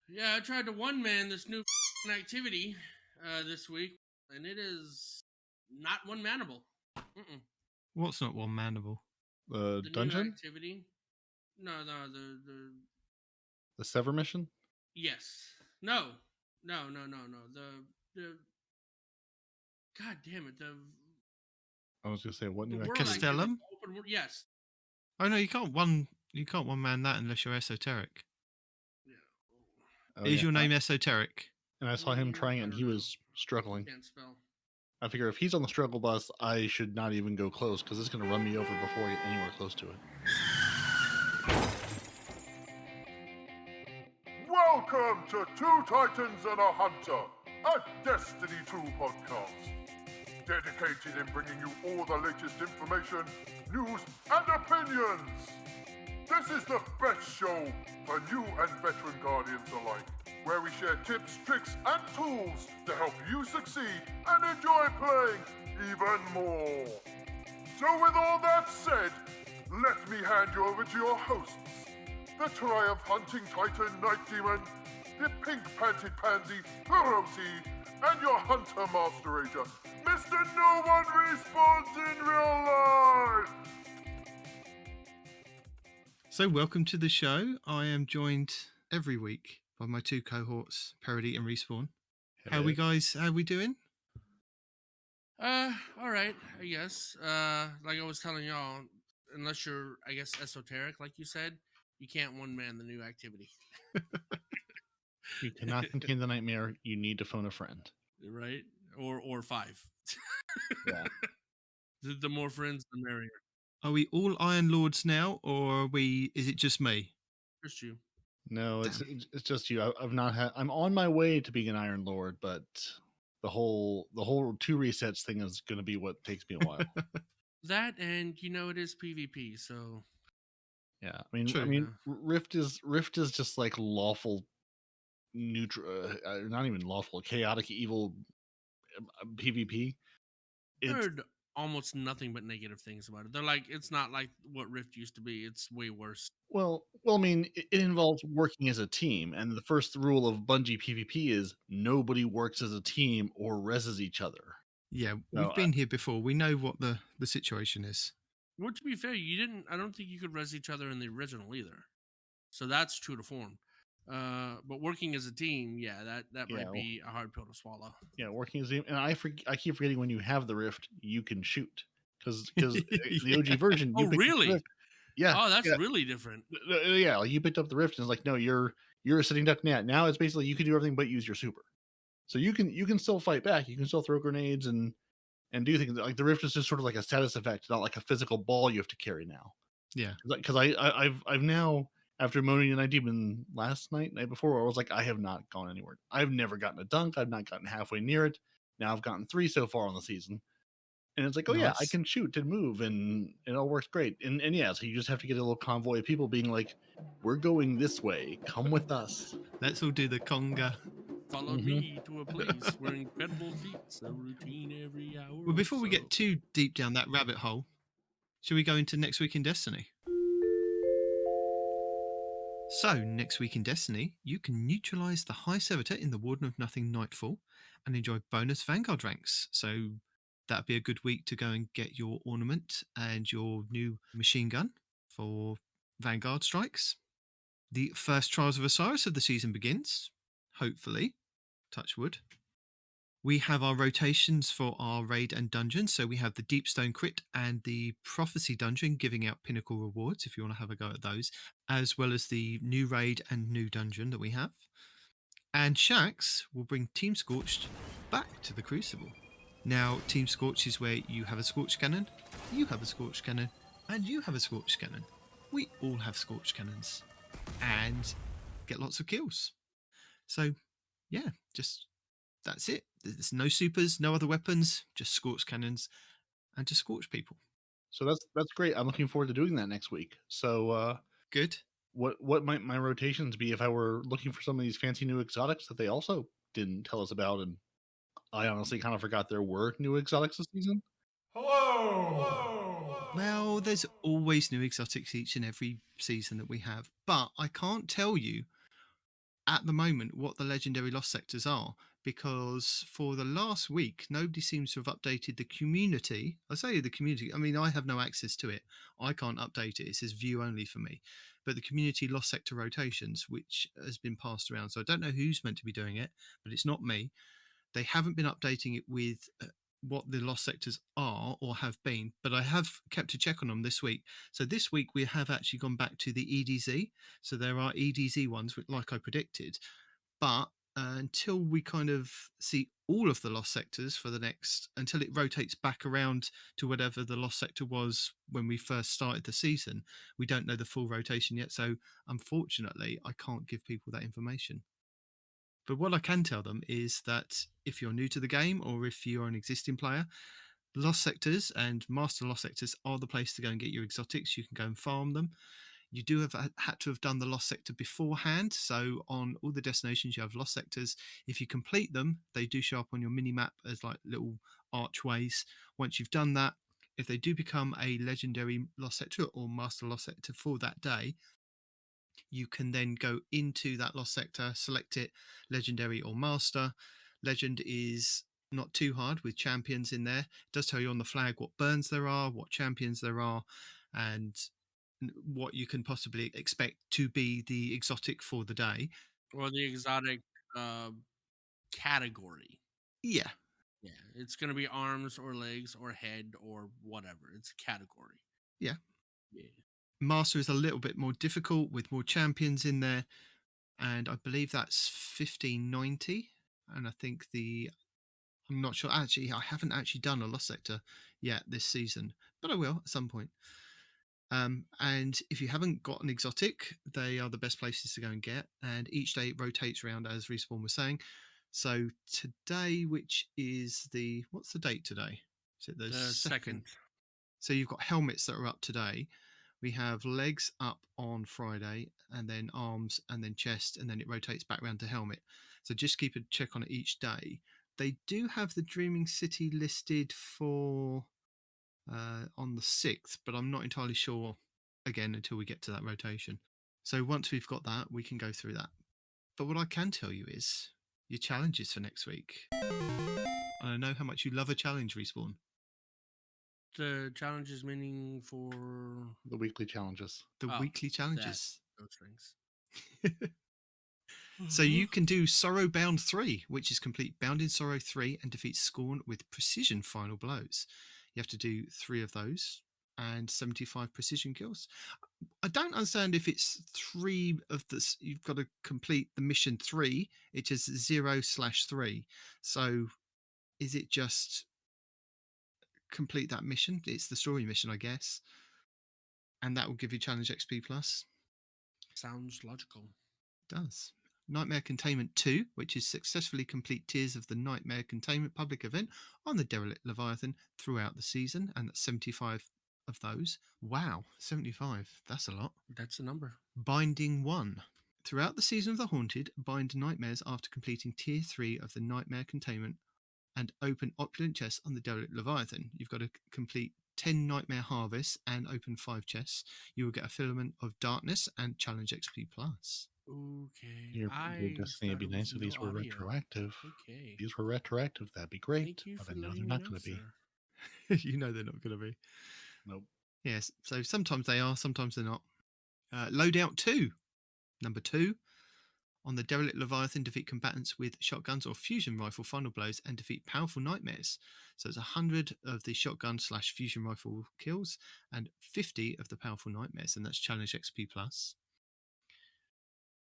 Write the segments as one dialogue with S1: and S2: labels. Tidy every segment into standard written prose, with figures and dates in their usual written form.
S1: Yeah, I tried to one-man this new activity this week, and it is not one-manable.
S2: What's not one-manable?
S3: The dungeon?
S1: New activity? No,
S3: The Sever mission?
S1: Yes. No. The God damn it,
S3: I was gonna say what
S1: the
S3: new
S1: world
S3: activity?
S2: Castellum?
S1: open world, yes.
S2: Oh no, you can't one-man that unless you're esoteric.
S1: Yeah.
S3: Oh,
S2: Is
S3: yeah.
S2: your name esoteric?
S3: And I saw him trying it, and he was struggling.
S1: Can't spell.
S3: I figure if he's on the struggle bus, I should not even go close because it's going to run me over before I get anywhere close to it.
S4: Welcome to Two Titans and a Hunter, a Destiny 2 podcast. Dedicated in bringing you all the latest information, news, and opinions. This is the best show for new and veteran Guardians alike, where we share tips, tricks, and tools to help you succeed and enjoy playing even more. So with all that said, let me hand you over to your hosts, the Triumph Hunting Titan Nitedemon, the pink-panted pansy Peroty, and your Hunter Master Ranger, Mr. No One Respawns in Real Life!
S2: So welcome to the show. I am joined every week by my two cohorts, Peroty and Respawn. How are we guys? How are we doing?
S1: All right, I guess. Like I was telling y'all, unless you're, I guess, esoteric, like you said, you can't one-man the new activity.
S3: You cannot contain the nightmare. You need to phone a friend.
S1: Right? Or five.
S3: Yeah.
S1: The more friends, the merrier.
S2: Are we all Iron Lords now, or is it just me?
S1: Just you.
S3: No, it's just you. I've not had. I'm on my way to being an Iron Lord, but the whole 2 resets thing is going to be what takes me a while.
S1: That, and it is PvP, so
S3: Yeah, I mean,
S2: True.
S3: Rift is just like lawful, neutral, not even lawful, chaotic, evil PvP.
S1: heard almost nothing but negative things about it. They're like, it's not like what Rift used to be. It's way worse.
S3: Well, I mean, it involves working as a team, and the first rule of Bungie PvP is nobody works as a team or reses each other.
S2: Yeah,
S3: No,
S2: we've been here before. We know what the situation is.
S1: Well, to be fair, I don't think you could res each other in the original either. So that's true to form. But working as a team, that might be a hard pill to swallow.
S3: Yeah, working as a team, and I keep forgetting when you have the Rift, you can shoot because the OG version.
S1: Oh, really?
S3: Yeah.
S1: Oh, that's really different.
S3: Yeah, like you picked up the Rift, and it's like, no, you're a sitting duck net. Now it's basically you can do everything but use your super. So you can still fight back. You can still throw grenades and do things. Like the Rift is just sort of like a status effect, not like a physical ball you have to carry now.
S2: Yeah,
S3: because I've now, after moaning and Nitedemon last night before, I was like, I have not gone anywhere. I've never gotten a dunk. I've not gotten halfway near it. Now I've gotten 3 so far on the season. And it's like, oh, yeah, I can shoot and move, and it all works great. And yeah, so you just have to get a little convoy of people being like, we're going this way. Come with us.
S2: Let's all do the conga.
S1: Follow me to a place where incredible feats are routine every hour.
S2: Well, before we get too deep down that rabbit hole, shall we go into Next Week in Destiny? So, Next Week in Destiny, you can neutralise the High Servitor in the Warden of Nothing Nightfall and enjoy bonus Vanguard ranks. So that'd be a good week to go and get your ornament and your new machine gun for Vanguard strikes. The first Trials of Osiris of the season begins, hopefully, touch wood. We have our rotations for our raid and dungeon. So we have the Deepstone Crypt and the Prophecy Dungeon giving out pinnacle rewards if you want to have a go at those, as well as the new raid and new dungeon that we have. And Shax will bring Team Scorched back to the Crucible. Now, Team Scorched is where you have a Scorched cannon, you have a Scorched cannon, and you have a Scorched cannon. We all have Scorched cannons and get lots of kills. So, yeah, just that's it. There's no supers, no other weapons, just Scorched cannons and just Scorched people.
S3: So that's great. I'm looking forward to doing that next week. So
S2: good.
S3: What might my rotations be if I were looking for some of these fancy new exotics that they also didn't tell us about, and I honestly kind of forgot there were new exotics this season?
S4: Hello!
S2: Well, there's always new exotics each and every season that we have, but I can't tell you at the moment what the legendary lost sectors are, because for the last week nobody seems to have updated the community. I say the community, I mean I have no access to it, I can't update it, it says view only for me, but the community lost sector rotations, which has been passed around, so I don't know who's meant to be doing it, but it's not me. They haven't been updating it with what the lost sectors are or have been, but I have kept a check on them this week. So this week we have actually gone back to the EDZ. So there are EDZ ones, like I predicted, but until we kind of see all of the lost sectors for the next, until it rotates back around to whatever the lost sector was when we first started the season, we don't know the full rotation yet. So unfortunately, I can't give people that information. But what I can tell them is that if you're new to the game or if you're an existing player, lost sectors and master lost sectors are the place to go and get your exotics. You can go and farm them. You do have had to have done the lost sector beforehand. So on all the destinations, you have lost sectors. If you complete them, they do show up on your mini map as like little archways. Once you've done that, if they do become a legendary lost sector or master lost sector for that day, you can then go into that lost sector, select it, legendary or master. Legend is not too hard with champions in there. It does tell you on the flag what burns there are, what champions there are, and what you can possibly expect to be the exotic for the day.
S1: Or the exotic category.
S2: Yeah.
S1: Yeah, it's going to be arms or legs or head or whatever. It's a category.
S2: Yeah.
S1: Yeah.
S2: Master is a little bit more difficult with more champions in there, and I believe that's 1590. And I think I'm not sure. Actually, I haven't actually done a lost sector yet this season, but I will at some point. And if you haven't got an exotic, they are the best places to go and get. And each day it rotates around, as Respawn was saying. So today, which is what's the date today? Is it the second? So you've got helmets that are up today. We have legs up on Friday, and then arms, and then chest, and then it rotates back around to helmet. So just keep a check on it each day. They do have the Dreaming City listed for on the 6th, but I'm not entirely sure again until we get to that rotation. So once we've got that, we can go through that. But what I can tell you is your challenges for next week. And I know how much you love a challenge, Respawn.
S1: The challenges meaning for
S3: the weekly challenges.
S2: The weekly challenges.
S1: Those things.
S2: So you can do Sorrow Bound 3, which is complete Bound in Sorrow 3 and defeat Scorn with precision final blows. You have to do 3 of those and 75 precision kills. I don't understand if it's 3 of this. You've got to complete the mission 3. It is 0/3. So is it just complete that mission? It's the story mission, I guess. And that will give you challenge XP plus.
S1: Sounds logical.
S2: It does. Nightmare Containment 2, which is successfully complete tiers of the Nightmare Containment public event on the Derelict Leviathan throughout the season, and that's 75 of those. Wow, 75. That's a lot.
S1: That's a number.
S2: Binding 1. Throughout the season of the Haunted, bind nightmares after completing tier 3 of the Nightmare Containment and open opulent chests on the Derelict Leviathan. You've got to complete 10 Nightmare Harvests and open 5 chests. You will get a Filament of Darkness and challenge XP plus.
S1: Okay.
S3: Your Destiny would be nice if these were retroactive.
S1: Okay.
S3: If these were retroactive, that'd be great.
S1: Thank you for
S3: but I know
S1: letting
S3: they're
S1: me
S3: not going to be.
S2: You know they're not going to be.
S3: Nope.
S2: Yes, so sometimes they are, sometimes they're not. Loadout 2. Number 2. On the Derelict Leviathan, defeat combatants with shotguns or fusion rifle final blows and defeat powerful nightmares. So it's 100 of the shotgun/fusion rifle kills and 50 of the powerful nightmares, and that's challenge XP plus.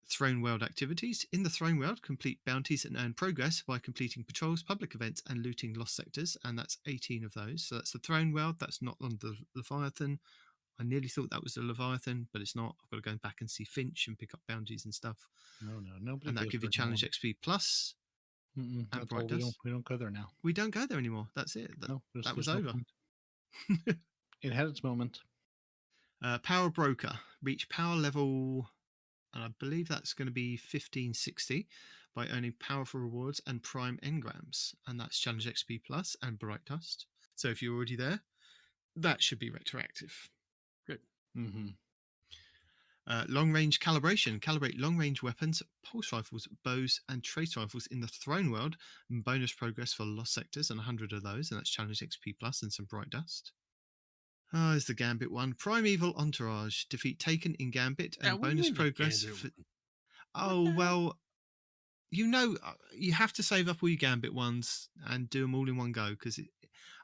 S2: Throne World activities. In the Throne World, complete bounties and earn progress by completing patrols, public events, and looting lost sectors, and that's 18 of those. So that's the Throne World. That's not on the Leviathan. I nearly thought that was the Leviathan, but it's not. I've got to go back and see Finch and pick up bounties and stuff.
S3: No.
S2: And that gives you challenge XP plus.
S3: We don't go there now.
S2: We don't go there anymore. That's it. That was over.
S3: It had its moment.
S2: Power Broker. Reach power level, and I believe that's going to be 1560 by earning powerful rewards and prime engrams. And that's challenge XP plus and bright dust. So if you're already there, that should be retroactive.
S1: Good.
S3: Mm-hmm.
S2: Long-range calibration. Calibrate long-range weapons, pulse rifles, bows, and trace rifles in the Throne World. And bonus progress for lost sectors and 100 of those, and that's challenge XP plus and some bright dust. Is the Gambit one. Primeval Entourage. Defeat Taken in Gambit and bonus progress. Well, you have to save up all your Gambit ones and do them all in one go, because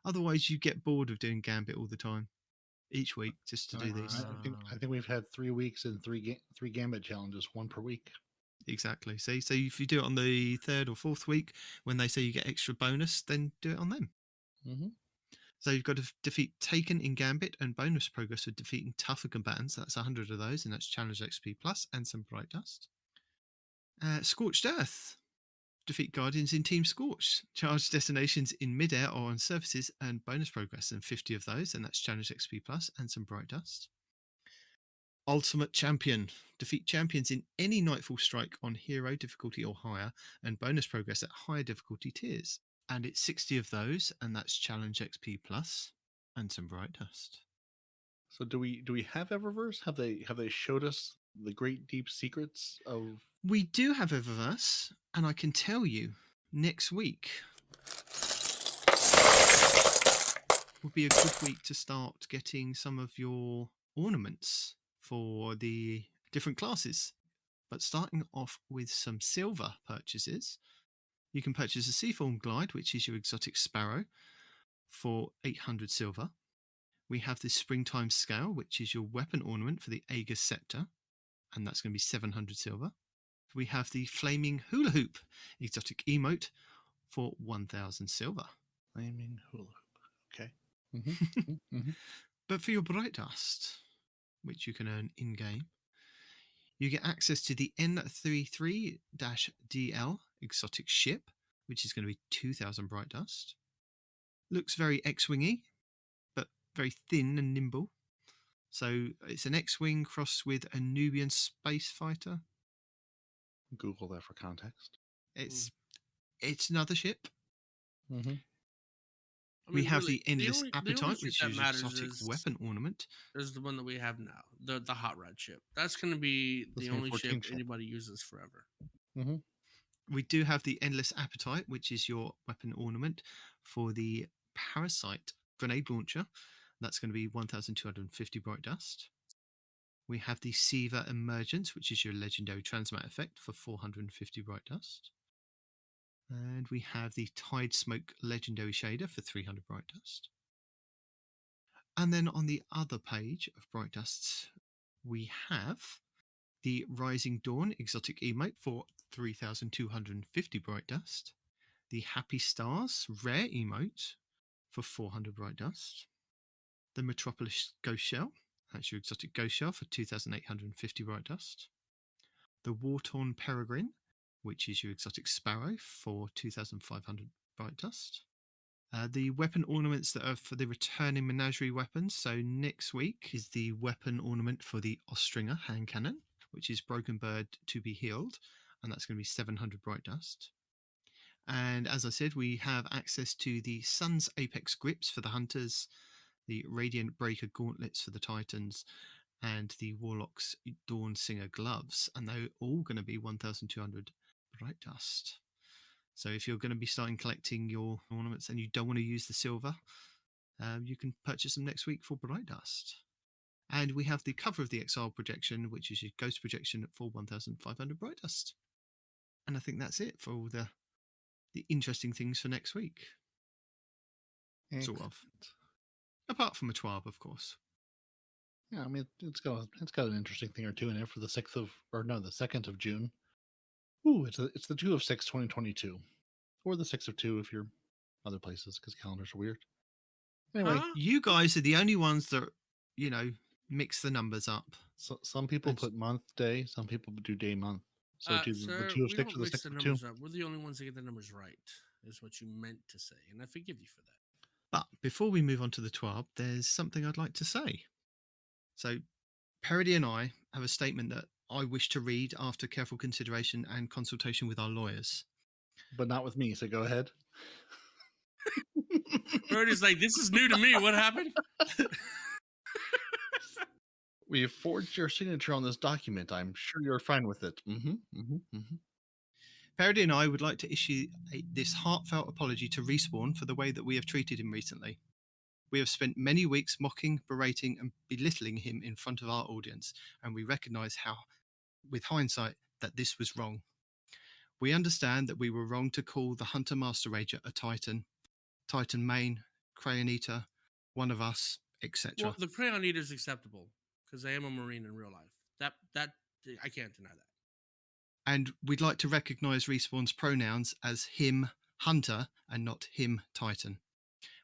S2: otherwise you get bored of doing Gambit all the time, each week, just to do these.
S3: I think we've had 3 weeks and three Gambit challenges, one per week.
S2: Exactly. See, so if you do it on the 3rd or 4th week, when they say you get extra bonus, then do it on them.
S3: Mm-hmm.
S2: So you've got to defeat Taken in Gambit and bonus progress for defeating tougher combatants. That's 100 of those, and that's challenge XP plus and some bright dust. Scorched Earth. Defeat Guardians in Team Scorched. Charge destinations in midair or on surfaces and bonus progress, and 50 of those, and that's challenge XP plus and some bright dust. Ultimate Champion. Defeat champions in any Nightfall strike on hero difficulty or higher, and bonus progress at higher difficulty tiers. And it's 60 of those, and that's challenge XP plus and some bright dust.
S3: So do we have Eververse? Have they showed us the great deep secrets of?
S2: We do have Eververse, and I can tell you, next week will be a good week to start getting some of your ornaments for the different classes. But starting off with some silver purchases, you can purchase a Seaform Glide, which is your exotic sparrow, for 800 silver. We have the Springtime Scale, which is your weapon ornament for the Aegis Scepter, and that's going to be 700 silver. We have the Flaming Hula Hoop exotic emote for 1,000 silver.
S3: Flaming Hula Hoop. Okay. Mm-hmm. Mm-hmm.
S2: But for your bright dust, which you can earn in-game, you get access to the N33-DL exotic ship, which is going to be 2,000 bright dust. Looks very X-wingy, but very thin and nimble. So it's an X-wing crossed with a Nubian space fighter.
S3: Google that for context.
S2: It's another ship.
S3: Mm-hmm.
S2: We have the Endless Appetite, which is your exotic weapon ornament.
S1: Is the one that we have now, the Hot Rod ship. That's going to be the only ship anybody uses forever.
S3: Mm-hmm.
S2: We do have the Endless Appetite, which is your weapon ornament for the Parasite grenade launcher. That's going to be 1,250 bright dust. We have the Siva Emergence, which is your legendary transmat effect for 450 bright dust. And we have the Tide Smoke legendary shader for 300 bright dust. And then on the other page of bright dusts, we have the Rising Dawn exotic emote for 3,250 bright dust. The Happy Stars rare emote for 400 bright dust. The Metropolis Ghost Shell, that's your exotic ghost shell for 2,850 bright dust. The War-Torn Peregrine, which is your exotic sparrow for 2,500 bright dust. The weapon ornaments that are for the returning menagerie weapons. So next week is the weapon ornament for the Ostringer hand cannon, which is Broken Bird to be healed, and that's going to be 700 bright dust. And as I said, we have access to the Sun's Apex grips for the hunters, the Radiant Breaker gauntlets for the Titans, and the Warlock's Dawn Singer gloves, and they're all going to be 1,200 bright dust. So if you're going to be starting collecting your ornaments and you don't want to use the silver, you can purchase them next week for bright dust. And we have the cover of the Exile projection, which is your ghost projection for 1,500 bright dust. And I think that's it for all the interesting things for next week. Sort of. Apart from a TWAB, of course.
S3: Yeah, I mean it's got an interesting thing or two in it for the 2nd of June. Ooh, it's the 2 of 6, 2022, or the 6 of 2 if you're other places because calendars are weird. Anyway,
S2: you guys are the only ones that mix the numbers up.
S3: So some people put month day, some people do day month. So
S1: sir,
S3: the 2 of 6 or the 6 of 2.
S1: We're the only ones that get the numbers right, is what you meant to say, and I forgive you for that.
S2: But before we move on to the TWAB, there's something I'd like to say. So, Peroty and I have a statement that I wish to read after careful consideration and consultation with our lawyers.
S3: But not with me, so go ahead.
S1: Peroty's like, this is new to me. What happened?
S3: We have forged your signature on this document. I'm sure you're fine with it.
S2: Peroty and I would like to issue this heartfelt apology to Respawn for the way that we have treated him recently. We have spent many weeks mocking, berating, and belittling him in front of our audience, and we recognise how, with hindsight, that this was wrong. We understand that we were wrong to call the Hunter Master Rager a Titan, Titan Main, Crayon Eater, one of us, etc.
S1: Well, the Crayon Eater is acceptable because I am a Marine in real life. That I can't deny that.
S2: And we'd like to recognise Respawn's pronouns as him, Hunter, and not him, Titan.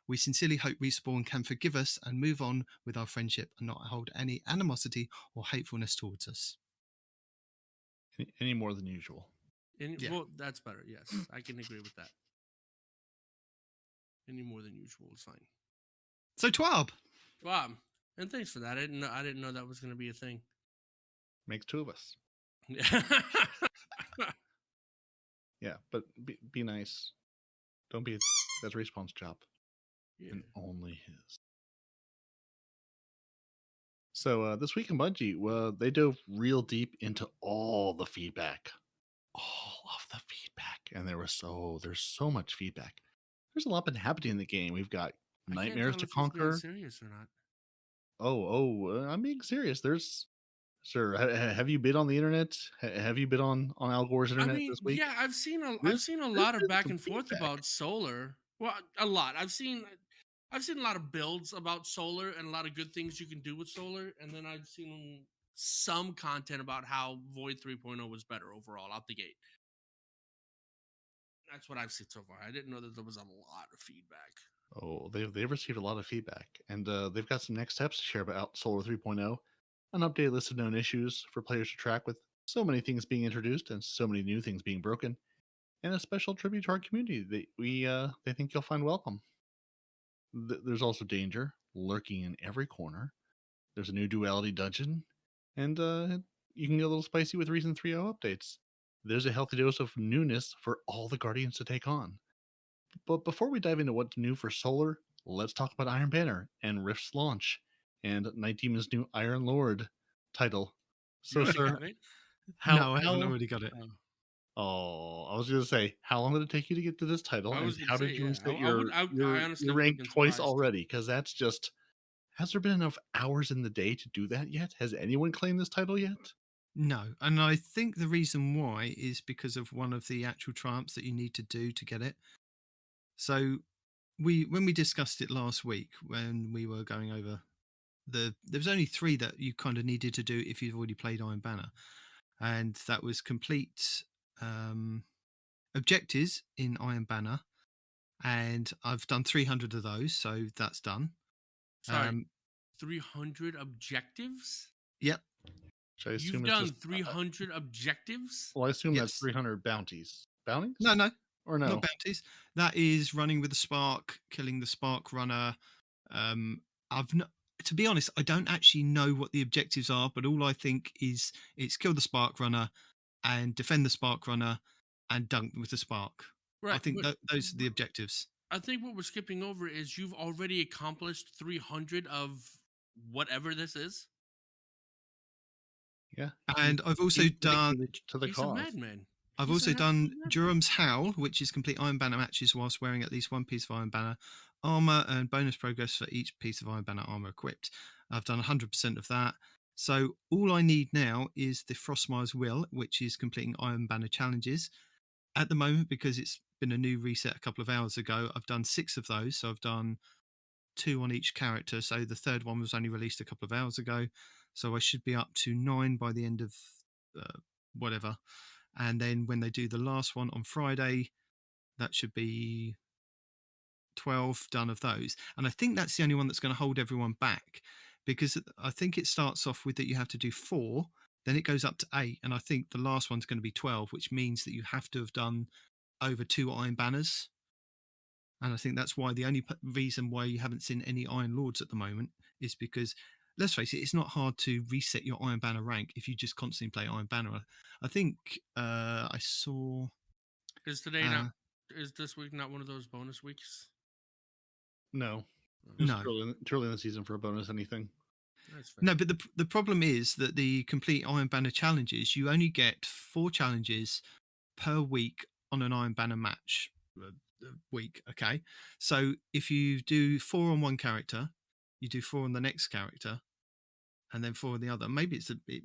S2: We sincerely hope Respawn can forgive us and move on with our friendship and not hold any animosity or hatefulness towards us.
S3: Any more than usual.
S2: Yeah.
S1: Well, that's better. Yes, I can agree with that. Any more than usual is fine.
S2: So, Twab.
S1: Wow, and thanks for that. I didn't know that was going to be a thing.
S3: Makes two of us. Yeah, but be nice. Don't be. That's Respawn's job.
S1: Yeah.
S3: And only his. So this week in Bungie, they dove real deep into all the feedback. All of the feedback. And there's so much feedback. There's a lot been happening in the game. We've got nightmares to conquer.
S1: Serious or not?
S3: I'm being serious. Sir, have you been on the internet? Have you been on Al Gore's internet this week?
S1: Yeah, I've seen a lot of back and forth about solar. Well, a lot. I've seen a lot of builds about solar and a lot of good things you can do with solar, and then I've seen some content about how Void 3.0 was better overall out the gate. That's what I've seen so far. I didn't know that there was a lot of feedback.
S3: Oh, they've received a lot of feedback, and they've got some next steps to share about Solar 3.0, an updated list of known issues for players to track with so many things being introduced and so many new things being broken, and a special tribute to our community that they think you'll find welcome. There's also danger lurking in every corner. There's a new duality dungeon, and you can get a little spicy with recent 3.0 updates. There's a healthy dose of newness for all the Guardians to take on. But before we dive into what's new for Solar, let's talk about Iron Banner and Rift's launch and Nidedemon's new Iron Lord title. So, sir,
S2: No, I haven't already got it.
S3: Oh, I was going to say, how long did it take you to get to this title? And how did you reset your rank twice already? Because that's just... Has there been enough hours in the day to do that yet? Has anyone claimed this title yet?
S2: No, and I think the reason why is because of one of the actual triumphs that you need to do to get it. So when we discussed it last week, when we were going over there was only 3 that you kind of needed to do if you've already played Iron Banner, and that was complete objectives in Iron Banner, and I've done 300 of those, so that's done.
S1: Sorry, 300 objectives?
S2: Yep.
S1: You've done 300 objectives?
S3: Well, I assume that's 300 bounties. Bounties?
S2: No.
S3: Or no?
S2: Not bounties. That is running with the Spark, killing the Spark Runner. To be honest, I don't actually know what the objectives are, but all I think is it's kill the Spark Runner and defend the Spark Runner and dunk with the Spark. Right. I think those are the objectives.
S1: I think what we're skipping over is you've already accomplished 300 of whatever this is.
S3: Yeah.
S2: And I've also done...
S3: To the
S1: He's
S3: cause.
S1: a madman.
S2: I've also done Durham's Howl, which is complete Iron Banner matches whilst wearing at least one piece of Iron Banner armor and bonus progress for each piece of Iron Banner armor equipped. I've done 100% of that. So all I need now is the Frostmire's Will, which is completing Iron Banner challenges. At the moment, because it's been a new reset a couple of hours ago, I've done 6 of those. So I've done 2 on each character. So the third one was only released a couple of hours ago. So I should be up to 9 by the end of whatever. And then when they do the last one on Friday, that should be 12 done of those. And I think that's the only one that's going to hold everyone back, because I think it starts off with that you have to do 4, then it goes up to 8. And I think the last one's going to be 12, which means that you have to have done over 2 Iron Banners. And I think that's why the only reason why you haven't seen any Iron Lords at the moment is because, let's face it, it's not hard to reset your Iron Banner rank if you just constantly play Iron Banner. I think I saw...
S1: Is this week not one of those bonus weeks?
S3: No.
S2: No.
S3: Too early in the season for a bonus anything.
S1: That's fair.
S2: No, but the problem is that the complete Iron Banner challenges, you only get 4 challenges per week on an Iron Banner match week. Okay, so if you do 4 on one character, you do 4 on the next character, and then 4 on the other. Maybe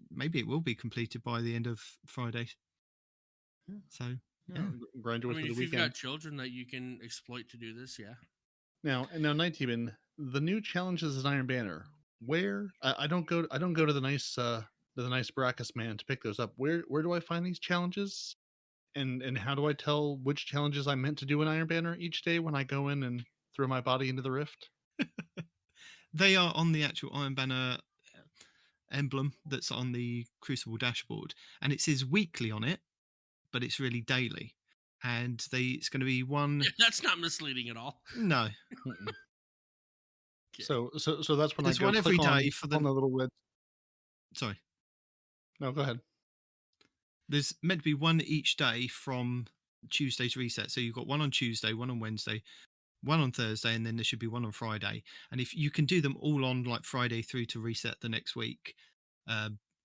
S2: maybe it will be completed by the end of Friday.
S3: Yeah.
S2: So
S3: Yeah, grind your
S1: I
S3: way
S1: mean,
S3: through
S1: if
S3: the
S1: you've
S3: weekend.
S1: got children that you can exploit to do this, yeah.
S3: Now, Nitedemon, the new challenges in Iron Banner. Where I don't go to the nice Baracus man to pick those up. Where do I find these challenges? And how do I tell which challenges I'm meant to do in Iron Banner each day when I go in and throw my body into the rift?
S2: they are on the actual Iron Banner emblem that's on the Crucible dashboard, and it says weekly on it, but it's really daily. And it's going to be one.
S1: That's not misleading at all.
S2: No,
S3: Mm-mm.
S1: Okay.
S3: So that's when
S2: there's
S3: I go
S2: one every
S3: click
S2: day for
S3: on the little red.
S2: Sorry,
S3: No, go ahead.
S2: there's meant to be one each day from Tuesday's reset. So you've got one on Tuesday, one on Wednesday, one on Thursday, and then there should be one on Friday. And if you can do them all on like Friday through to reset the next week,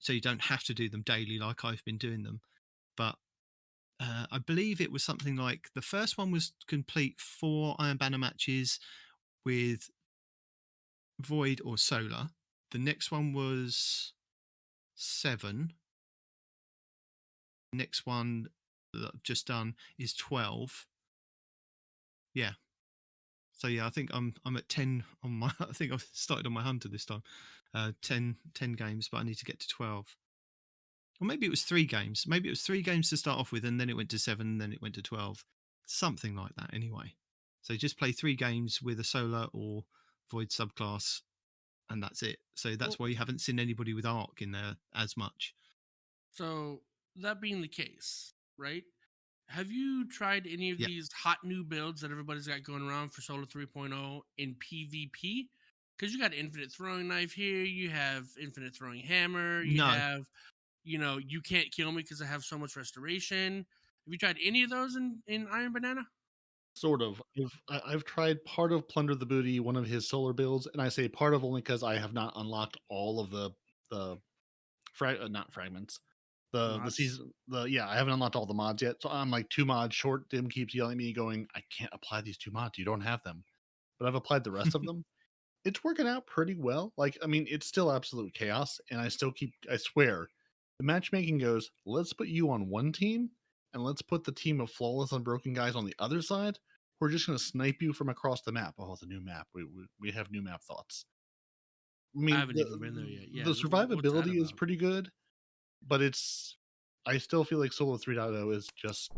S2: so you don't have to do them daily like I've been doing them. But I believe it was something like the first one was complete 4 Iron Banner matches with Void or Solar. The next one was 7. The next one that I've just done is 12. Yeah. So yeah, I think I'm at 10 on my. I think I've started on my hunter this time. 10 games, but I need to get to 12. Or maybe it was 3 games. Maybe it was 3 games to start off with, and then it went to 7, and then it went to 12. Something like that, anyway. So just play 3 games with a Solar or Void subclass, and that's it. So that's why you haven't seen anybody with Arc in there as much.
S1: So that being the case, right? Have you tried any of
S2: Yep.
S1: these hot new builds that everybody's got going around for Solar 3.0 in PvP? Because you got infinite throwing knife here, you have infinite throwing hammer, you
S2: No.
S1: have, you can't kill me because I have so much restoration. Have you tried any of those in Iron Banana?
S3: Sort of. I've tried part of Plunder the Booty, one of his solar builds, and I say part of only because I have not unlocked all of the not fragments. The
S1: Mods?
S3: season I haven't unlocked all the mods yet, so I'm like 2 mods short. Dim keeps yelling at me, going, "I can't apply these 2 mods. You don't have them." But I've applied the rest of them. It's working out pretty well. Like, I mean, it's still absolute chaos, and I swear, the matchmaking goes, let's put you on one team, and let's put the team of flawless unbroken guys on the other side. We're just going to snipe you from across the map. Oh, the new map. We have new map thoughts. I mean,
S1: haven't even been there yet. Yeah,
S3: the
S1: what's that
S3: survivability is
S1: about?
S3: pretty good, but I still feel like Solo 3.0 is just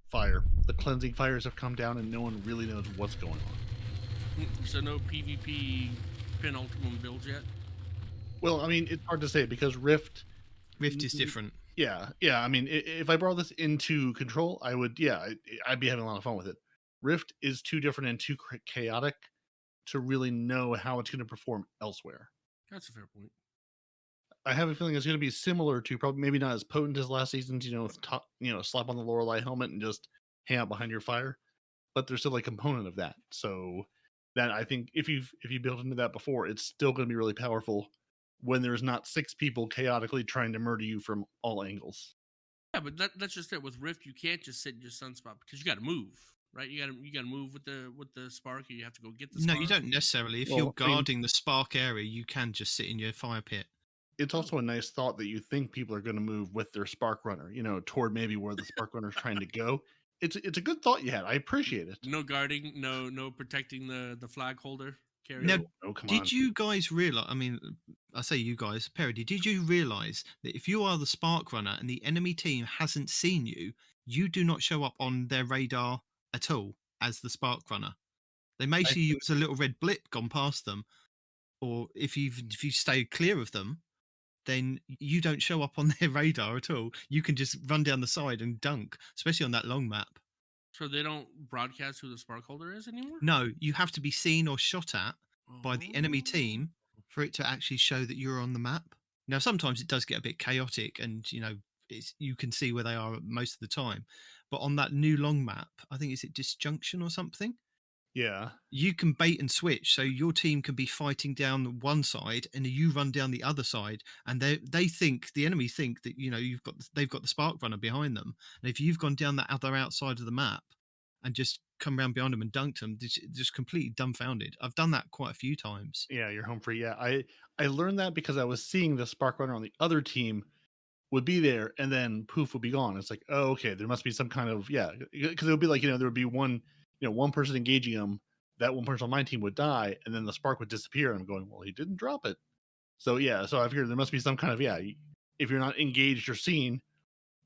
S3: fire. The cleansing fires have come down, and no one really knows what's going on.
S1: So no PvP penultimate builds yet?
S3: Well, I mean, it's hard to say because Rift
S2: is different.
S3: Yeah. I mean, if I brought this into Control, I would. Yeah, I'd be having a lot of fun with it. Rift is too different and too chaotic to really know how it's going to perform elsewhere.
S1: That's a fair point.
S3: I have a feeling it's going to be similar to, probably maybe not as potent as last season's. Slap on the Lorelei helmet and just hang out behind your fire, but there's still a component of that. So that, I think, if you built into that before, it's still going to be really powerful when there's not 6 people chaotically trying to murder you from all angles.
S1: Yeah, but that's just it. With Rift, you can't just sit in your sunspot because you got to move, right? You got to move with the spark, or you have to go get the spark.
S2: No, you don't necessarily. If you're guarding the spark area, you can just sit in your fire pit.
S3: It's also a nice thought that you think people are going to move with their spark runner, toward maybe where the spark runner is trying to go. It's a good thought you had. I appreciate it.
S1: No guarding, no protecting the flag holder.
S2: Now, did you guys realize? I mean, I say you guys, Peroty, did you realize that if you are the spark runner and the enemy team hasn't seen you, you do not show up on their radar at all as the spark runner? They may see you as a little red blip gone past them, or if you stay clear of them, then you don't show up on their radar at all. You can just run down the side and dunk, especially on that long map.
S1: So they don't broadcast who the spark holder is anymore?
S2: No, you have to be seen or shot at by the enemy team for it to actually show that you're on the map. Now, sometimes it does get a bit chaotic and, you can see where they are most of the time. But on that new long map, I think, is it Disjunction or something?
S3: Yeah.
S2: You can bait and switch, so your team can be fighting down one side and you run down the other side, and the enemy think that they've got the spark runner behind them, and if you've gone down that other outside of the map and just come around behind them and dunked them, just completely dumbfounded. I've done that quite a few times.
S3: Yeah, you're home free. Yeah, I learned that because I was seeing the spark runner on the other team would be there, and then poof would be gone. It's like, oh, okay, there must be some kind of because it would be like there would be one person engaging him. That one person on my team would die, and then the spark would disappear. And I'm going, well, he didn't drop it. So yeah, so I figured there must be some kind of if you're not engaged or seen,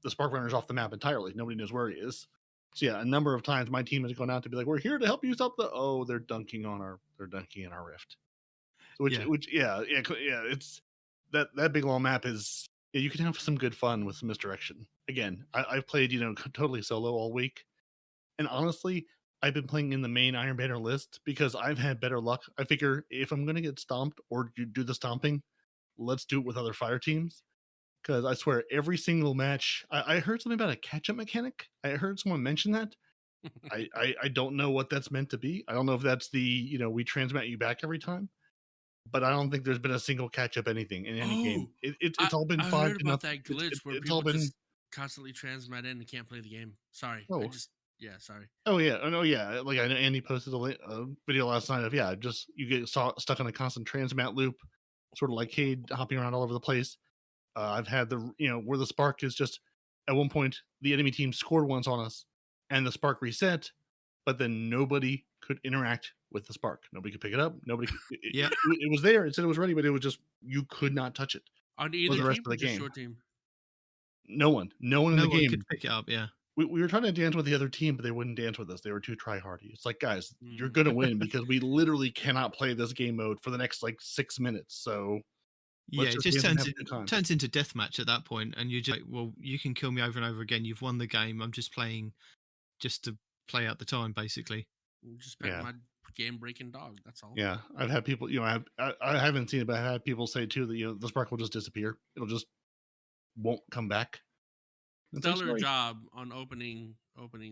S3: the spark runner's off the map entirely. Nobody knows where he is. So yeah, a number of times my team has gone out to be like, we're here to help you stop they're dunking in our rift. So it's that big long map is you can have some good fun with some misdirection. Again, I've played totally solo all week, and honestly, I've been playing in the main Iron Banner list because I've had better luck. I figure if I'm gonna get stomped or do the stomping, let's do it with other fire teams. Because I swear, every single match, I heard something about a catch-up mechanic. I heard someone mention that. I don't know what that's meant to be. I don't know if that's the we transmit you back every time, but I don't think there's been a single catch-up anything in any game. It's all been
S1: I
S3: 5
S1: heard
S3: to
S1: about
S3: nothing.
S1: that glitch where
S3: It's all
S1: people
S3: been
S1: just constantly transmit in and can't play the game. Sorry,
S3: oh
S1: sorry.
S3: oh yeah oh no yeah. Like I know Andy posted a video last night of just you get stuck on a constant transmat loop, sort of like Cade hopping around all over the place. I've had where the spark is just at one point the enemy team scored once on us, and the spark reset, but then nobody could interact with the spark. Nobody could pick it up. Nobody. It was there. It said it was ready, but it was just you could not touch it
S1: On
S3: for
S1: either
S3: the rest
S1: team
S3: of
S1: or
S3: the
S1: just
S3: game.
S1: your team?
S3: No one in
S2: No
S3: the
S2: one
S3: game
S2: could pick it up. Yeah.
S3: We were trying to dance with the other team, but they wouldn't dance with us. They were too try-hardy. It's like, guys, you're gonna win because we literally cannot play this game mode for the next 6 minutes. So
S2: yeah,
S3: let's
S2: it
S3: just
S2: just
S3: dance and have a good time.
S2: turns into deathmatch at that point, and you're just like, well, you can kill me over and over again. You've won the game. I'm just playing just to play out the time, basically.
S1: Just back my game-breaking dog. That's all.
S3: Yeah, I've had people, I haven't seen it, but I've had people say too that the spark will just disappear. It'll just won't come back.
S1: Stellar job on opening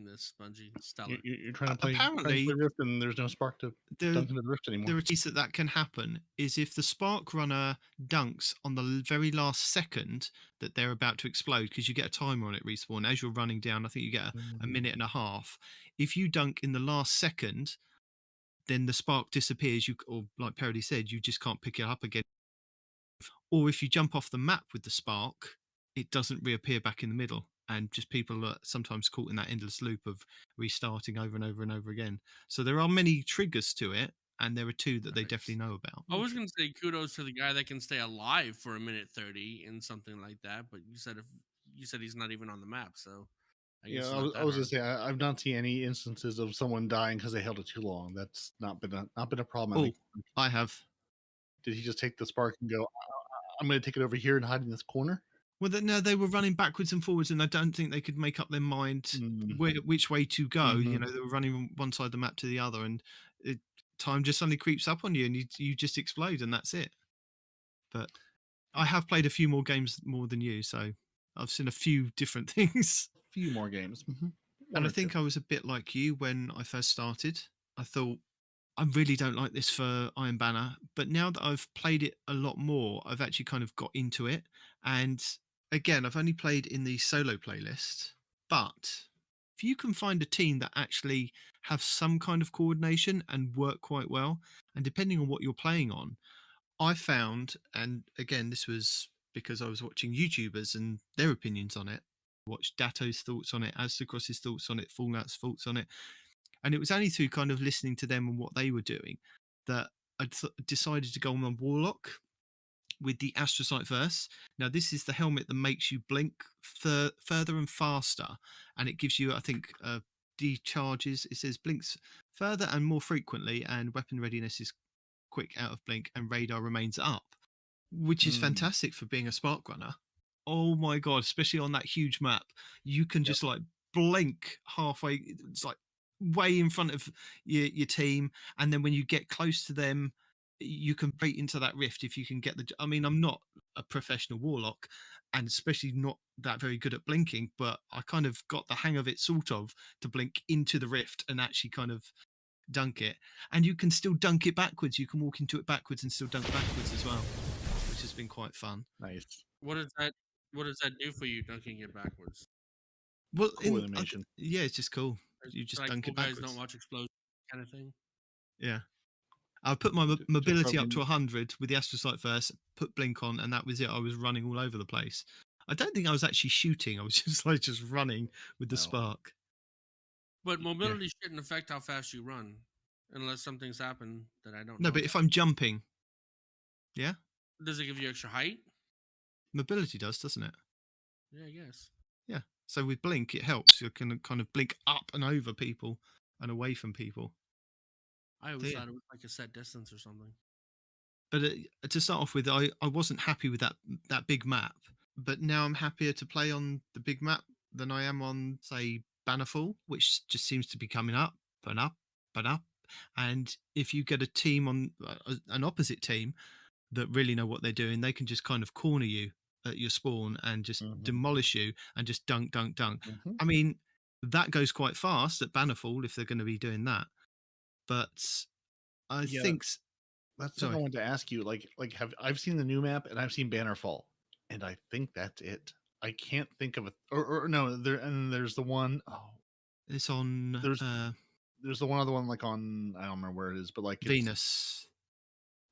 S1: this, Bungie. Stellar.
S3: You're trying to play
S2: apparently
S3: Rift, and there's no spark to dunk into the Rift anymore.
S2: The case that can happen is if the spark runner dunks on the very last second that they're about to explode, because you get a timer on it respawn as you're running down. I think you get a minute and a half. If you dunk in the last second, then the spark disappears. Or like Peroty said, you just can't pick it up again. Or if you jump off the map with the spark, it doesn't reappear back in the middle. And just people are sometimes caught in that endless loop of restarting over and over and over again. So there are many triggers to it, and there are two that they definitely know about.
S1: I was going to say kudos to the guy that can stay alive for a minute 30 in something like that, but you said he's not even on the map, so I guess
S3: I was going to say I've not seen any instances of someone dying because they held it too long. That's not been a problem.
S2: I have.
S3: Did he just take the spark and go, I'm going to take it over here and hide in this corner?
S2: Well, no, they were running backwards and forwards, and I don't think they could make up their mind which way to go. They were running one side of the map to the other, and time just suddenly creeps up on you, and you just explode, and that's it. But I have played a few more games more than you, so I've seen a few different things.
S3: A few more games.
S2: And I think I was a bit like you when I first started. I thought, I really don't like this for Iron Banner, but now that I've played it a lot more, I've actually kind of got into it. And again, I've only played in the solo playlist, but if you can find a team that actually have some kind of coordination and work quite well, and depending on what you're playing on, I found, and again, this was because I was watching YouTubers and their opinions on it, watched Dato's thoughts on it, Aztecross's thoughts on it, Fallout's thoughts on it, and it was only through kind of listening to them and what they were doing that I decided to go on Warlock with the Astrocyte Verse. Now, this is the helmet that makes you blink further and faster, and it gives you, I think, decharges. It says blinks further and more frequently, and weapon readiness is quick out of blink, and radar remains up, which is fantastic for being a spark runner. Oh my god, especially on that huge map, you can just blink halfway. It's like way in front of your team, and then when you get close to them, you can bait into that rift if you can get I mean, I'm not a professional warlock, and especially not that very good at blinking, but I kind of got the hang of it, sort of, to blink into the rift and actually kind of dunk it, and you can still dunk it backwards. You can walk into it backwards and still dunk backwards as well, which has been quite fun.
S3: Nice.
S1: What does that do for you, dunking it backwards?
S2: Well,
S3: Cool animation.
S2: yeah, it's just cool. You just
S1: like
S2: dunk
S1: cool
S2: it
S1: guys
S2: backwards.
S1: don't watch explosions kind of thing.
S2: Yeah. I put my
S3: Just
S2: mobility up
S3: rubbing-
S2: to 100 with the astrocyte first, put blink on, and that was it. I was running all over the place. I don't think I was actually shooting. I was just running with the
S3: No.
S2: spark.
S1: But mobility shouldn't affect how fast you run, unless something's happened that I don't know.
S2: No, but if I'm jumping, yeah,
S1: Does it give you extra height?
S2: mobility does, doesn't it?
S1: Yeah, I guess.
S2: Yeah. So with blink, it helps. You can kind of blink up and over people and away from people.
S1: I always
S2: Yeah.
S1: thought it was like a set distance or something.
S2: But to start off with, I wasn't happy with that big map. But now I'm happier to play on the big map than I am on, say, Bannerfall, which just seems to be coming up and up and up. And if you get a team on an opposite team that really know what they're doing, they can just kind of corner you at your spawn and just demolish you and just dunk.
S3: Mhm.
S2: I mean, that goes quite fast at Bannerfall if they're going to be doing that. But I
S3: Yeah,
S2: think
S3: That's what I wanted to ask you. I've seen the new map and I've seen Bannerfall, and I think that's it. I can't think of it. Or no, there's the one. Oh,
S2: it's on
S3: there's the one other one like on, I don't remember where it is, but like it's,
S2: Venus.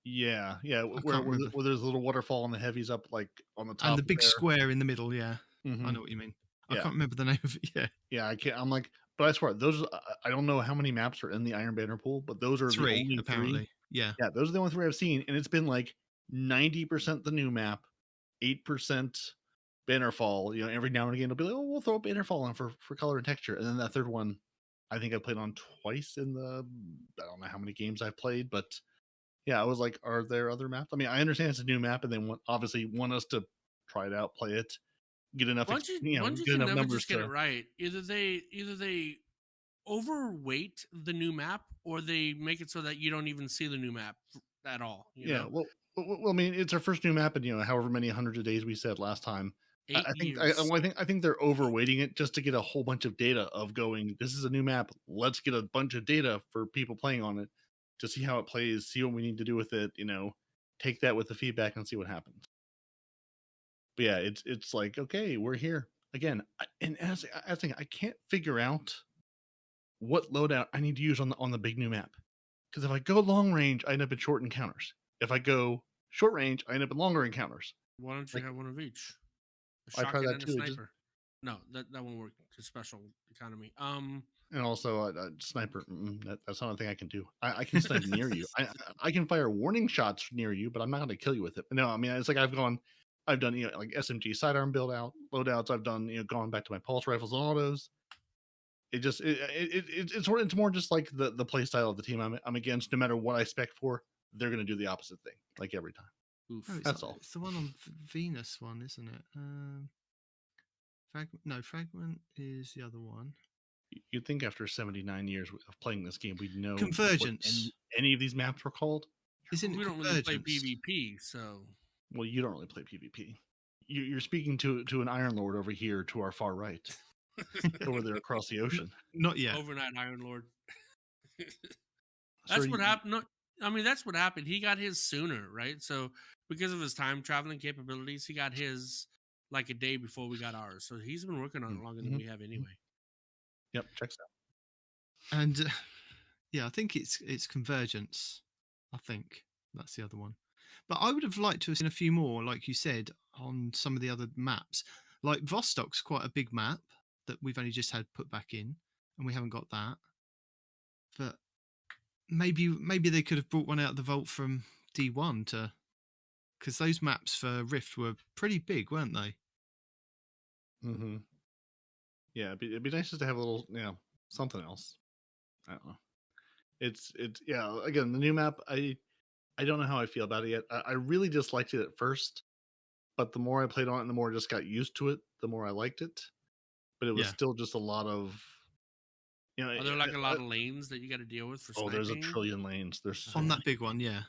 S3: Yeah,
S2: can't
S3: where
S2: remember.
S3: where there's a little waterfall and the heavies up like on the top,
S2: And the big
S3: there.
S2: square in the middle, yeah. I
S3: Mhm.
S2: know what you mean. I
S3: Yeah.
S2: can't remember the name of it. Yeah.
S3: Yeah, I can't. I'm like, but I swear those. I don't know how many maps are in the Iron Banner pool, but those are the
S2: 3,
S3: only
S2: apparently.
S3: 3.
S2: Yeah.
S3: Yeah, those are the only 3 I've seen, and it's been like 90% the new map, 8% Bannerfall. You know, every now and again it'll be like, oh, we'll throw a Bannerfall on for color and texture, and then that third one, I think I played on twice in the, I don't know how many games I've played, but yeah, I was like, are there other maps? I mean, I understand it's a new map, and they obviously want us to try it out, play it, get enough,
S1: Bungie
S3: get
S1: can
S3: enough
S1: never
S3: numbers
S1: just get
S3: to.
S1: it right. Either they overweight the new map, or they make it so that you don't even see the new map at all. You know?
S3: Well, I mean, it's our first new map, and however many hundreds of days we said last time.
S1: 8
S3: I think
S1: years.
S3: I think they're overweighting it just to get a whole bunch of data of going. This is a new map. Let's get a bunch of data for people playing on it to see how it plays, see what we need to do with it. Take that with the feedback and see what happens. But yeah, it's like, okay, we're here again, and as I can't figure out what loadout I need to use on the big new map. Because if I go long range, I end up in short encounters. If I go short range, I end up in longer encounters.
S1: Why don't you have one of each? A
S3: I tried
S1: shotgun
S3: that
S1: and a
S3: too.
S1: sniper. No, that won't work. It's a special economy.
S3: And also a sniper. That's not a thing I can do. I can snipe near you. I can fire warning shots near you, but I'm not going to kill you with it. No, I mean, it's like I've done like SMG sidearm loadouts. I've done gone back to my pulse rifles and autos. It's more just like the play style of the team I'm against. No matter what I spec for, they're going to do the opposite thing, like every time.
S1: Oof.
S3: That's all.
S2: It's the one on Venus one, isn't it? Fragment is the other one.
S3: You'd think after 79 years of playing this game, we'd know
S2: Convergence.
S3: what any of these maps were called.
S2: Isn't
S1: We
S2: it
S1: don't really play
S2: Convergence?
S1: PvP, so
S3: Well, you don't really play PvP. You're speaking to an Iron Lord over here to our far right, over there across the ocean.
S2: Not yet.
S1: overnight Iron Lord.
S3: Sir,
S1: That's what happened. No, I mean, that's what happened. He got his sooner, right? So because of his time traveling capabilities, he got his like a day before we got ours. So he's been working on it longer than we have anyway.
S3: Yep, checks out.
S2: And yeah, I think it's Convergence. I think that's the other one. But I would have liked to have seen a few more, like you said, on some of the other maps. Like Vostok's quite a big map that we've only just had put back in, and we haven't got that. But maybe they could have brought one out of the vault from D1 to, because those maps for Rift were pretty big, weren't they?
S3: Mm-hmm. Yeah, it'd be nice just to have a little, something else. I don't know. It's yeah. Again, the new map. I don't know how I feel about it yet. I really disliked it at first, but the more I played on it, and the more I just got used to it, the more I liked it. But it was still just a lot of,
S1: Are there like a lot of lanes that you got to deal with for sniping?
S3: there's a trillion lanes. There's so
S2: On that
S3: many.
S2: big one, yeah.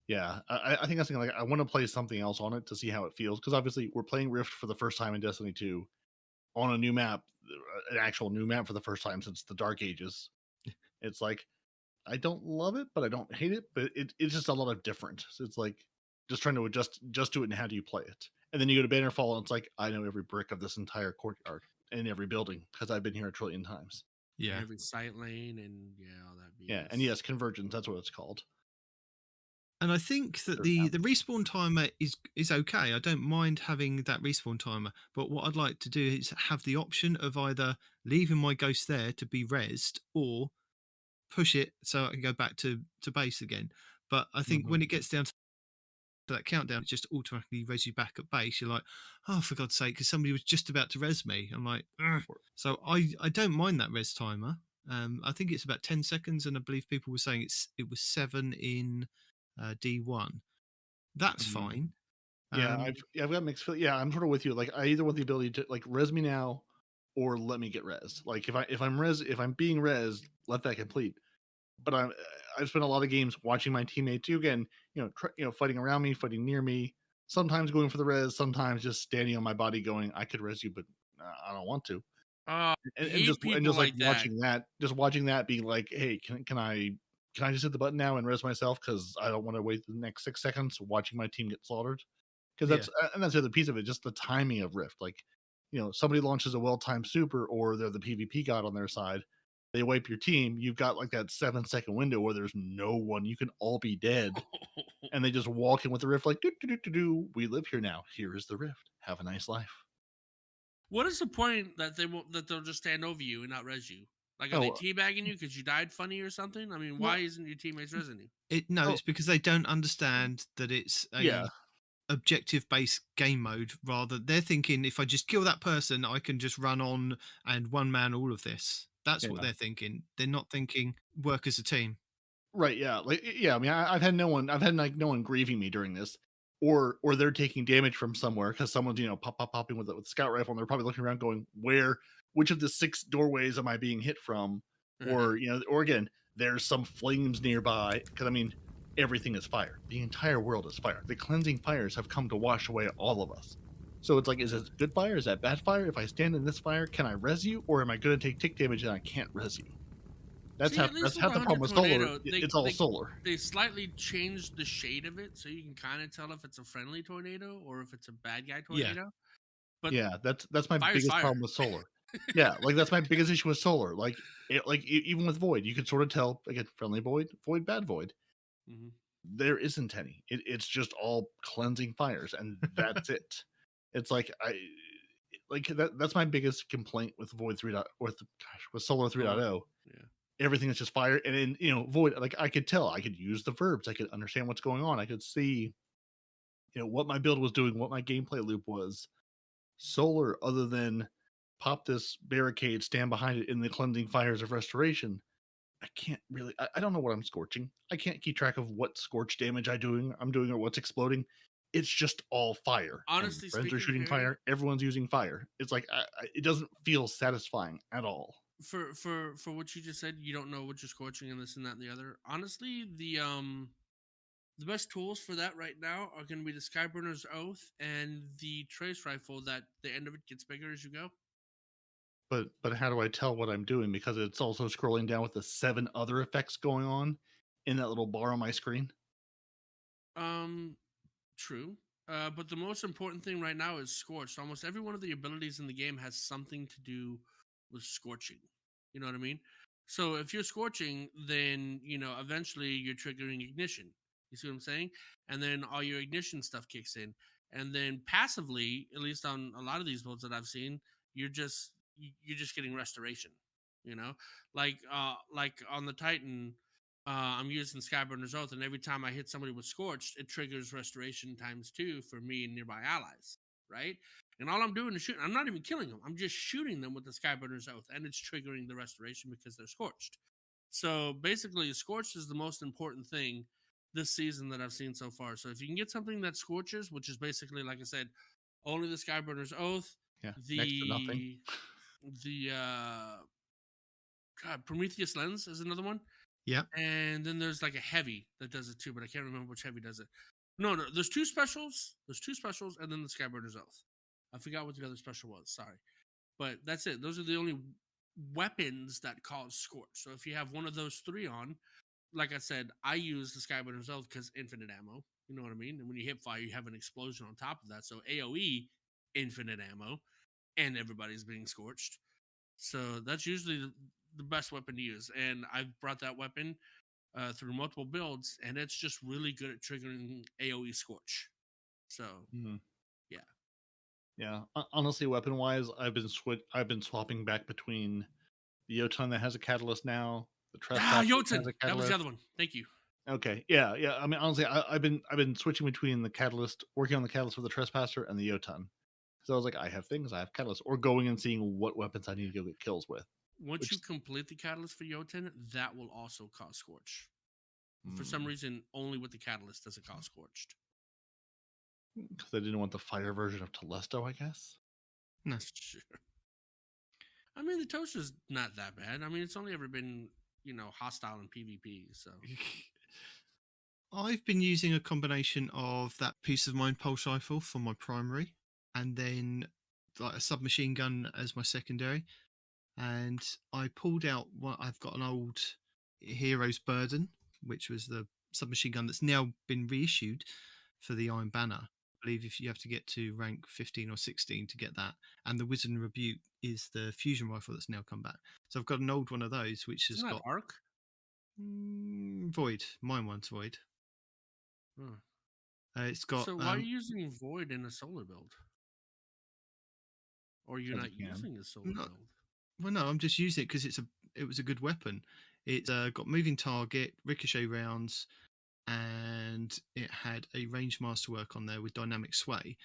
S3: Yeah, I think that's like I want to play something else on it to see how it feels, because obviously we're playing Rift for the first time in Destiny 2 on a new map, an actual new map for the first time since the Dark Ages. It's like I don't love it, but I don't hate it. But it's just a lot of different. So it's like just trying to adjust to it and how do you play it. And then you go to Bannerfall and it's like I know every brick of this entire courtyard and every building because I've been here a trillion times.
S2: Yeah.
S1: Every sight lane and all that BS.
S3: Yeah, and yes, Convergence, that's what it's called.
S2: And I think that the respawn timer is okay. I don't mind having that respawn timer. But what I'd like to do is have the option of either leaving my ghost there to be rezzed or push it so I can go back to base again. But I think when it gets down to that countdown, it just automatically res you back at base. You're like, oh, for God's sake, because somebody was just about to res me. I'm like, ugh. So I don't mind that res timer. I think it's about 10 seconds, and I believe people were saying it was 7 in D1. That's fine.
S3: Yeah, I've got mixed feelings. Yeah, I'm sort of with you. Like I either want the ability to like res me now or let me get res. Like if I'm being res, let that complete. But I've spent a lot of games watching my teammates. You again, fighting around me, fighting near me. Sometimes going for the res, sometimes just standing on my body, going, "I could res you, but I don't want to." And just like watching that, being like, "Hey, can I just hit the button now and res myself because I don't want to wait the next 6 seconds watching my team get slaughtered." Because that's the other piece of it, just the timing of Rift. Like, somebody launches a well-timed super, or they're the PvP god on their side. They wipe your team. You've got like that 7-second window where there's no one. You can all be dead, and they just walk in with the Rift like, do. We live here now. Here is the Rift. Have a nice life.
S1: What is the point that they'll just stand over you and not res you? Like, are they teabagging you because you died funny or something? I mean, why isn't your teammates resing you?
S2: It's because they don't understand that it's a objective-based game mode. Rather, they're thinking if I just kill that person, I can just run on and one man all of this. That's what they're thinking. They're not thinking work as a team.
S3: Right? Yeah. I mean, I've had no one grieving me during this, or they're taking damage from somewhere because someone's popping with a scout rifle, and they're probably looking around going, which of the 6 doorways am I being hit from? Or or again, there's some flames nearby because I mean, everything is fire. The entire world is fire. The cleansing fires have come to wash away all of us. So it's like, is it good fire? Is that bad fire? If I stand in this fire, can I res you, or am I going to take tick damage and I can't res you? That's half the problem with solar. It's all solar.
S1: They slightly changed the shade of it, so you can kind of tell if it's a friendly tornado or if it's a bad guy tornado. But
S3: that's my biggest problem with solar. Like that's my biggest issue with solar. Like even with void, you can sort of tell again, friendly void, bad void.
S1: Mm-hmm.
S3: There isn't any. It's just all cleansing fires, and that's it. It's like that's my biggest complaint with Void 3. With Solar 3.0.
S1: Yeah.
S3: Everything is just fire, and then Void. Like I could tell, I could use the verbs, I could understand what's going on, I could see, what my build was doing, what my gameplay loop was. Solar, other than pop this barricade, stand behind it in the cleansing fires of restoration, I can't really. I don't know what I'm scorching. I can't keep track of what scorch damage I'm doing, or what's exploding. It's just all fire.
S1: Honestly,
S3: friends are shooting fire. Everyone's using fire. It's like it doesn't feel satisfying at all.
S1: For what you just said, you don't know what you're scorching and this and that and the other. Honestly, the best tools for that right now are going to be the Skyburner's Oath and the Trace Rifle. That the end of it gets bigger as you go.
S3: But how do I tell what I'm doing? Because it's also scrolling down with the 7 other effects going on in that little bar on my screen.
S1: True. But the most important thing right now is Scorched. Almost every one of the abilities in the game has something to do with scorching. You know what I mean? So if you're scorching, then, eventually you're triggering ignition. You see what I'm saying? And then all your ignition stuff kicks in. And then passively, at least on a lot of these builds that I've seen, you're just getting restoration. Like on the Titan, I'm using Skyburner's Oath, and every time I hit somebody with Scorched, it triggers restoration ×2 for me and nearby allies, right? And all I'm doing is shooting. I'm not even killing them. I'm just shooting them with the Skyburner's Oath, and it's triggering the restoration because they're scorched. So basically, Scorched is the most important thing this season that I've seen so far. So if you can get something that scorches, which is basically, like I said, only the Skyburner's Oath,
S3: next to nothing.
S1: The Prometheus Lens is another one.
S2: Yeah.
S1: And then there's like a heavy that does it too, but I can't remember which heavy does it. No, there's 2 specials. There's 2 specials, and then the Skyburner's Oath. I forgot what the other special was. Sorry. But that's it. Those are the only weapons that cause Scorch. So if you have one of those 3 on, like I said, I use the Skyburner Zelda because infinite ammo. You know what I mean? And when you hit fire, you have an explosion on top of that. So AoE, infinite ammo, and everybody's being scorched. So that's usually the best weapon to use. And I've brought that weapon through multiple builds, and it's just really good at triggering AoE scorch. So yeah.
S3: Yeah, honestly, weapon wise, I've been swapping back between the Yoton that has a catalyst now, the Trespasser that has
S1: Jotun.
S3: a
S1: That was
S3: catalyst.
S1: the other one. Thank you.
S3: Okay, yeah, yeah. I mean, honestly, I've been switching between the catalyst, working on the catalyst for the Trespasser and the Yoton. So I was like, I have things, I have catalyst, or going and seeing what weapons I need to go get kills with.
S1: Once you complete the catalyst for Jotun, that will also cause scorch. For some reason, only with the catalyst does it cause scorched.
S3: Because they didn't want the fire version of Telesto, I guess.
S2: No.
S1: Sure. I mean, the toaster's not that bad. I mean, it's only ever been, hostile in PvP. So
S2: I've been using a combination of that Peace of Mind pulse rifle for my primary, and then like a submachine gun as my secondary. And I pulled out I've got an old Hero's Burden, which was the submachine gun that's now been reissued for the Iron Banner. I believe if you have to get to rank 15 or 16 to get that. And the Wizard and Rebuke is the fusion rifle that's now come back. So I've got an old one of those, which has got
S1: arc.
S2: Void. Mine one's Void. It's got.
S1: So why are you using Void in a solar build? Or you're not using a solar build?
S2: Well, no, I'm just using it because it was a good weapon. It's got moving target, ricochet rounds, and it had a range masterwork on there with dynamic sway.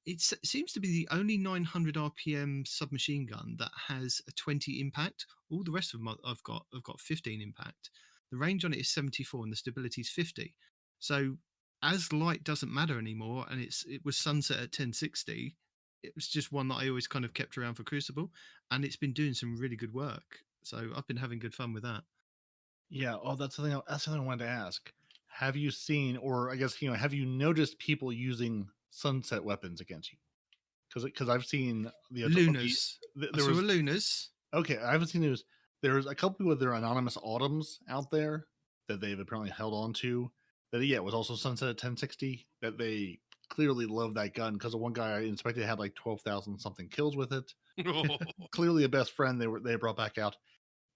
S2: It seems to be the only 900 RPM submachine gun that has a 20 impact. All the rest of them I've got 15 impact. The range on it is 74 and the stability is 50. So as light doesn't matter anymore, and it was sunset at 1060, it was just one that I always kind of kept around for Crucible, and it's been doing some really good work. So I've been having good fun with that.
S3: Yeah. Oh, that's the thing. That's the thing I wanted to ask. Have you seen, or I guess have you noticed people using sunset weapons against you? Because I've seen the
S2: Lunas.
S3: There were
S2: Lunas.
S3: Okay, I haven't seen those. There's a couple with their anonymous autumns out there that they've apparently held on to. That it was also sunset at 1060. That they clearly love that gun because the one guy I inspected had like 12,000 something kills with it. Clearly a best friend they brought back out.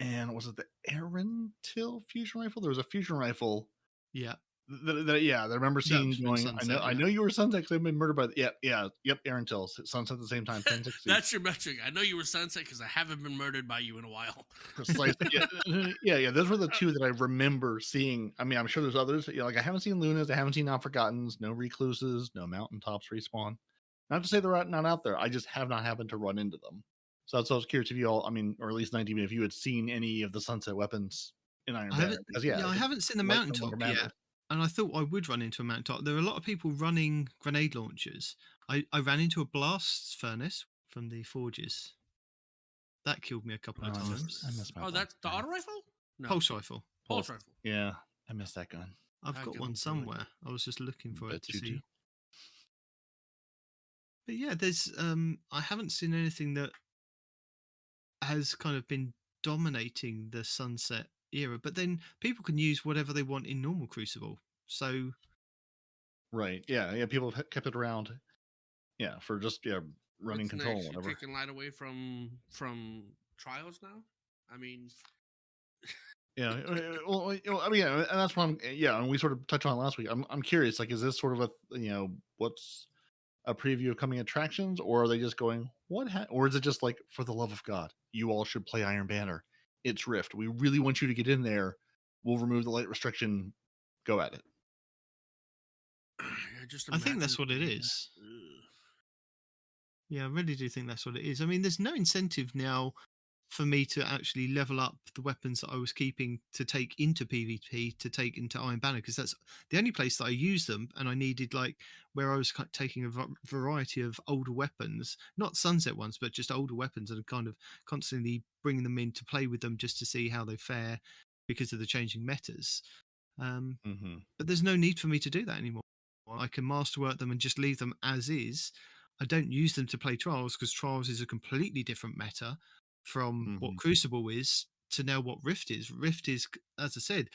S3: And was it the Aaron Till fusion rifle? There was a fusion rifle.
S2: Yeah.
S3: I remember seeing going.
S2: Sunset,
S3: I know you were Sunset because I've been murdered by. Yep. Aaron Till Sunset at the same time. 1060.
S1: That's your metric. I know you were Sunset because I haven't been murdered by you in a while.
S3: Precisely. Yeah. Those were the two that I remember seeing. I mean, I'm sure there's others. Like I haven't seen Lunas. I haven't seen Not Forgottens. No Recluses. No Mountaintops respawn. Not to say they're not out there. I just have not happened to run into them. So I was curious if you all, or at least 90, if you had seen any of the Sunset weapons in Iron Banner.
S2: I haven't seen the Mountaintop yet. And I thought I would run into a mountaintop. There are a lot of people running grenade launchers. I ran into a blast furnace from the forges. That killed me a couple of times.
S3: I missed my
S1: that's the auto rifle?
S2: No. Pulse rifle.
S1: Pulse rifle.
S3: Yeah, I missed that gun.
S2: I've got one somewhere. I was just looking for it to see. But yeah, there's I haven't seen anything that has kind of been dominating the Sunset era, but then people can use whatever they want in normal Crucible. So
S3: right, yeah, people have kept it around, for just running control.
S1: Next?
S3: Whatever.
S1: You're taking light away from trials now. I mean,
S3: yeah. Well, I mean, and that's what and we sort of touched on last week. I'm curious, like, is this sort of a what's a preview of coming attractions, or are they just going or is it just like, for the love of God, you all should play Iron Banner? It's Rift. We really want you to get in there. We'll remove the light restriction. Go at it.
S2: I think that's what it is. Yeah, I really do think that's what it is. I mean, there's no incentive now for me to actually level up the weapons that I was keeping to take into PvP, to take into Iron Banner, because that's the only place that I use them, and I needed, like, where I was taking a variety of older weapons, not Sunset ones, but just older weapons, and kind of constantly bringing them in to play with them just to see how they fare because of the changing metas. But there's no need for me to do that anymore. I can masterwork them and just leave them as is. I don't use them to play Trials because Trials is a completely different meta from what Crucible is to now what Rift is. Rift is, as I said,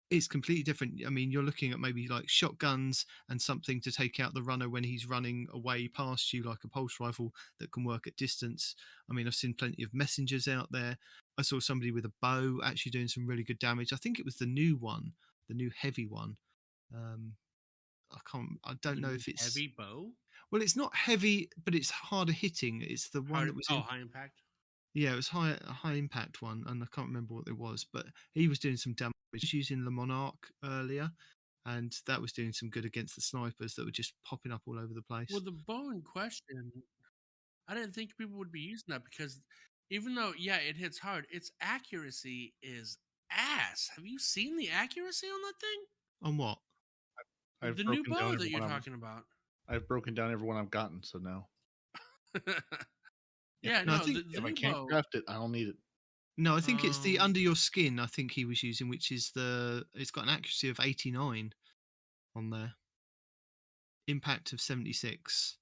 S2: it's completely different. I mean, you're looking at maybe like shotguns and something to take out the runner when he's running away past you, like a pulse rifle that can work at distance. I mean, I've seen plenty of messengers out there. I saw somebody with a bow actually doing some really good damage. I think it was the new one, the new heavy one. I don't know if it's
S1: heavy bow.
S2: Well, it's not heavy, but it's harder hitting. It's the one that was
S1: high impact.
S2: Yeah, it was a high impact one, and I can't remember what it was, but he was doing some damage. He was using the Monarch earlier, and that was doing some good against the snipers that were just popping up all over the place.
S1: Well, the bow in question, I didn't think people would be using that because even though, yeah, it hits hard, its accuracy is ass. Have you seen the accuracy on that thing?
S2: On what?
S1: The new bow that you're talking about.
S3: I've broken down every one I've gotten, so no.
S1: Yeah,
S2: No,
S1: no,
S2: I think
S3: If I can't craft it, I don't need it.
S2: No, I think it's the under your skin. I think he was using, which is it's got an accuracy of 89 on there. Impact of 76.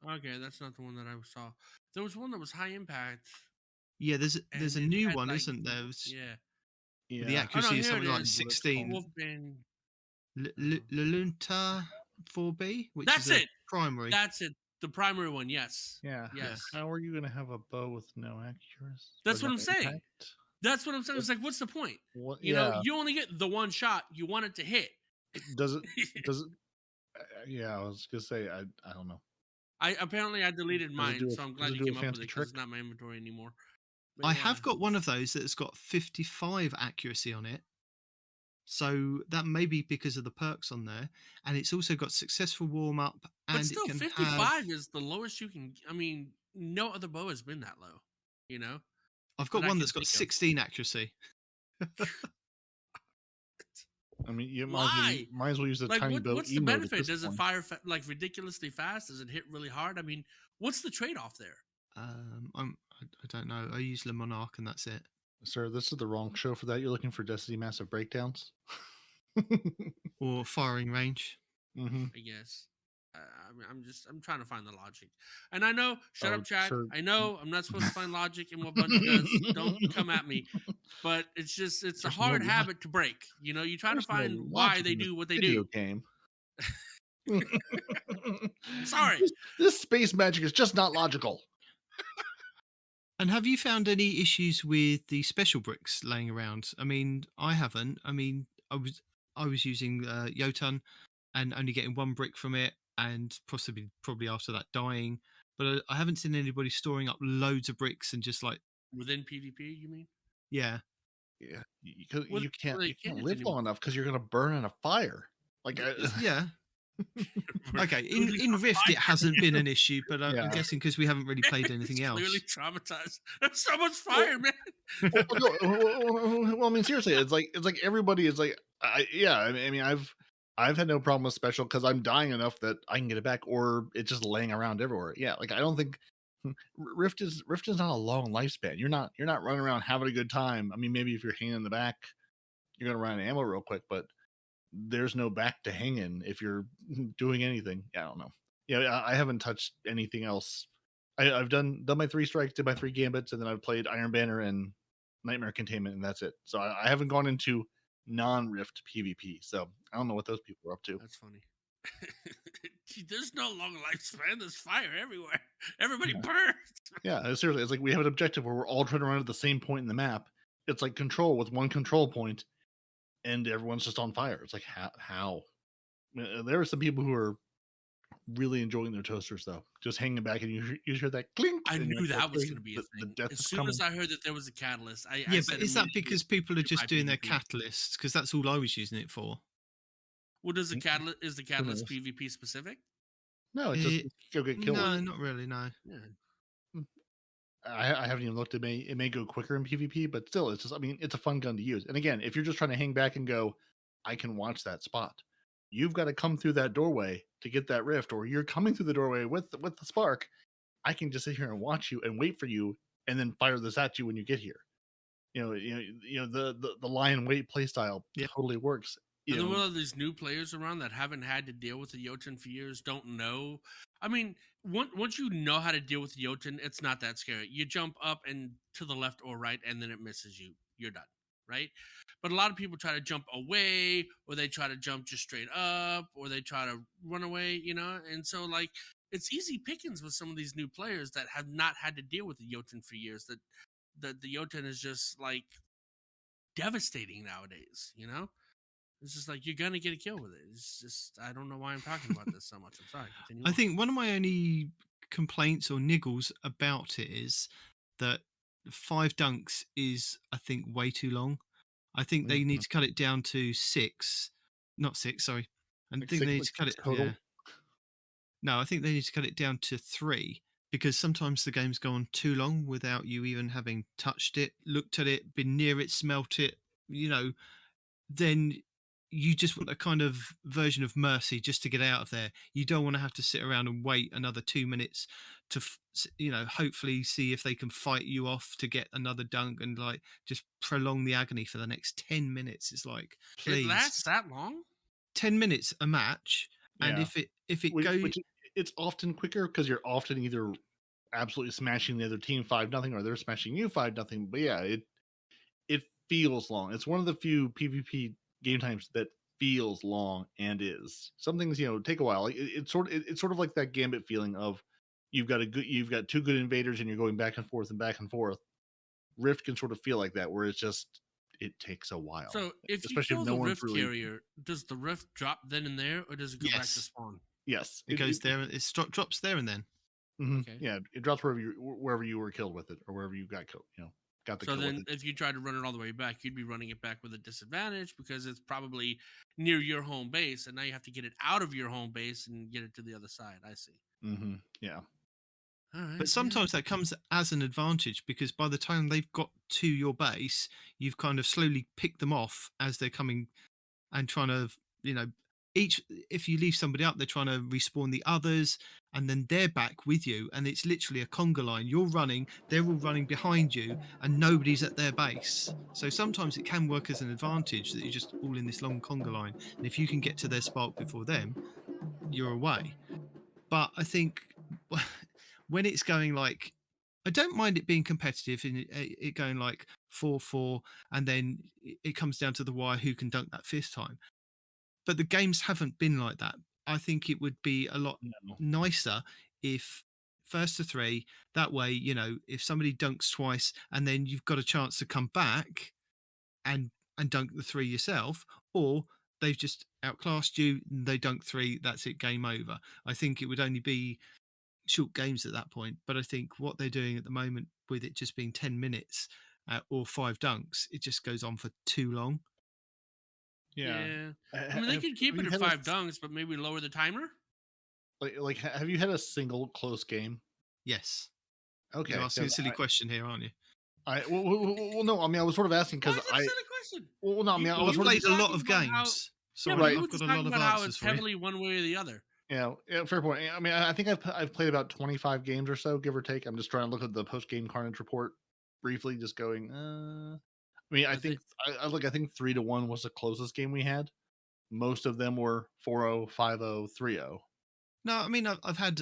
S1: Okay, that's not the one that I saw. There was one that was high impact.
S2: Yeah, there's a new one, isn't there?
S1: Yeah.
S2: The accuracy is something like
S1: is.
S2: 16.
S1: Wolfbane.
S2: Lulunta 4B, which
S1: That's
S2: is
S1: it.
S2: Primary.
S1: That's it. The primary one, yes.
S3: Yeah.
S1: Yes.
S3: How are you going to have a bow with no accuracy?
S1: That's what I'm saying. That's what I'm saying. It's like, what's the point?
S3: What,
S1: you know, you only get the one shot. You want it to hit.
S3: Does it? Yeah, I was gonna say I don't know.
S1: I deleted mine, so I'm glad you came up with it because it's not my inventory anymore. But
S2: I have got one of those that's got 55 accuracy on it. So that may be because of the perks on there, and it's also got successful warm up. And
S1: but still,
S2: it can
S1: 55 is the lowest you can. I mean, no other bow has been that low. You know,
S2: I've got one that's got 16 accuracy.
S3: I mean, you might as well use the tiny bow.
S1: What's the benefit? Does it fire like ridiculously fast? Does it hit really hard? I mean, what's the trade-off there?
S2: I don't know. I use Le Monarch, and that's it.
S3: Sir, this is the wrong show for that. You're looking for Destiny Massive Breakdowns.
S2: Or firing range.
S3: Mm-hmm.
S1: I guess. I'm trying to find the logic. And I know, shut up, Chad. Sir. I know I'm not supposed to find logic in what Bungie does. Don't come at me. But it's a hard habit to break. You know, you try to find why they do what they do.
S3: Game.
S1: Sorry.
S3: This space magic is just not logical.
S2: And have you found any issues with the special bricks laying around? I mean, I haven't. I mean, I was using Jotun and only getting one brick from it, and probably after that dying. But I haven't seen anybody storing up loads of bricks and just like
S1: within PvP. You mean?
S2: Yeah.
S3: Yeah. You can't live long enough because you're gonna burn in a fire. Like
S2: yeah. Okay, in Rift it hasn't been an issue, but I'm guessing because we haven't really played anything else.
S1: Clearly traumatized. There's so much fire, man.
S3: Well, I mean, seriously, it's like everybody is like, I mean, I've had no problem with special because I'm dying enough that I can get it back, or it's just laying around everywhere. Yeah, like I don't think Rift is not a long lifespan. You're not running around having a good time. I mean, maybe if you're hanging in the back, you're gonna run out of ammo real quick, but there's no back to hang in if you're doing anything. I don't know. Yeah, I haven't touched anything else. I've done my 3 strikes, did my 3 gambits, and then I've played Iron Banner and Nightmare Containment, and that's it. So I haven't gone into non-Rift PvP. So I don't know what those people are up to.
S1: That's funny. There's no long lifespan. There's fire everywhere. Everybody burns.
S3: Yeah, seriously. It's like we have an objective where we're all trying to run at the same point in the map. It's like control with one control point, and everyone's just on fire. It's like, how? There are some people who are really enjoying their toasters, though. Just hanging back, and you hear that clink.
S1: I knew that was going to be a thing. As soon as I heard that there was a catalyst, I
S2: but is that because people are just doing their catalysts? Because that's all I was using it for.
S1: Well, is the catalyst PvP specific?
S3: No, it's just go get killed.
S2: No, not really, no.
S1: Yeah.
S3: I haven't even looked. It may go quicker in PvP, but still, it's just, I mean, it's a fun gun to use. And again, if you're just trying to hang back and go, I can watch that spot, you've got to come through that doorway to get that rift, or you're coming through the doorway with the spark. I can just sit here and watch you and wait for you, and then fire this at you when you get here. The lie and wait play style totally works.
S1: And then one of these new players around that haven't had to deal with the Jotun for years don't know. I mean, once you know how to deal with the Jotun, it's not that scary. You jump up and to the left or right, and then it misses you. you're done, right? But a lot of people try to jump away, or they try to jump just straight up, or they try to run away, and so like it's easy pickings with some of these new players that have not had to deal with the Jotun for years. That the Jotun is just like devastating nowadays, It's just like you're gonna get a kill with it. It's just I don't know why I'm talking about this so much. I'm sorry. Continue
S2: I
S1: on.
S2: think one of my only complaints or niggles about it is that 5 dunks is, I think, way too long. I think they need to cut it down to 6, not 6. Sorry, I
S3: Like
S2: think they need to cut
S3: 6
S2: it.
S3: total.
S2: Yeah. No, I think they need to cut it down to 3 because sometimes the games go on too long without you even having touched it, looked at it, been near it, smelt it. Then you just want a kind of version of mercy just to get out of there. You don't want to have to sit around and wait another 2 minutes to, hopefully see if they can fight you off to get another dunk and like just prolong the agony for the next 10 minutes. It's like,
S1: It
S2: please,
S1: lasts that long?
S2: 10 minutes a match. And
S3: Yeah.
S2: if it
S3: Which,
S2: goes,
S3: it's often quicker because you're often either absolutely smashing the other team 5-0 or they're smashing you 5-0. But yeah, it feels long. It's one of the few PvP game times that feels long and is. Some things take a while. Like it's sort of like that Gambit feeling of you've got 2 good invaders and you're going back and forth and back and forth. Rift can sort of feel like that, where it takes a while.
S1: So if you
S3: especially
S1: kill
S3: if no
S1: the
S3: one's
S1: Rift
S3: really.
S1: carrier, does the Rift drop then and there, or does it go back to
S2: Yes.
S1: spawn?
S3: Yes,
S2: it goes there, it drops there and then.
S1: Okay.
S3: Yeah, it drops wherever you were killed with it, or wherever you got killed. Got the
S1: So
S3: kill
S1: then,
S3: with it.
S1: if you tried to run it all the way back, you'd be running it back with a disadvantage because it's probably near your home base, and now you have to get it out of your home base and get it to the other side. I see.
S3: Yeah.
S1: All right.
S2: But sometimes that comes as an advantage because by the time they've got to your base, you've kind of slowly picked them off as they're coming and trying to, if you leave somebody up, they're trying to respawn the others and then they're back with you. And it's literally a conga line. You're running, they're all running behind you and nobody's at their base. So sometimes it can work as an advantage that you're just all in this long conga line. And if you can get to their spark before them, you're away. But I think when it's going like, I don't mind it being competitive and it going like 4-4, and then it comes down to the wire who can dunk that 5th time. But the games haven't been like that. I think it would be a lot nicer if 1st to 3. That way, if somebody dunks twice and then you've got a chance to come back and dunk the 3 yourself, or they've just outclassed you, they dunk 3, that's it, game over. I think it would only be short games at that point. But I think what they're doing at the moment with it just being 10 minutes or 5 dunks, it just goes on for too long.
S1: Yeah. I mean, they could keep it at 5 dunks, but maybe lower the timer.
S3: Like, have you had a single close game?
S2: Yes.
S3: Okay.
S2: You're asking a silly question here, aren't you?
S3: Well, no. I mean, I was sort of asking because
S1: Why is it a silly question?
S3: Well, no. I mean, I was
S2: You've
S3: sort of
S2: played a lot of games.
S1: Yeah,
S2: Sorry,
S1: but
S2: I've got a lot of
S1: how
S2: answers
S1: it's
S2: for you.
S1: heavily one way or the other.
S3: Yeah, fair point. I mean, I think I've played about 25 games or so, give or take. I'm just trying to look at the post game Carnage report briefly, just going. I mean, I think 3-1 was the closest game we had. Most of them were 4-0, 5-0, 3-0.
S2: No, I mean I've had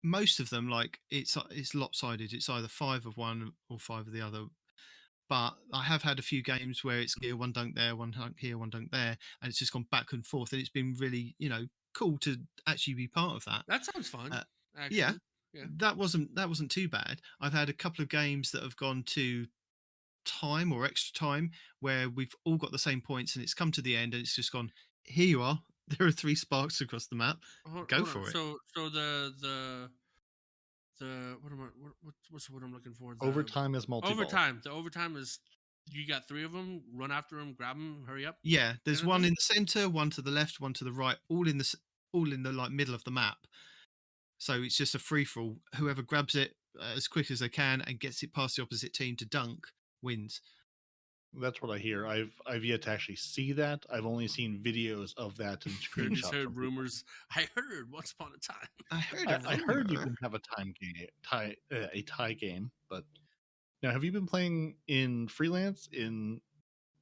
S2: most of them like it's lopsided. It's either 5 of one or 5 of the other. But I have had a few games where it's here, one dunk there, one dunk here, one dunk there, and it's just gone back and forth, and it's been really cool to actually be part of that.
S1: That sounds fun.
S2: Yeah, that wasn't too bad. I've had a couple of games that have gone to time or extra time where we've all got the same points and it's come to the end and it's just gone, here you are, there are 3 sparks across the map, go for it.
S1: So the what's the word I'm looking for?
S3: Overtime is multi-ball.
S1: The overtime is you got 3 of them, run after them, grab them, hurry up.
S2: Yeah, there's one in the center, one to the left, one to the right, all in the like middle of the map. So it's just a free for all. Whoever grabs it as quick as they can and gets it past the opposite team to dunk wins.
S3: That's what I hear. I've yet to actually see that. I've only seen videos of that and screenshots.
S1: Just heard rumors. I heard once upon a time.
S3: I heard you can have a tie game, but now have you been playing in freelance, in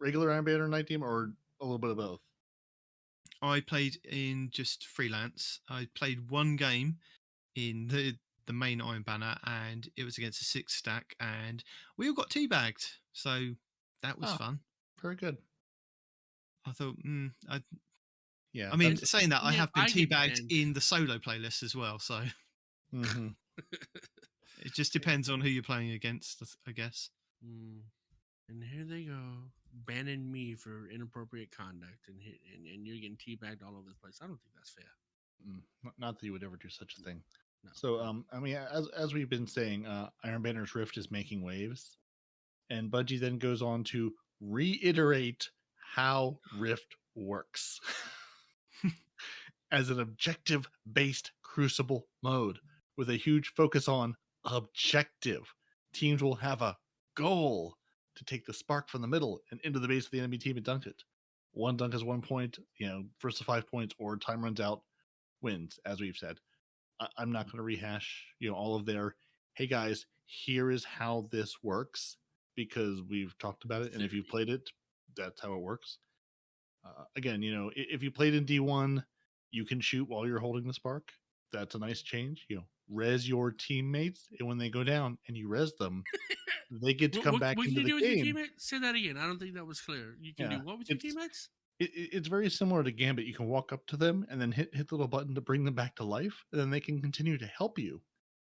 S3: regular Iron Banner Night Team, or a little bit of both?
S2: I played in just freelance. I played one game in the main Iron Banner, and it was against a 6 stack, and we all got teabagged. So That was fun.
S3: Very good.
S2: I thought,
S3: Yeah.
S2: I mean,
S3: that's-
S2: saying that, I
S1: Yeah,
S2: have been
S1: I get
S2: teabagged
S1: banned.
S2: in the solo playlist as well. So
S3: Mhm.
S2: it just depends on who you're playing against, I guess.
S1: And here they go, banning me for inappropriate conduct, and you're getting teabagged all over the place. I don't think that's fair.
S3: Not that you would ever do such a thing.
S1: No.
S3: So, I mean, as we've been saying, Iron Banner's Rift is making waves, and Bungie then goes on to reiterate how Rift works as an objective-based crucible mode with a huge focus on objective. Teams will have a goal to take the spark from the middle and into the base of the enemy team and dunk it. One dunk is 1 point, first to 5 points, or time runs out, wins, as we've said. I'm not going to rehash, all of their, hey guys, here is how this works, because we've talked about it, and if you've played it, that's how it works. Again, if you played in D1, you can shoot while you're holding the spark. That's a nice change. Res your teammates, and when they go down and you res them, they get to come back
S1: what
S3: into
S1: can you
S3: the
S1: do with
S3: game.
S1: your teammates? Say that again. I don't think that was clear. You can do what with your teammates?
S3: It's very similar to Gambit. You can walk up to them and then hit the little button to bring them back to life, and then they can continue to help you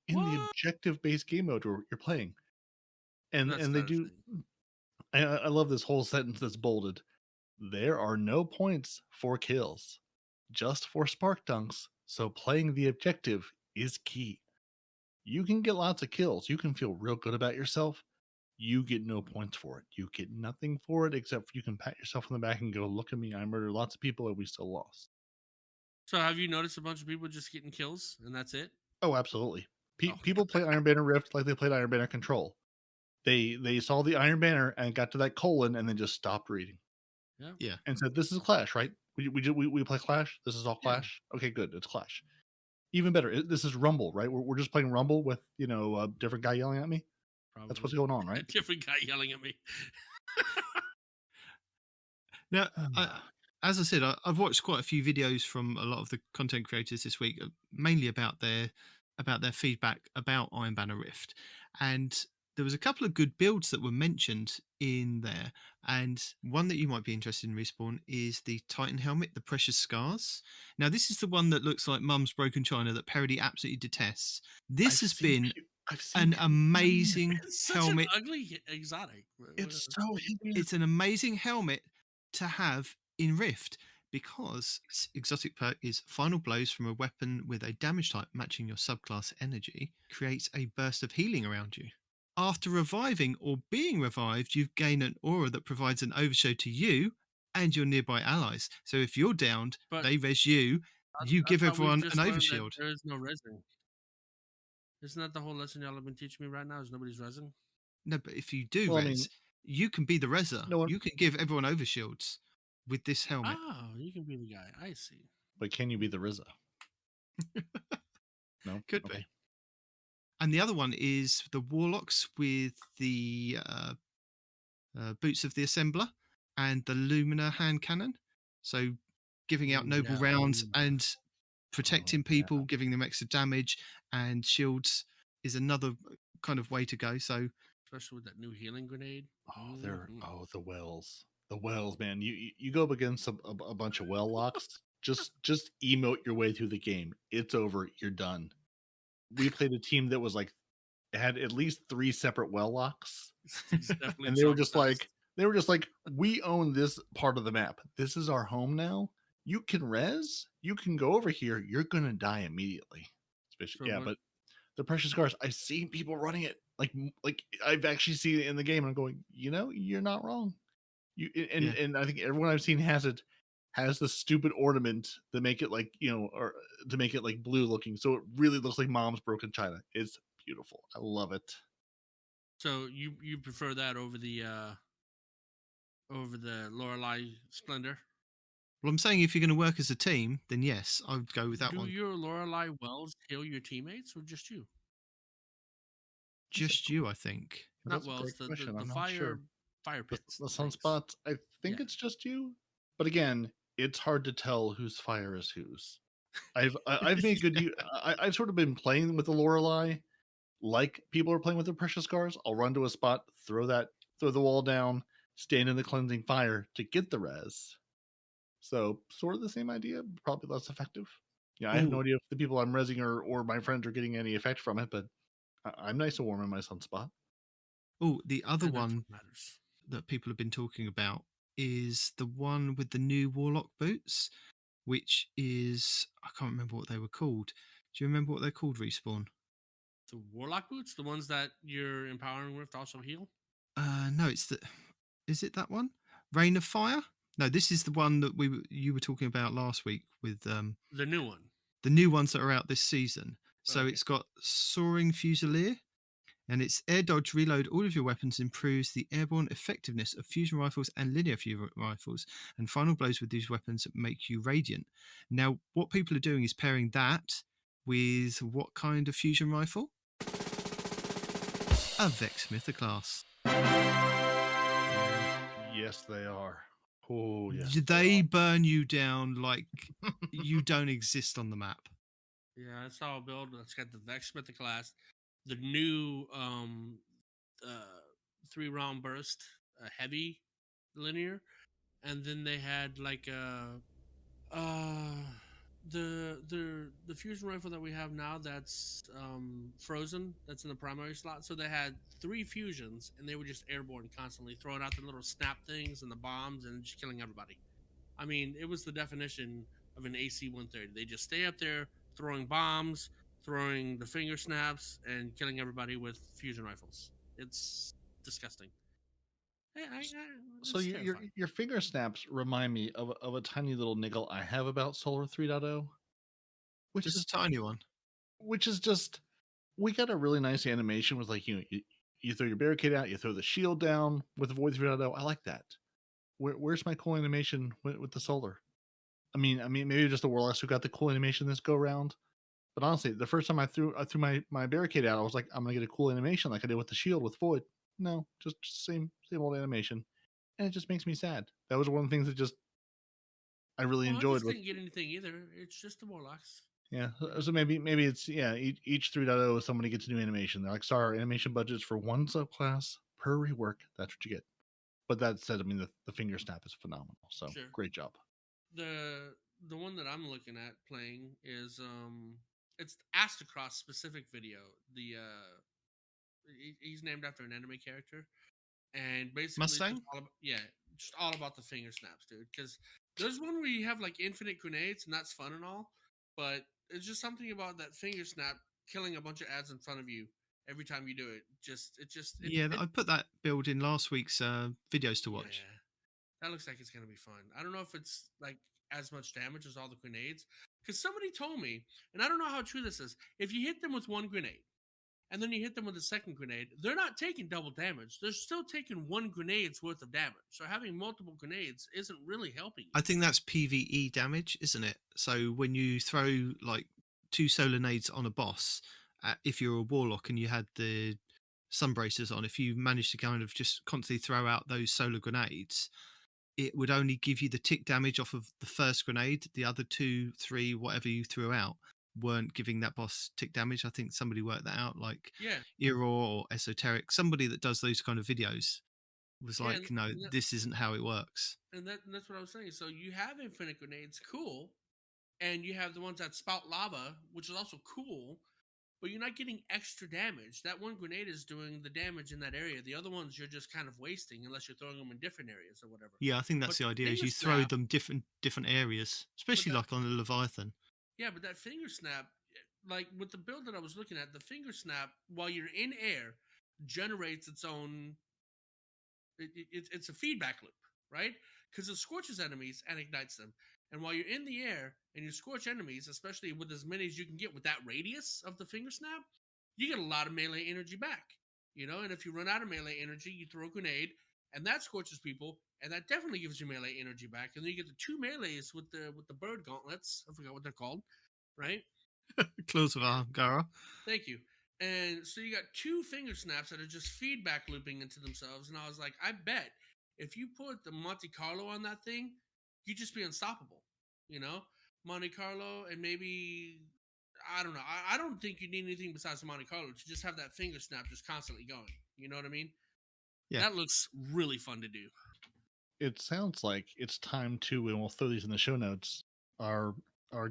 S3: in the objective-based game mode where you're playing. And they do. I love this whole sentence that's bolded. There are no points for kills, just for spark dunks. So playing the objective is key. You can get lots of kills. You can feel real good about yourself. You get no points for it. You get nothing for it except you can pat yourself on the back and go, look at me, I murdered lots of people and we still lost.
S1: So have you noticed a bunch of people just getting kills and that's it?
S3: Oh, absolutely. People play Iron Banner Rift like they played Iron Banner Control. They saw the Iron Banner and got to that colon and then just stopped reading.
S1: Yeah.
S3: And said, this is Clash, right? We play Clash? This is all Clash? Yeah. Okay, good. It's Clash. Even better, this is Rumble, right? We're just playing Rumble with, a different guy yelling at me. Probably. That's what's going on, right?
S1: A different guy yelling at me.
S2: Now, as I said, I've watched quite a few videos from a lot of the content creators this week, mainly about their feedback about Iron Banner Rift, and there was a couple of good builds that were mentioned in there, and one that you might be interested in, Respawn, is the Titan helmet, the Precious Scars. Now, this is the one that looks like Mum's Broken China that Peroty absolutely detests. This has been an amazing helmet.
S1: Such an ugly exotic.
S3: It's so hideous.
S2: It's an amazing helmet to have in Rift, because its exotic perk is Final Blows from a weapon with a damage type matching your subclass energy creates a burst of healing around you. After reviving or being revived, you gain an aura that provides an overshow to you and your nearby allies. So if you're downed, they res you, you give everyone an overshield.
S1: There is no resing. Isn't that the whole lesson y'all have been teaching me right now? Is nobody's resing?
S2: No, but if you do res, you can be the reser. You can give everyone overshields with this helmet.
S1: Oh, you can be the guy. I see.
S3: But can you be the Rizza? No?
S2: Could be. And the other one is the Warlocks with the Boots of the Assembler and the Lumina hand cannon. So giving out noble rounds and protecting people, giving them extra damage and shields is another kind of way to go. So
S1: especially with that new healing grenade.
S3: The wells. The wells, man. You go up against a bunch of well locks. Just emote your way through the game. It's over. You're done. We played a team that was had at least 3 separate well locks, and they were just like, we own this part of the map. This is our home now. You can res. You can go over here. You're gonna die immediately. But the Precious Scars, I've seen people running it like I've actually seen it in the game, and I'm going, you're not wrong. And I think everyone I've seen has the stupid ornament that make it or to make it blue looking, so it really looks like Mom's Broken China. It's beautiful. I love it.
S1: So you prefer that over the Lorelei Splendor?
S2: Well, I'm saying if you're going to work as a team, then yes, I would go with that one.
S1: Do your Lorelei wells heal your teammates or just you?
S2: Just you, I think.
S1: Not wells. The fire pits.
S3: The sunspots. I think it's just you. But again, it's hard to tell whose fire is whose. I've made good use. I've sort of been playing with the Lorelei like people are playing with the Precious Scars. I'll run to a spot, throw the wall down, stand in the cleansing fire to get the res. So sort of the same idea, probably less effective. Yeah, I have no
S2: Ooh.
S3: idea if the people I'm resing or my friends are getting any effect from it, but I'm nice and warm in my sunspot.
S2: Oh, the other
S1: And that's
S2: one
S1: what matters.
S2: that people have been talking about is the one with the new Warlock boots, which is, I can't remember what they were called. Do you remember what they're called, Respawn?
S1: The Warlock boots, the ones that you're empowering with to also heal?
S2: No, is it that one? Rain of Fire? No, this is the one that you were talking about last week with
S1: The new one.
S2: the new ones that are out this season. So
S1: Okay.
S2: it's got Soaring Fusilier, and it's air dodge, reload all of your weapons, improves the airborne effectiveness of fusion rifles and linear fusion rifles, and final blows with these weapons make you radiant. Now, what people are doing is pairing that with what kind of fusion rifle? A Vex Mythoclast.
S3: Yes, they are. Oh, yes.
S2: They burn you down like you don't exist on the map.
S1: Yeah, I saw a build that's got the Vex Mythoclast, the new 3-round burst, heavy linear, and then they had like the fusion rifle that we have now that's frozen, that's in the primary slot. So they had 3 fusions, and they were just airborne constantly, throwing out the little snap things and the bombs and just killing everybody. I mean, it was the definition of an AC 130. They just stay up there throwing bombs, throwing the finger snaps, and killing everybody with fusion rifles. It's disgusting.
S3: So
S1: It's
S3: your
S1: terrifying.
S3: your finger snaps remind me of a tiny little niggle I have about Solar 3.0, which
S2: Just
S3: is
S2: a tiny one.
S3: just we got a really nice animation with like you throw your barricade out, you throw the shield down with the Void 3.0. I like that. Where's my cool animation with the Solar? I mean, maybe just the Warlocks who got the cool animation this go round. But honestly, the first time I threw my barricade out, I was like, I'm gonna get a cool animation like I did with the shield with Void. No, just same old animation, and it just makes me sad. That was one of the things that just I really
S1: Well, I
S3: enjoyed
S1: just
S3: with.
S1: didn't get anything either. It's just the Warlocks.
S3: Yeah, so maybe it's each 3.0 somebody gets a new animation. They're like, sorry, our animation budget's for one subclass per rework. That's what you get. But that said, I mean the finger snap is phenomenal. So
S1: Sure.
S3: great job.
S1: The one that I'm looking at playing is it's Astacross specific video. He's named after an anime character, and basically
S2: Mustang?
S1: just all about the finger snaps, dude. Because there's one where you have like infinite grenades, and that's fun and all, but it's just something about that finger snap killing a bunch of ads in front of you every time you do it.
S2: Yeah, I put that build in last week's videos to watch.
S1: Yeah, that looks like it's gonna be fun. I don't know if it's like as much damage as all the grenades, because somebody told me, and I don't know how true this is. If you hit them with one grenade, and then you hit them with a second grenade, they're not taking double damage. They're still taking one grenade's worth of damage. So having multiple grenades isn't really helping you.
S2: I think that's PvE damage, isn't it? So when you throw like 2 solar nades on a boss, if you're a warlock and you had the sun bracers on, if you managed to kind of just constantly throw out those solar grenades, it would only give you the tick damage off of the first grenade. The other 2, 3, whatever you threw out, weren't giving that boss tick damage. I think somebody worked that out, like Error or Esoteric. Somebody that does those kind of videos was like, no, this isn't how it works.
S1: And that's what I was saying. So you have infinite grenades, cool, and you have the ones that spout lava, which is also cool, but you're not getting extra damage. That one grenade is doing the damage in that area. The other ones you're just kind of wasting unless you're throwing them in different areas or whatever.
S2: Yeah, I think that's the idea, is you throw them different areas, especially like on a Leviathan.
S1: Yeah, but that finger snap, like with the build that I was looking at, the finger snap, while you're in air, generates its own. It's a feedback loop, right? Because it scorches enemies and ignites them. And while you're in the air and you scorch enemies, especially with as many as you can get with that radius of the finger snap, you get a lot of melee energy back. You know, and if you run out of melee energy, you throw a grenade, and that scorches people, and that definitely gives you melee energy back. And then you get the 2 melees with the bird gauntlets. I forgot what they're called, right?
S2: Claws of Angara.
S1: Thank you. And so you got 2 finger snaps that are just feedback looping into themselves. And I was like, I bet if you put the Monte Carlo on that thing, you'd just be unstoppable. You know, Monte Carlo, and maybe, I don't know. I don't think you need anything besides the Monte Carlo to just have that finger snap just constantly going. You know what I mean?
S2: Yeah.
S1: That looks really fun to do.
S3: It sounds like it's time to, and we'll throw these in the show notes, our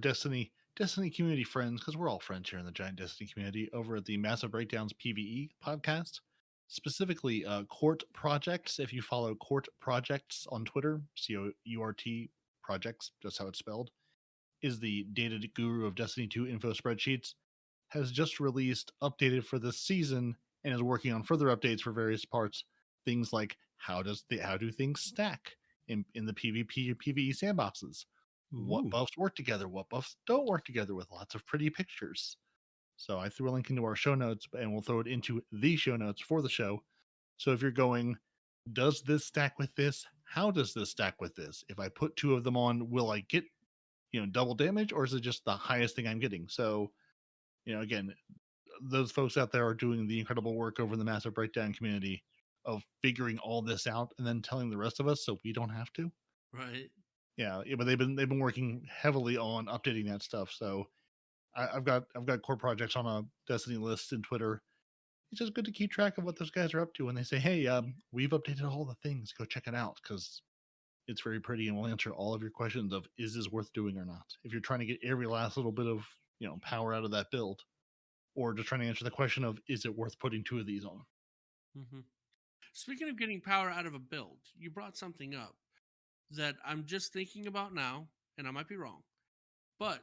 S3: Destiny community friends, because we're all friends here in the Giant Destiny community, over at the Massive Breakdowns PvE podcast, specifically Court Projects. If you follow Court Projects on Twitter, COURT Projects, just how it's spelled, is the data guru of Destiny 2 info spreadsheets, has just released updated for this season and is working on further updates for various parts. Things like how do things stack in the PvP and PvE sandboxes? What
S2: Ooh.
S3: buffs work together? What buffs don't work together? With lots of pretty pictures. So I threw a link into our show notes, and we'll throw it into the show notes for the show. So if you're going, does this stack with this? How does this stack with this? If I put 2 of them on, will I get double damage, or is it just the highest thing I'm getting? So again, those folks out there are doing the incredible work over in the Massive Breakdown community of figuring all this out and then telling the rest of us so we don't have to.
S1: Right.
S3: Yeah, but they've been working heavily on updating that stuff. So I've got core projects on a Destiny list in Twitter. It's just good to keep track of what those guys are up to when they say, "Hey, we've updated all the things. Go check it out," because it's very pretty and we'll answer all of your questions of is this worth doing or not. If you're trying to get every last little bit of power out of that build, or just trying to answer the question of is it worth putting 2 of these on.
S1: Mm-hmm. Speaking of getting power out of a build, you brought something up that I'm just thinking about now, and I might be wrong. But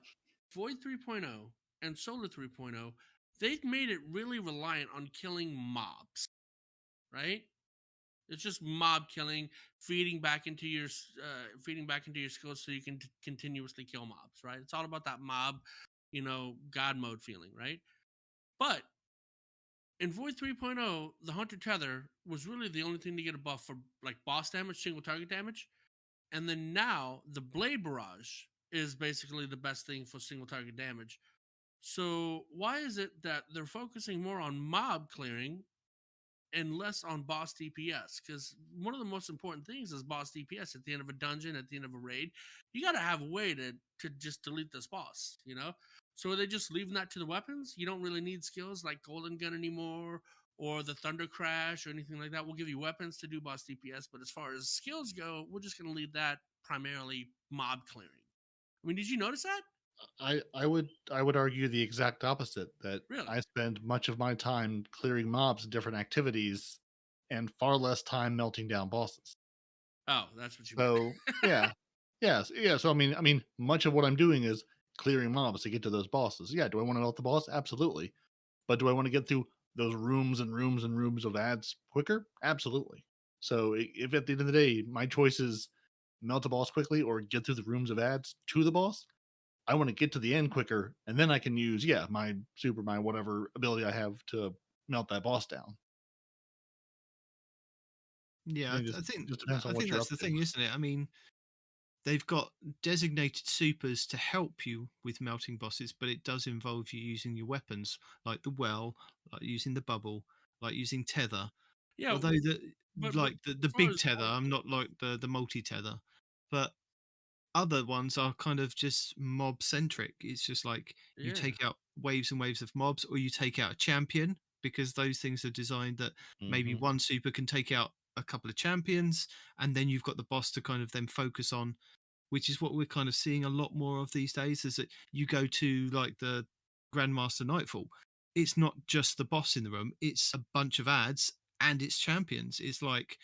S1: Void 3.0 and Solar 3.0, they've made it really reliant on killing mobs, right? It's just mob killing, feeding back into your skills so you can continuously kill mobs, right? It's all about that mob, god mode feeling, right? But in Void 3.0, the Hunter Tether was really the only thing to get a buff for like boss damage, single target damage. And then now the Blade Barrage is basically the best thing for single target damage. So why is it that they're focusing more on mob clearing and less on boss DPS? Because one of the most important things is boss DPS at the end of a dungeon, at the end of a raid. You got to have a way to just delete this boss, So are they just leaving that to the weapons? You don't really need skills like Golden Gun anymore or the Thunder Crash or anything like that. We'll give you weapons to do boss DPS, but as far as skills go, we're just going to leave that primarily mob clearing. I mean, did you notice that?
S3: I would argue the exact opposite, that
S1: Really?
S3: I spend much of my time clearing mobs and different activities and far less time melting down bosses.
S1: Oh, that's what you
S3: So
S1: meant.
S3: yeah. So I mean, much of what I'm doing is clearing mobs to get to those bosses. Yeah, do I want to melt the boss? Absolutely. But do I want to get through those rooms and rooms and rooms of ads quicker? Absolutely. So if at the end of the day my choice is melt a boss quickly or get through the rooms of ads to the boss, I want to get to the end quicker, and then I can use my super, my whatever ability I have to melt that boss down.
S2: Yeah,
S3: It
S2: I think
S3: just depends on what you're
S2: that's
S3: up
S2: the
S3: to.
S2: thing, isn't it? I mean, they've got designated supers to help you with melting bosses, but it does involve you using your weapons, like the well, like using the bubble, like using tether.
S1: Yeah,
S2: Although
S1: but
S2: the
S1: as far
S2: big
S1: as
S2: tether, I'm not like the multi tether, but other ones are kind of just mob centric. It's just like you
S1: yeah,
S2: take out waves and waves of mobs, or you take out a champion, because those things are designed that maybe
S3: Mhm.
S2: one super can take out a couple of champions, and then you've got the boss to kind of then focus on, which is what we're kind of seeing a lot more of these days. Is that you go to like the Grandmaster Nightfall, it's not just the boss in the room, it's a bunch of ads and it's champions. It's like,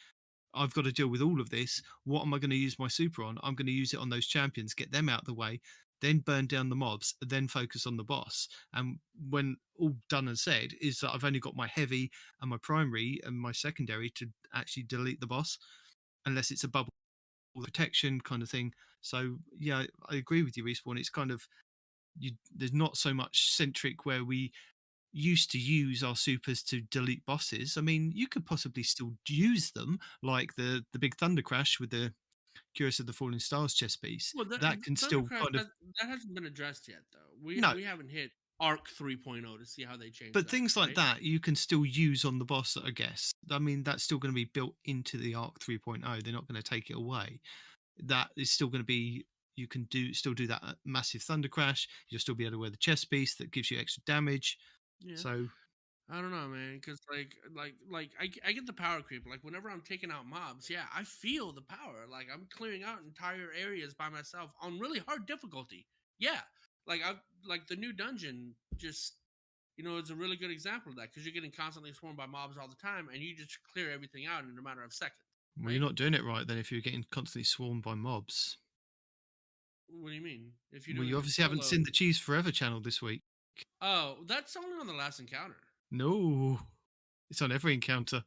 S2: I've got to deal with all of this. What am I going to use my super on? I'm going to use it on those champions, get them out of the way, then burn down the mobs, then focus on the boss. And when all done and said, is that I've only got my heavy and my primary and my secondary to actually delete the boss, unless it's a bubble protection kind of thing. So yeah, I agree with you, Respawn. It's kind of, there's not so much centric where we used to use our supers to delete bosses. I mean, you could possibly still use them, like the big Thunder Crash with the Curious of the Falling Stars chess piece.
S1: well, the
S2: That can
S1: Thunder
S2: still
S1: Crash
S2: kind of,
S1: that hasn't been addressed yet, though.
S2: no,
S1: We haven't hit Arc 3.0 to see how they change
S2: but
S1: that,
S2: things like
S1: right?
S2: that you can still use on the boss, I guess. I mean, that's still going to be built into the Arc 3.0. They're not going to take it away. That is still going to be, you can still do that massive Thunder Crash. You'll still be able to wear the chest piece that gives you extra damage.
S1: Yeah.
S2: So
S1: I don't know, man, because I get the power creep. Like whenever I'm taking out mobs, yeah, I feel the power. Like I'm clearing out entire areas by myself on really hard difficulty. Yeah, like the new dungeon just it's a really good example of that because you're getting constantly swarmed by mobs all the time, and you just clear everything out in a matter of seconds.
S2: Well,
S1: Right?
S2: you're not doing it right then if you're getting constantly swarmed by mobs.
S1: What do you mean? If you're
S2: Well,
S1: doing
S2: you
S1: it
S2: obviously haven't
S1: solo,
S2: seen the Cheese Forever channel this week.
S1: oh, that's only on the last encounter.
S2: No, it's on every encounter.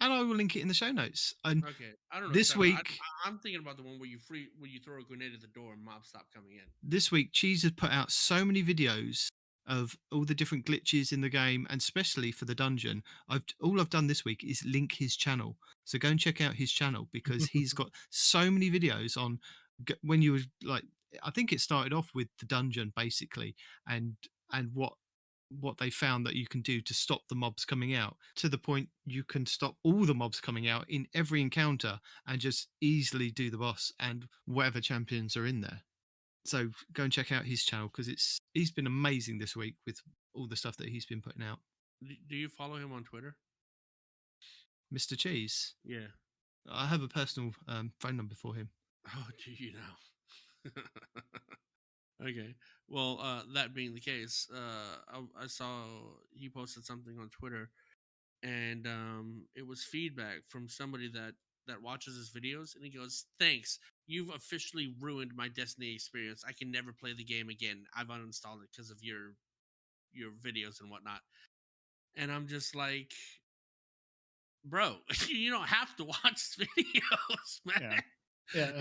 S2: And I will link it in the show notes. And
S1: Okay, I don't know.
S2: this week,
S1: I'm thinking about the one where you throw a grenade at the door and mobs stop coming in.
S2: this week, Cheese has put out so many videos of all the different glitches in the game, and especially for the dungeon. All I've done this week is link his channel. So go and check out his channel because he's got so many videos on when you were like, I think it started off with the dungeon basically, and what they found that you can do to stop the mobs coming out, to the point you can stop all the mobs coming out in every encounter and just easily do the boss and whatever champions are in there. So go and check out his channel because he's been amazing this week with all the stuff that he's been putting out.
S1: Do you follow him on Twitter?
S2: Mr. Cheese.
S1: Yeah.
S2: I have a personal phone number for him.
S1: Oh, do you now? Okay. Well, that being the case, I saw he posted something on Twitter, and it was feedback from somebody that watches his videos, and he goes, "Thanks, you've officially ruined my Destiny experience. I can never play the game again. I've uninstalled it because of your videos and whatnot." And I'm just like, bro, you don't have to watch videos, man.
S3: Yeah.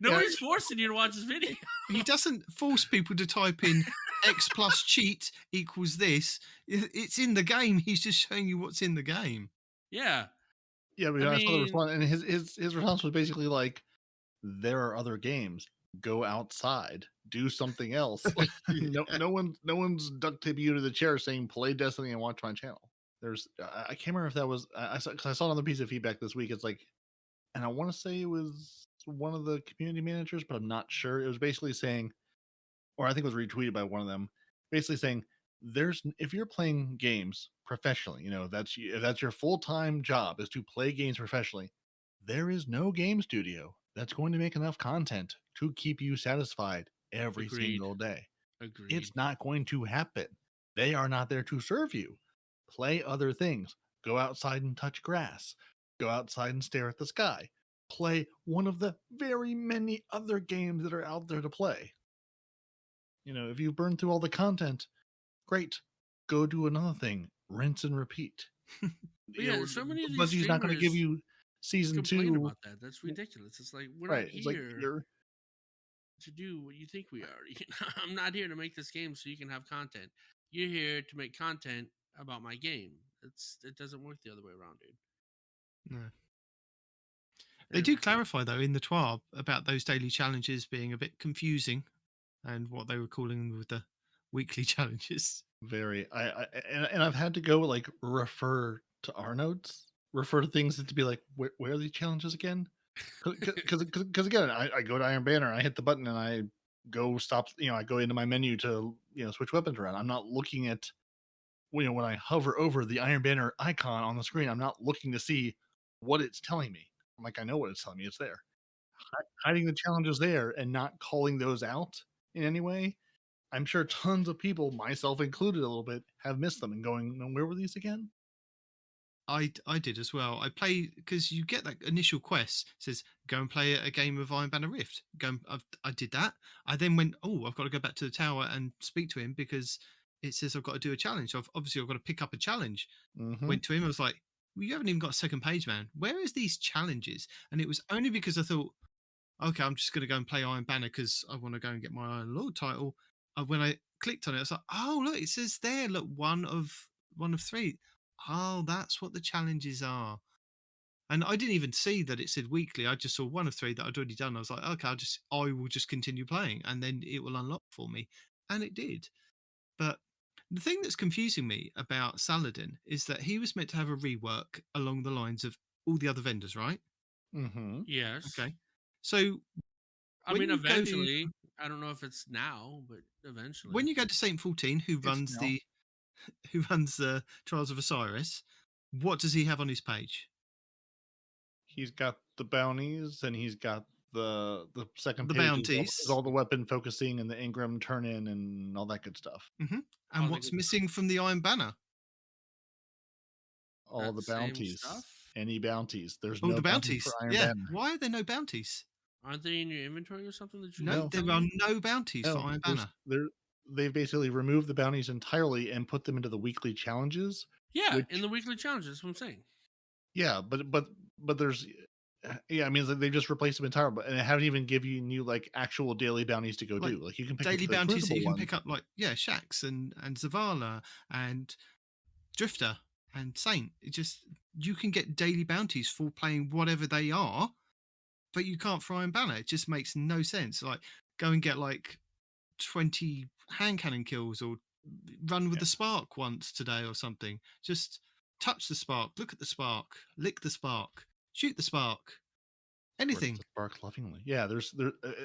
S1: Nobody's forcing you to watch this video.
S2: He doesn't force people to type in X plus cheat equals this. It's in the game. He's just showing you what's in the game.
S1: Yeah.
S3: Yeah, but I saw the response, and his response was basically like, "There are other games. Go outside. Do something else." Like, no one's duct taping you to the chair saying play Destiny and watch my channel. There's I can't remember if that was I saw another piece of feedback this week. It's like, and I want to say it was one of the community managers, but I'm not sure. It was basically saying, or I think it was retweeted by one of them, basically saying, if you're playing games professionally, if that's your full-time job is to play games professionally, there is no game studio that's going to make enough content to keep you satisfied every single day.
S1: Agreed.
S3: It's not going to happen. They are not there to serve you. Play other things. Go outside and touch grass. Go outside and stare at the sky. Play one of the very many other games that are out there to play. If you burn through all the content, great. Go do another thing. Rinse and repeat.
S1: So many of these
S3: Bungie's not going to give you season 2
S1: about that. That's ridiculous. It's like we're not here to do what you think we are. I'm not here to make this game so you can have content. You're here to make content about my game. It doesn't work the other way around, dude.
S2: No. They do clarify though in the TWAB about those daily challenges being a bit confusing and what they were calling with the weekly challenges.
S3: Very. And I've had to go like refer to our notes, refer to things to be like, where are these challenges again? Because again, I go to Iron Banner, I hit the button, and I go stop. I go into my menu to switch weapons around. I'm not looking at when I hover over the Iron Banner icon on the screen. I'm not looking to see what it's telling me. I'm like, I know what it's telling me. It's there. Hiding the challenges there and not calling those out in any way. I'm sure tons of people, myself included a little bit, have missed them and going, where were these again?
S2: I did as well. I play because you get that initial quest. It says go and play a game of Iron Banner Rift. I did that. I then went, I've got to go back to the tower and speak to him because it says I've got to do a challenge. So I've got to pick up a challenge.
S3: Mm-hmm.
S2: Went to him. I was like, well, you haven't even got a second page, man. Where is these challenges? And it was only because I thought, okay, I'm just going to go and play Iron Banner because I want to go and get my Iron Lord title. When I clicked on it, I was like, oh, look, it says there, look, one of 3. Oh, that's what the challenges are. And I didn't even see that it said weekly. I just saw 1 of 3 that I'd already done. I was like, okay, I will just continue playing and then it will unlock for me. And it did. But the thing that's confusing me about Saladin is that he was meant to have a rework along the lines of all the other vendors, right?
S3: Mm-hmm.
S1: Yes.
S2: Okay. So,
S1: I mean, eventually, I don't know if it's now, but eventually.
S2: When you go to Saint 14, who runs the who runs the Trials of Osiris, what does he have on his page?
S3: He's got the bounties, and he's got the second
S2: The
S3: page
S2: bounties.
S3: is all the weapon focusing and the Ingram turn in and all that good stuff.
S2: And
S1: Oh,
S2: what's missing from the Iron Banner?
S3: All
S1: That
S3: the
S1: same
S3: bounties.
S1: stuff?
S3: Any bounties. There's
S2: Oh,
S3: no
S2: the
S3: bounty
S2: bounties.
S3: for Iron
S2: Yeah.
S3: Banner.
S2: Why are there no bounties?
S1: Aren't they in your inventory or something that you
S2: No,
S3: No.
S2: there are no bounties for Iron Banner.
S3: They've basically removed the bounties entirely and put them into the weekly challenges.
S1: Yeah, in the weekly challenges, that's what I'm saying.
S3: Yeah, but there's I mean they just replaced them entirely, and it haven't even given you like actual daily bounties to go
S2: Like,
S3: do. Like you can pick
S2: daily
S3: up the
S2: bounties that
S3: Crucible
S2: you can
S3: ones.
S2: pick up, like Shax and Zavala and Drifter and Saint. It just, you can get daily bounties for playing whatever they are, but you can't for Iron Banner. It just makes no sense. Like, go and get like 20 hand cannon kills, or run with the spark once today or something. Just touch the spark, look at the spark, lick the spark, shoot the spark, anything.
S3: The spark lovingly. Yeah,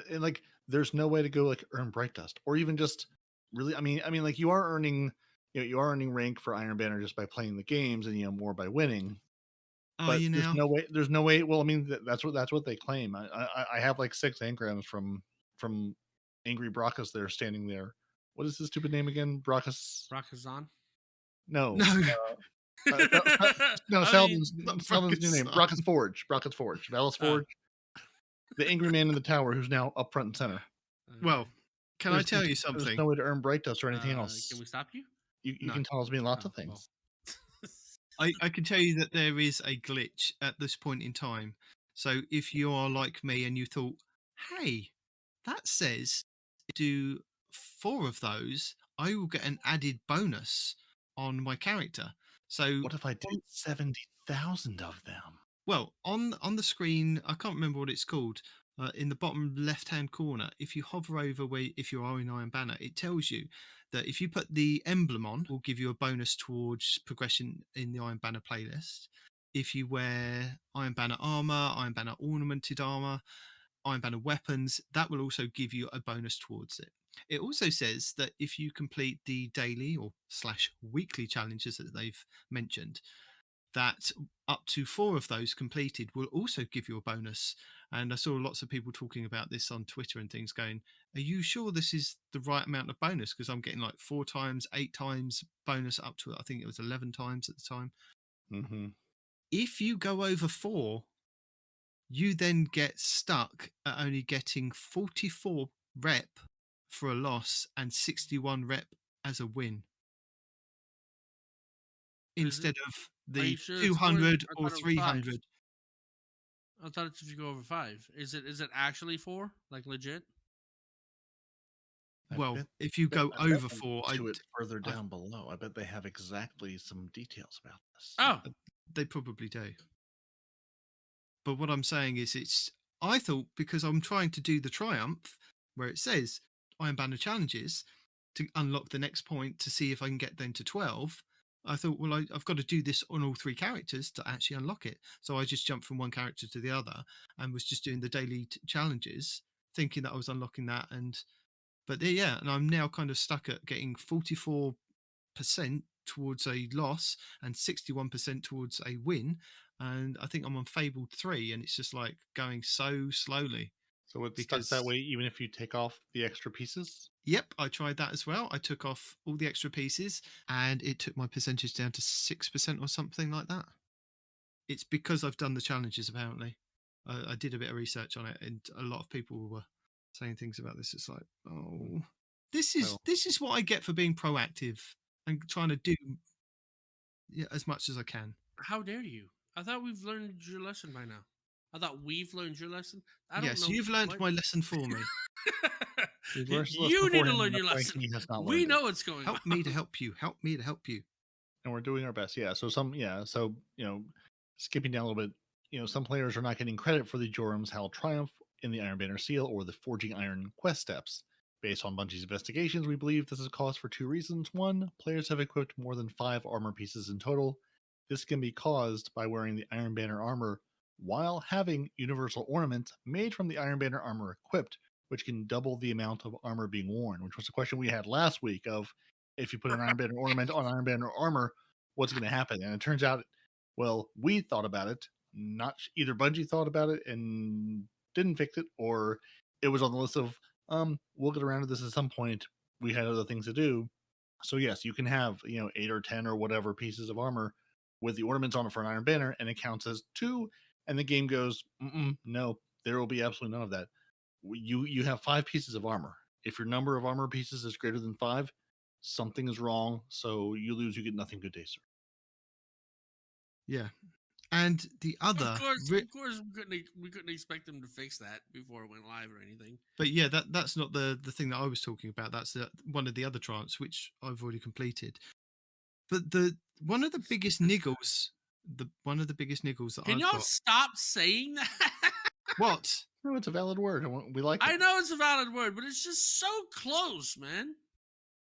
S3: and like there's no way to go like earn bright dust or even just really. I mean like you are earning rank for Iron Banner just by playing the games and more by winning.
S2: Are you now?
S3: There's no way. Well, I mean that's what they claim. I have like 6 engrams from Angry Brachus there standing there. What is his stupid name again?
S1: Brachazon?
S3: No.
S2: No.
S3: No, Saladin's new name.
S2: Brachus
S3: Brachus Forge. Valis Forge. The angry man in the tower who's now up front and center.
S2: Well, can I tell you something?
S3: There's no way to earn bright dust or anything else.
S1: Can we stop you?
S3: You can tell me lots of things.
S2: Well. I can tell you that there is a glitch at this point in time. So if you are like me and you thought, hey, that says do 4 of those, I will get an added bonus on my character. So
S3: what if I did 70,000 of them?
S2: Well, on the screen, I can't remember what it's called. In the bottom left-hand corner, if you hover over if you are in Iron Banner, it tells you that if you put the emblem on, it will give you a bonus towards progression in the Iron Banner playlist. If you wear Iron Banner armor, Iron Banner ornamented armor, Iron Banner weapons, that will also give you a bonus towards it. It also says that if you complete the daily or /weekly challenges that they've mentioned, that up to 4 of those completed will also give you a bonus. And I saw lots of people talking about this on Twitter and things, going, are you sure this is the right amount of bonus? Because I'm getting like 4 times, 8 times bonus, up to, I think it was 11 times at the time.
S3: Mm-hmm.
S2: If you go over 4, you then get stuck at only getting 44 rep for a loss and 61 rep as a win, instead of the 200 or 300.
S1: I thought it's if you go over 5. Is it actually 4? Like legit?
S2: Well, if you go over 4,
S3: I do it further down below. I bet they have exactly some details about this.
S1: Oh,
S2: they probably do. But what I'm saying is, I thought, because I'm trying to do the Triumph where it says Iron Banner challenges to unlock the next point to see if I can get them to 12. I thought, well, I've got to do this on all 3 characters to actually unlock it. So I just jumped from one character to the other and was just doing the daily challenges, thinking that I was unlocking that. And I'm now kind of stuck at getting 44% towards a loss and 61% towards a win. And I think I'm on Fabled 3, and it's just like going so slowly.
S3: So it's stuck that way even if you take off the extra pieces?
S2: Yep, I tried that as well. I took off all the extra pieces and it took my percentage down to 6% or something like that. It's because I've done the challenges, apparently. I did a bit of research on it, and a lot of people were saying things about this. It's like, oh, this is what I get for being proactive and trying to do as much as I can.
S1: How dare you? I thought we've learned your lesson by now. I thought we've learned your lesson. I don't know.
S2: You've learned my lesson for me.
S1: You need to learn your lesson. We know what's going on.
S2: Help me to help you. Help me to help you.
S3: And we're doing our best. Yeah. So skipping down a little bit, some players are not getting credit for the Jorum's Hal Triumph in the Iron Banner Seal or the Forging Iron quest steps. Based on Bungie's investigations, we believe this is caused for 2 reasons. 1, players have equipped more than 5 armor pieces in total. This can be caused by wearing the Iron Banner armor while having universal ornaments made from the Iron Banner armor equipped, which can double the amount of armor being worn, which was a question we had last week of, if you put an Iron Banner ornament on Iron Banner armor, what's going to happen? And it turns out, well, we thought about it. Not either Bungie thought about it and didn't fix it, or it was on the list of we'll get around to this at some point. We had other things to do. So yes, you can have 8 or 10 or whatever pieces of armor with the ornaments on it for an Iron Banner, and it counts as 2. And the game goes, no, there will be absolutely none of that. You have 5 pieces of armor. If your number of armor pieces is greater than 5, something is wrong. So you lose, you get nothing. Good day, sir.
S2: Yeah. And the other,
S1: of course, we couldn't expect them to fix that before it went live or anything.
S2: but yeah, that's not the thing that I was talking about. That's one of the other triumphs which I've already completed. But one of the biggest niggles that
S1: Can
S2: I've
S1: y'all
S2: got.
S1: stop saying that?
S2: What?
S3: No, it's a valid word. We like it.
S1: I know it's a valid word, but it's just so close, man.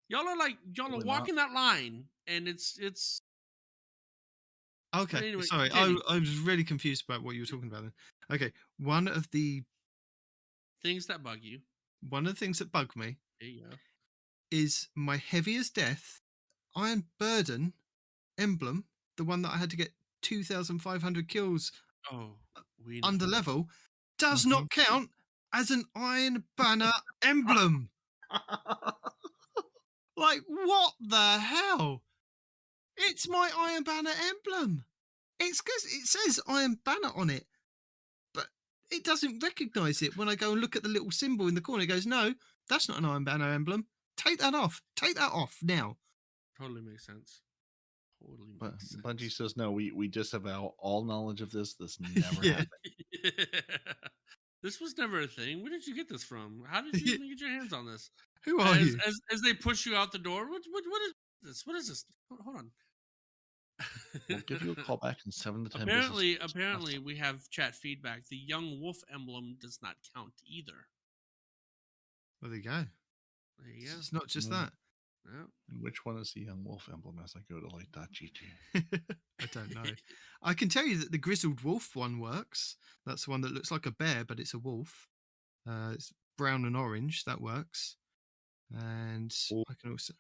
S1: Y'all are
S3: Really
S1: walking that line, and it's.
S2: Okay,
S1: Anyway,
S2: sorry,
S1: continue.
S2: I was really confused about what you were talking about then. Okay, one of the
S1: Things that bug you.
S2: things that bug me
S1: There you go.
S2: is my heaviest death Iron Burden emblem, the one that I had to get 2,500 kills
S1: Oh, we know.
S2: under level, does
S3: Mhm.
S2: not count as an Iron Banner emblem. Like, what the hell? It's my Iron Banner emblem. It's because it says Iron Banner on it, but it doesn't recognise it when I go and look at the little symbol in the corner. It goes, no, that's not an Iron Banner emblem. Take that off. Take that off now.
S1: Totally makes sense.
S3: But Bungie says no. We disavow all knowledge of this. This never
S2: Yeah.
S3: happened.
S1: This was never a thing. Where did you get this from? How did you even get your hands on this?
S2: Who are you?
S1: As they push you out the door. What is this? What is this? Hold on.
S3: We'll give you a call back in 7 to 10 business days.
S1: Apparently, we have chat feedback. The young wolf emblem does not count either.
S2: Well, there you go.
S1: There you go.
S2: It's not just that.
S1: No.
S3: And which one is the young wolf emblem as I go to light.gg?
S2: I don't know. I can tell you that the grizzled wolf one works. That's the one that looks like a bear, but it's a wolf. It's brown and orange. That works. And I can also.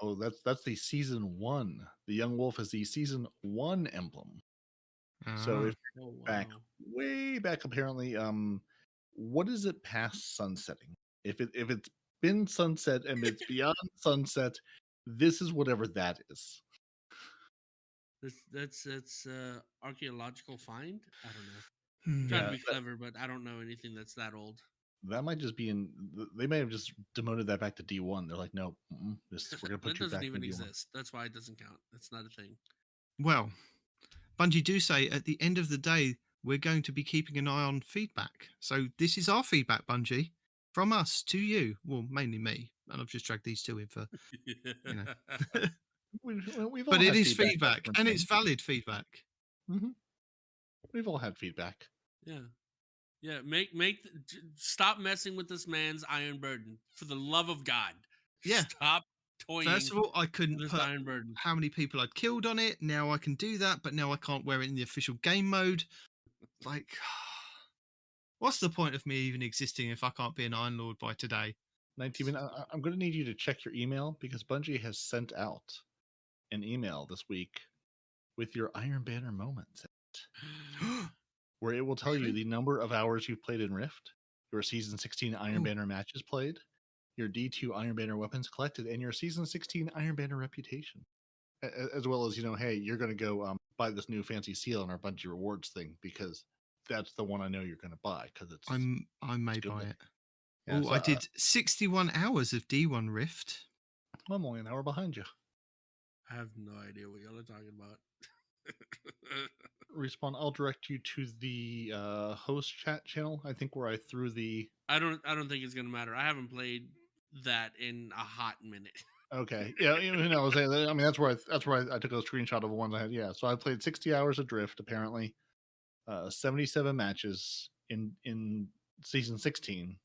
S3: Oh, that's the season 1. The young wolf is the season 1 emblem. So if you're way back, apparently, what is it past sunsetting? If it's been sunset and it's beyond sunset, this is whatever that is.
S1: That's archaeological find. I don't know. I'm trying to be clever, but I don't know anything that's that old.
S3: That might just be in. They may have just demoted that back to D1. They're like, no, we're gonna put you back. That
S1: doesn't even
S3: in D1.
S1: exist. That's why it doesn't count. That's not a thing.
S2: Well, Bungie do say at the end of the day, we're going to be keeping an eye on feedback. So this is our feedback, Bungie, from us to you. Well, mainly me, and I've just dragged these two in for,
S3: But
S2: it is feedback, and it's valid feedback.
S3: Mm-hmm. We've all had feedback.
S1: Yeah. Stop messing with this man's Iron Burden for the love of God.
S2: Yeah.
S1: Stop toying.
S2: First of all, I couldn't put
S1: Iron Burden.
S2: How many people I'd killed on it. Now I can do that, but now I can't wear it in the official game mode. Like, what's the point of me even existing if I can't be an Iron Lord by today?
S3: Nitedemon, I'm going to need you to check your email because Bungie has sent out an email this week with your Iron Banner moments, where it will tell you the number of hours you've played in Rift, your Season 16 Iron Banner matches played, your D2 Iron Banner weapons collected, and your Season 16 Iron Banner reputation. As well as, hey, you're going to go buy this new fancy seal on our Bungie rewards thing because that's the one I know you're going to buy because it's.
S2: I may buy it.
S3: Yeah,
S2: I did 61 hours of D1 Rift.
S3: I'm only an hour behind you.
S1: I have no idea what y'all are talking about.
S3: Respawn, I'll direct you to the host chat channel. I think where I threw the.
S1: I don't think it's gonna matter. I haven't played that in a hot minute.
S3: Okay, yeah, I mean that's where I took a screenshot of the ones I had. Yeah, so I played 60 hours of Drift apparently, 77 matches in season 16.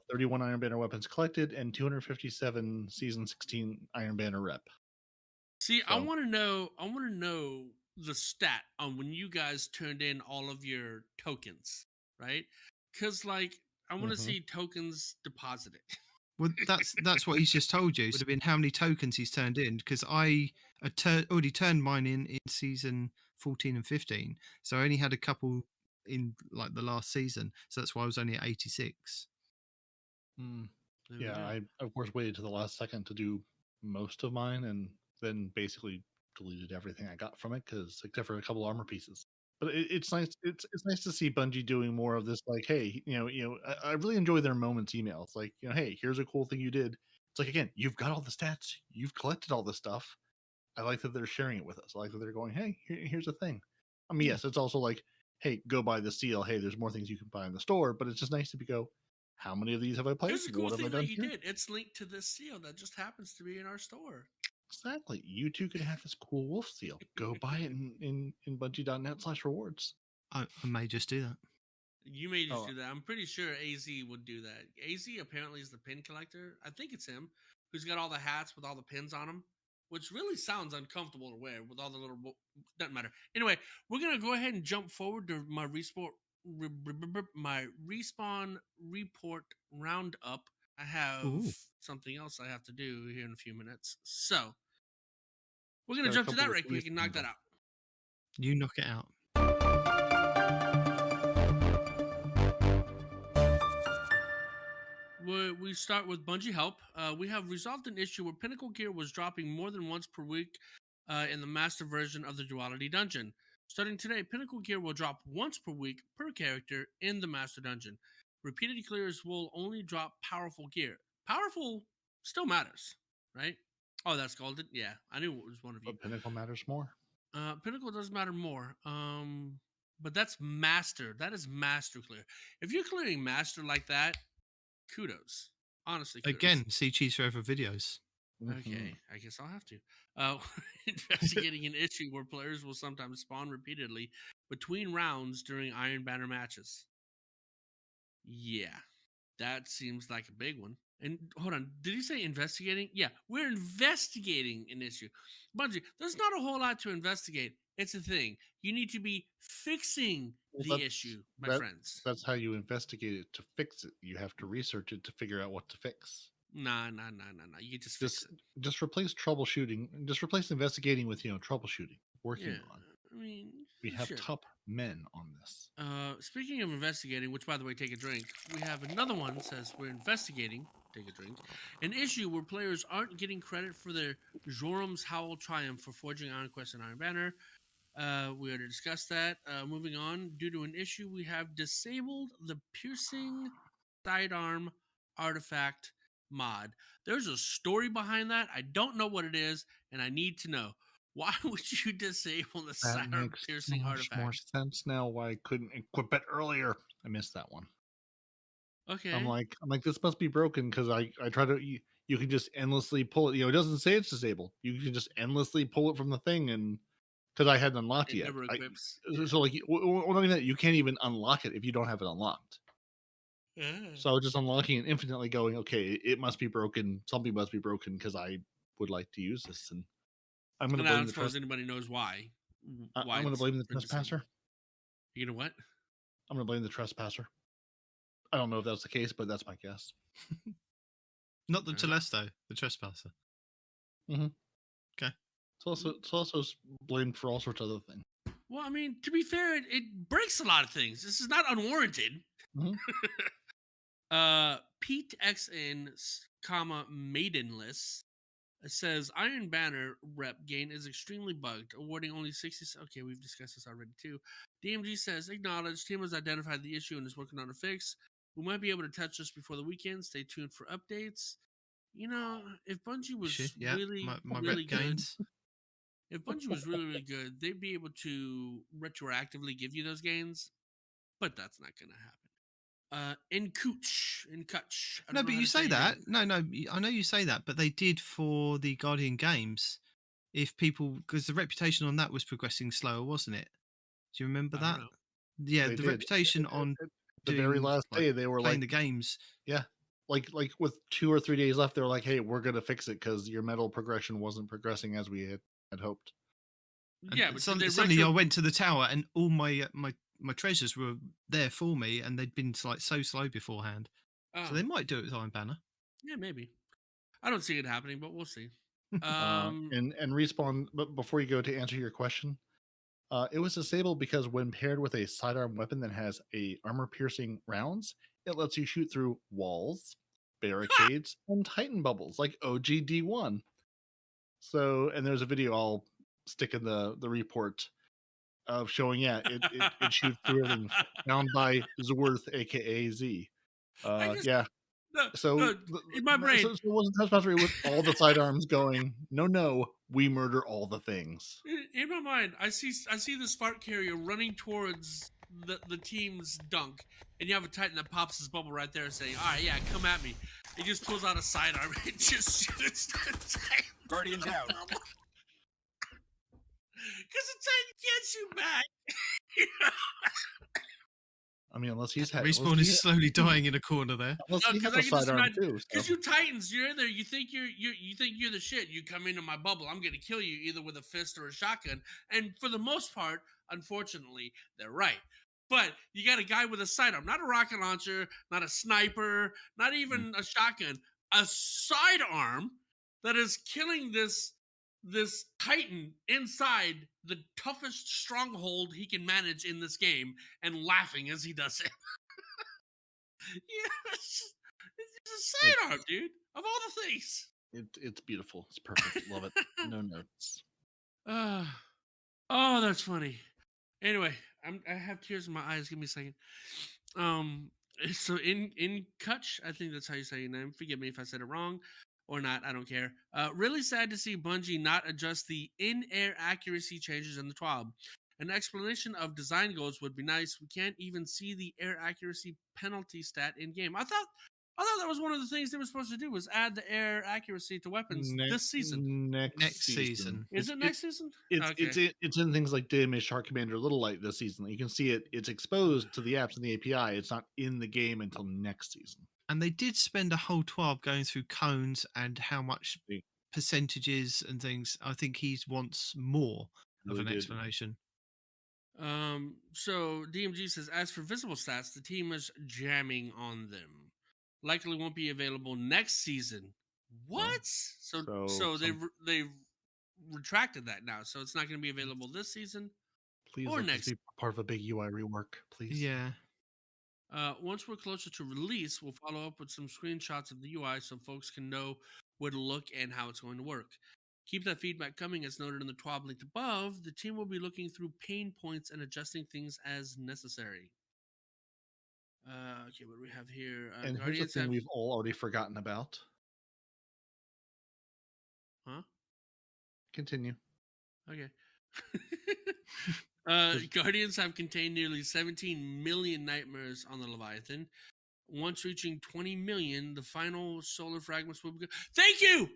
S3: 31 Iron Banner weapons collected and 257 season 16 Iron Banner rep.
S1: See, so, I want to know the stat on when you guys turned in all of your tokens, right? Because I want to see tokens deposited.
S2: Well, that's what he's just told you. Would have been how many tokens he's turned in, because I already turned mine in season 14 and 15, so I only had a couple in like the last season, so that's why I was only at 86.
S3: Mm.
S1: There we
S3: Yeah,
S1: go.
S3: I of course waited to the last second to do most of mine, and then basically deleted everything I got from it, because except for a couple armor pieces. But it's nice. It's nice to see Bungie doing more of this. Like, hey, I really enjoy their moments emails. Like, hey, here's a cool thing you did. It's like, again, you've got all the stats, you've collected all this stuff. I like that they're sharing it with us. I like that they're going, hey, here's a thing. I mean,
S2: Yeah.
S3: yes, it's also like, hey, go buy the seal. Hey, there's more things you can buy in the store. But it's just nice to go, how many of these have I played?
S1: Here's a cool
S3: What have I
S1: thing
S3: done
S1: that you
S3: here?
S1: did. It's linked to this seal that just happens to be in our store.
S3: Exactly. You too can have this cool wolf seal. Go buy it in Bungie.net/rewards.
S2: I may just do that.
S1: You may just
S3: Oh.
S1: do that. I'm pretty sure AZ would do that. AZ apparently is the pin collector. I think it's him who's got all the hats with all the pins on them, which really sounds uncomfortable to wear with all the little. Doesn't matter. Anyway, we're gonna go ahead and jump forward to my respawn report roundup. I have
S2: Ooh.
S1: something else I have to do here in a few minutes, so we're gonna
S3: Got a
S1: jump to
S3: couple
S1: that
S3: of
S1: right quick and knock
S3: things
S1: that
S3: to
S1: out.
S2: You knock it out.
S1: We start with Bungie Help. We have resolved an issue where Pinnacle gear was dropping more than once per week in the master version of the Duality Dungeon. Starting today, Pinnacle gear will drop once per week per character in the master dungeon. Repeated clears will only drop powerful gear. Powerful still matters, right? Oh, that's Golden? Yeah, I knew it was one of you.
S3: But Pinnacle matters more.
S1: Pinnacle does matter more. But that's master. That is master clear. If you're clearing master like that, kudos. Honestly, kudos.
S2: Again, see Cheese Forever videos.
S1: Okay, I guess I'll have to. Investigating an issue where players will sometimes spawn repeatedly between rounds during Iron Banner matches. Yeah, that seems like a big one. And hold on, did you say investigating? Yeah, we're investigating an issue. Bungie, there's not a whole lot to investigate. It's a thing. You need to be fixing the issue, my friends.
S3: That's how you investigate it to fix it. You have to research it to figure out what to fix.
S1: Nah. You just fix it.
S3: Just replace troubleshooting. Just replace investigating with troubleshooting. Working on.
S1: I mean,
S3: we have top men on this.
S1: Speaking of investigating, which by the way, take a drink. We have another one that says we're investigating. Take a drink. An issue where players aren't getting credit for their Jorum's Howl Triumph for forging Iron Quest and Iron Banner. We already discussed that. Moving on, due to an issue, we have disabled the piercing sidearm artifact mod. There's a story behind that. I don't know what it is, and I need to know. Why would you disable the sidearm piercing artifact?
S3: That makes more sense now. Why I couldn't equip it earlier? I missed that one.
S1: Okay.
S3: I'm like, this must be broken because I try to. You can just endlessly pull it. It doesn't say it's disabled. You can just endlessly pull it from the thing, and because I hadn't unlocked it yet.
S1: Never equips.
S3: So like, well, not even that. You can't even unlock it if you don't have it unlocked. So I was just unlocking and infinitely going, okay, it must be broken. Something must be broken because I would like to use this, and I'm going to blame
S1: I don't suppose anybody knows why.
S3: I'm going to blame the trespasser.
S1: You know what?
S3: I'm going to blame the trespasser. I don't know if that's the case, but that's my guess.
S2: Not the Telesto, the trespasser.
S3: Mm-hmm.
S2: Okay.
S3: It's also blamed for all sorts of other things.
S1: Well, I mean, to be fair, it breaks a lot of things. This is not unwarranted.
S3: Mm-hmm.
S1: Pete XN, Maidenless says Iron Banner rep gain is extremely bugged, awarding only 60. Okay, we've discussed this already too. DMG says acknowledged. Team has identified the issue and is working on a fix. We might be able to touch this before the weekend. Stay tuned for updates. If Bungie was really good, if Bungie was really good, they'd be able to retroactively give you those gains, but that's not going to happen. In Kutch.
S2: No, but you say that. No, I know you say that, but they did for the Guardian games. If people, because the reputation on that was progressing slower, wasn't it? Do you remember that? Yeah, the reputation on
S3: the very last day they were
S2: playing the games.
S3: Yeah, like with 2 or 3 days left, they were like, "Hey, we're gonna fix it because your metal progression wasn't progressing as we had hoped."
S1: Yeah, but
S2: suddenly I went to the tower and all my treasures were there for me, and they'd been so slow beforehand. So they might do it with Iron Banner.
S1: Yeah, maybe. I don't see it happening, but we'll see.
S3: And Respawn, but before you go to answer your question, it was disabled because when paired with a sidearm weapon that has a armor-piercing rounds, it lets you shoot through walls, barricades, and Titan bubbles like OGD1. So, and there's a video I'll stick in the report of showing, it shoots through everything found by Zworth, aka Z.
S1: I just
S3: Yeah.
S1: no,
S3: So,
S1: in my brain.
S3: so it wasn't Taskmaster with all the sidearms going, no, we murder all the things.
S1: In my mind, I see the spark carrier running towards the team's dunk, and you have a Titan that pops his bubble right there, saying, "All right, yeah, come at me." He just pulls out a sidearm and just shoots the Titan.
S5: Guardians out.
S1: Because the Titan can't shoot back.
S3: I mean, unless he's had
S2: Respawn is slowly dying in a corner there.
S3: Unless he
S1: Because
S3: has a sidearm too.
S1: Because you Titans, you're in there. You think you're the shit. You come into my bubble, I'm gonna kill you either with a fist or a shotgun. And for the most part, unfortunately, they're right. But you got a guy with a sidearm, not a rocket launcher, not a sniper, not even a shotgun, a sidearm that is killing this Titan inside the toughest stronghold he can manage in this game, and laughing as he does it. Yeah, it's a sidearm, dude. Of all the things.
S3: It's beautiful. It's perfect. Love it. No notes.
S1: Oh, that's funny. Anyway, I have tears in my eyes. Give me a second. So in Kutch, I think that's how you say your name. Forgive me if I said it wrong or not. I don't care. Really sad to see Bungie not adjust the in-air accuracy changes in the TWAB. An explanation of design goals would be nice. We can't even see the air accuracy penalty stat in game. I thought that was one of the things they were supposed to do was add the air accuracy to weapons this season.
S3: Next
S2: season.
S1: Is it next season?
S3: It's in things like Damage Shark Commander Little Light this season. You can see it. It's exposed to the apps and the API. It's not in the game until next season.
S2: And they did spend a whole TWAB going through cones and how much percentages and things. I think he wants more of an explanation.
S1: So DMG says, as for visible stats, the team is jamming on them. Likely won't be available next season. What? So they've retracted that now. So it's not going to be available this season.
S3: Please
S1: or
S3: let
S1: next.
S3: this be part of a big UI rework, please.
S2: Yeah.
S1: Once we're closer to release, we'll follow up with some screenshots of the UI so folks can know where to look and how it's going to work. Keep that feedback coming as noted in the TWAB linked above. The team will be looking through pain points and adjusting things as necessary. Okay, what do we have here?
S3: And here's the thing we've all already forgotten about.
S1: Huh?
S3: Continue.
S1: Okay. Guardians have contained nearly 17 million nightmares on the Leviathan. Once reaching 20 million, the final solar fragments will be... Thank you!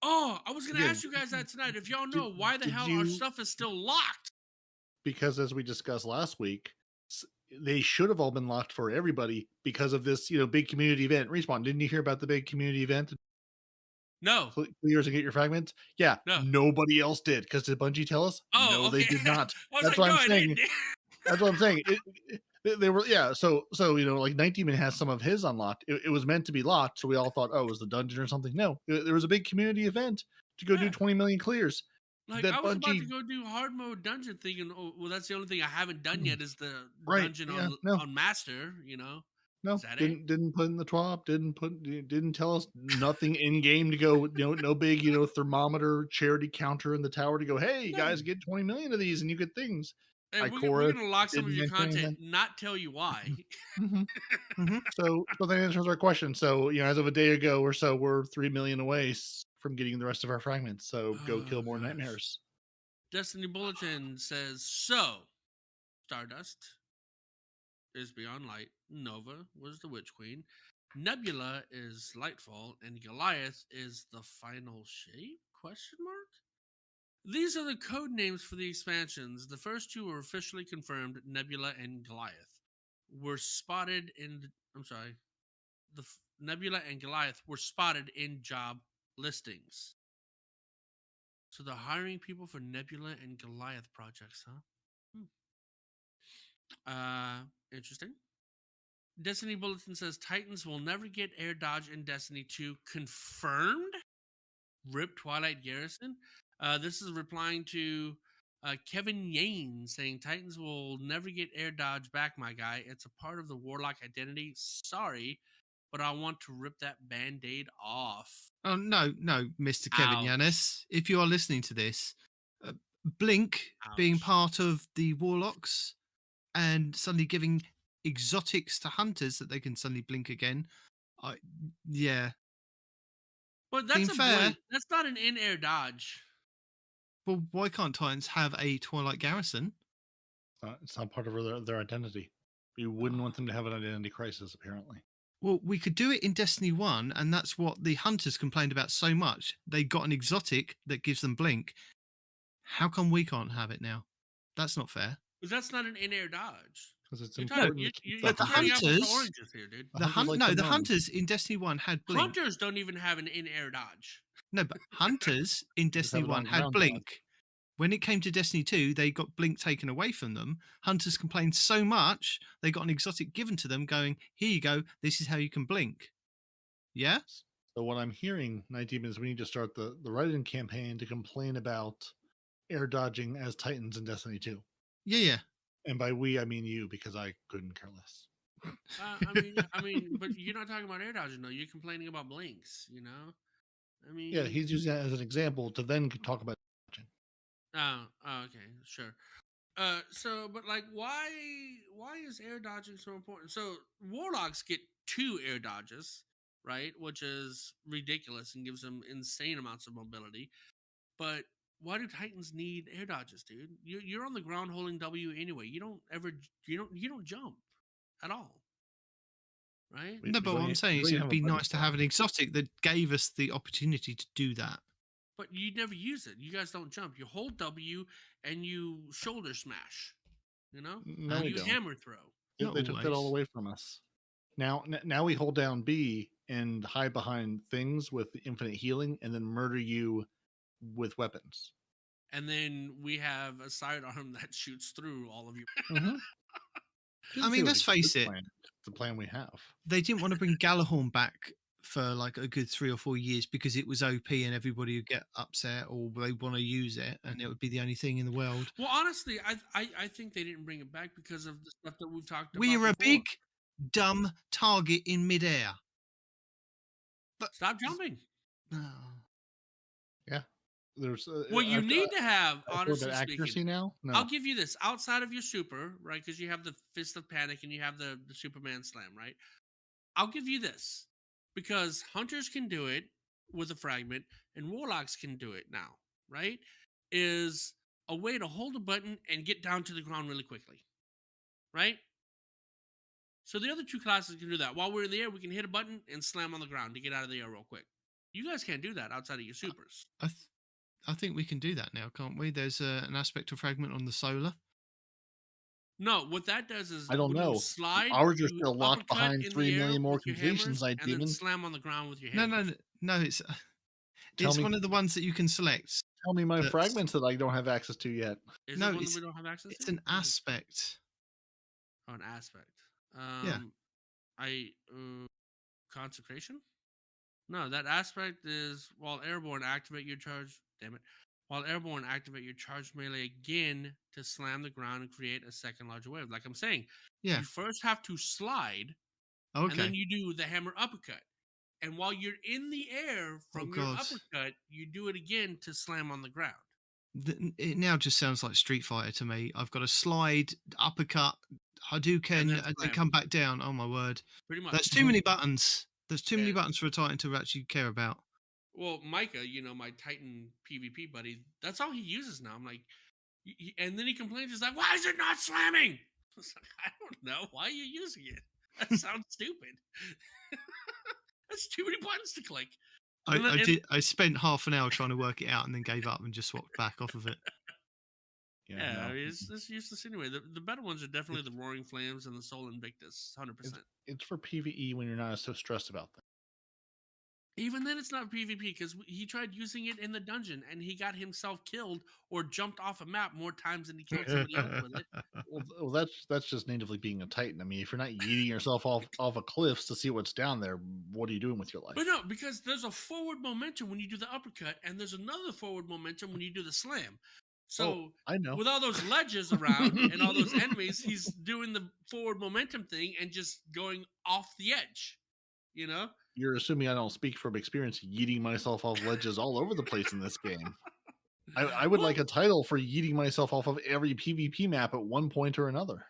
S1: Oh, I was going to ask you guys that tonight. If y'all know why the hell our stuff is still locked.
S3: Because as we discussed last week, they should have all been locked for everybody because of this, big community event. Respawn, didn't you hear about the big community event?
S1: No.
S3: Clears and get your fragments? Yeah, no. Nobody else did. Because did Bungie tell us?
S1: Oh,
S3: no,
S1: okay.
S3: They did not. That's what I'm saying. That's what I'm saying. They were, yeah. So like Nitedemon has some of his unlocked. It was meant to be locked, so we all thought, oh, it was the dungeon or something. No, there was a big community event to go do 20 million clears.
S1: Like I was about to go do hard mode dungeon, thinking, oh, well, that's the only thing I haven't done yet is the dungeon on Master.
S3: No, didn't put in the TWAB. Didn't tell us nothing in game to go. No big thermometer charity counter in the tower to go. Hey, you guys get 20 million of these and you get things.
S1: And we're gonna lock some of your content, not tell you why.
S3: So that answers our question. So as of a day ago or so, we're 3 million away from getting the rest of our fragments. So go kill more nightmares.
S1: Destiny Bulletin says so. Stardust is Beyond Light. Nova was the Witch Queen. Nebula is Lightfall, and Goliath is the Final Shape? ? These are the code names for the expansions. The first two were officially confirmed. Nebula and Goliath were spotted in. Nebula and Goliath were spotted in job listings. So they're hiring people for Nebula and Goliath projects, huh? Interesting. Destiny Bulletin says Titans will never get air dodge in Destiny 2. Confirmed? RIP Twilight Garrison. This is replying to Kevin Yane saying Titans will never get air dodge back, my guy. It's a part of the Warlock identity. Sorry, but I want to rip that band-aid off.
S2: Oh, no, Mr. Kevin
S1: Ouch.
S2: Yanis. If you are listening to this, Blink being
S1: Ouch.
S2: part of the Warlocks and suddenly giving exotics to hunters that they can suddenly blink again. Yeah.
S1: But that's
S2: Being
S1: a
S2: fair-
S1: blink. That's not an in-air dodge.
S2: Well, why can't Titans have a Twilight Garrison?
S3: It's not part of their identity. You wouldn't want them to have an identity crisis, apparently.
S2: Well, we could do it in Destiny 1, and that's what the hunters complained about so much. They got an exotic that gives them blink. How come we can't have it now? That's not fair.
S1: But that's not an in-air dodge.
S3: Because it's
S1: You're
S3: important
S1: talking-
S3: to keep
S1: you're
S2: But the
S1: comparing apples to
S2: hunters-
S1: oranges here, dude.
S3: The hunters like to
S2: the
S3: run.
S2: hunters in Destiny 1 had blink.
S1: Hunters don't even have an in-air dodge.
S2: No, but hunters in
S3: Just
S2: Destiny
S3: have it
S2: 1
S3: on
S2: had
S3: ground
S2: blink. When it came to Destiny 2, they got blink taken away from them. Hunters complained so much, they got an exotic given to them going, here you go, this is how you can blink. Yeah?
S3: So what I'm hearing, Nitedemon, is we need to start the write-in campaign to complain about air dodging as Titans in Destiny 2.
S2: Yeah.
S3: And by we, I mean you, because I couldn't care less.
S1: I mean, but you're not talking about air dodging, though. You're complaining about blinks, you know? I mean...
S3: Yeah, he's using that as an example to then talk about dodging.
S1: Oh, okay, sure. But like, why is air dodging so important? So Warlocks get 2 air dodges, right? Which is ridiculous and gives them insane amounts of mobility. But why do Titans need air dodges, dude? You're on the ground holding W anyway. You don't jump at all, right?
S2: No, but what I'm saying is it would be nice to have an exotic that gave us the opportunity to do that.
S1: But you never use it. You guys don't jump. You hold W and you shoulder smash. You know?
S3: No,
S1: And
S3: we
S1: you
S3: don't.
S1: hammer throw.
S3: They took that all
S2: always.
S3: away from us. Now we hold down B and hide behind things with infinite healing and then murder you with weapons.
S1: And then we have a sidearm that shoots through all of you.
S2: I mean, let's face it.
S3: It's the plan we have.
S2: They didn't want to bring Galahorn back for like a good 3 or 4 years because it was OP and everybody would get upset or they want to use it and it would be the only thing in the world.
S1: Well, honestly, I think they didn't bring it back because of the stuff that we've talked about.
S2: We're a
S1: before.
S2: big, dumb target in midair. But
S1: Stop jumping.
S3: Yeah. There's
S1: What you need to have, honestly
S3: accuracy
S1: speaking.
S3: now. No.
S1: I'll give you this. Outside of your super, right? Because you have the Fist of Panic and you have the Superman Slam, right? I'll give you this. Because Hunters can do it with a fragment and Warlocks can do it now, right? Is a way to hold a button and get down to the ground really quickly, right? So the other 2 classes can do that. While we're in the air, we can hit a button and slam on the ground to get out of the air real quick. You guys can't do that outside of your supers.
S2: I think we can do that now, can't we? There's an aspect of fragment on the solar.
S1: No, what that does is
S3: I don't
S1: when you
S3: know.
S1: slide,
S3: Ours are
S1: you
S3: still locked
S1: uppercut
S3: behind
S1: in the
S3: 3
S1: air
S3: million more
S1: with your
S3: completions,
S1: hammers, and then
S3: Nitedemon.
S1: slam on the ground with your
S2: No,
S1: hammers.
S2: no, it's
S3: Tell me-
S2: one of the ones that you can select.
S3: Tell me my
S2: That's-
S3: fragments that I don't have access to yet.
S1: Is
S2: No,
S1: it one
S2: it's-
S1: that we don't have access
S2: It's
S1: to?
S2: an aspect.
S1: Oh, an aspect.
S2: Yeah.
S1: Consecration? No, that aspect is while airborne, activate your charge. Damn it. While airborne, activate your charge melee again to slam the ground and create a second larger wave. Like I'm saying,
S2: Yeah.
S1: you first have to slide,
S2: Okay.
S1: and then you do the hammer uppercut. And while you're in the air from your
S2: God.
S1: uppercut, you do it again to slam on the ground.
S2: It now just sounds like Street Fighter to me. I've got to slide, uppercut, Hadouken,
S1: then
S2: and then
S1: slam.
S2: come back down. Oh my word.
S1: Pretty much.
S2: That's too many buttons. There's too many
S1: Yeah.
S2: buttons for a Titan to actually care about.
S1: Well, Micah, my Titan PvP buddy, that's all he uses now. I'm like, and then he complains, he's like, why is it not slamming? I was like, I don't know. Why are you using it? That sounds stupid. That's too many buttons to click.
S2: I spent half an hour trying to work it out and then gave up and just swapped back off of it.
S1: Yeah,
S3: no.
S1: I mean, it's useless anyway. The better ones are definitely the Roaring Flames and the Soul Invictus, 100%.
S3: It's for PvE when you're not so stressed about that.
S1: Even then, it's not PvP because he tried using it in the dungeon and he got himself killed or jumped off a map more times than he killed somebody else with it.
S3: Well, that's just natively being a Titan. I mean, if you're not yeeting yourself off of cliffs to see what's down there, what are you doing with your life?
S1: But no, because there's a forward momentum when you do the uppercut, and there's another forward momentum when you do the slam. So
S3: I know.
S1: with all those ledges around and all those enemies, he's doing the forward momentum thing and just going off the edge. You know?
S3: You're assuming I don't speak from experience yeeting myself off ledges all over the place in this game. I would like a title for yeeting myself off of every PvP map at one point or another.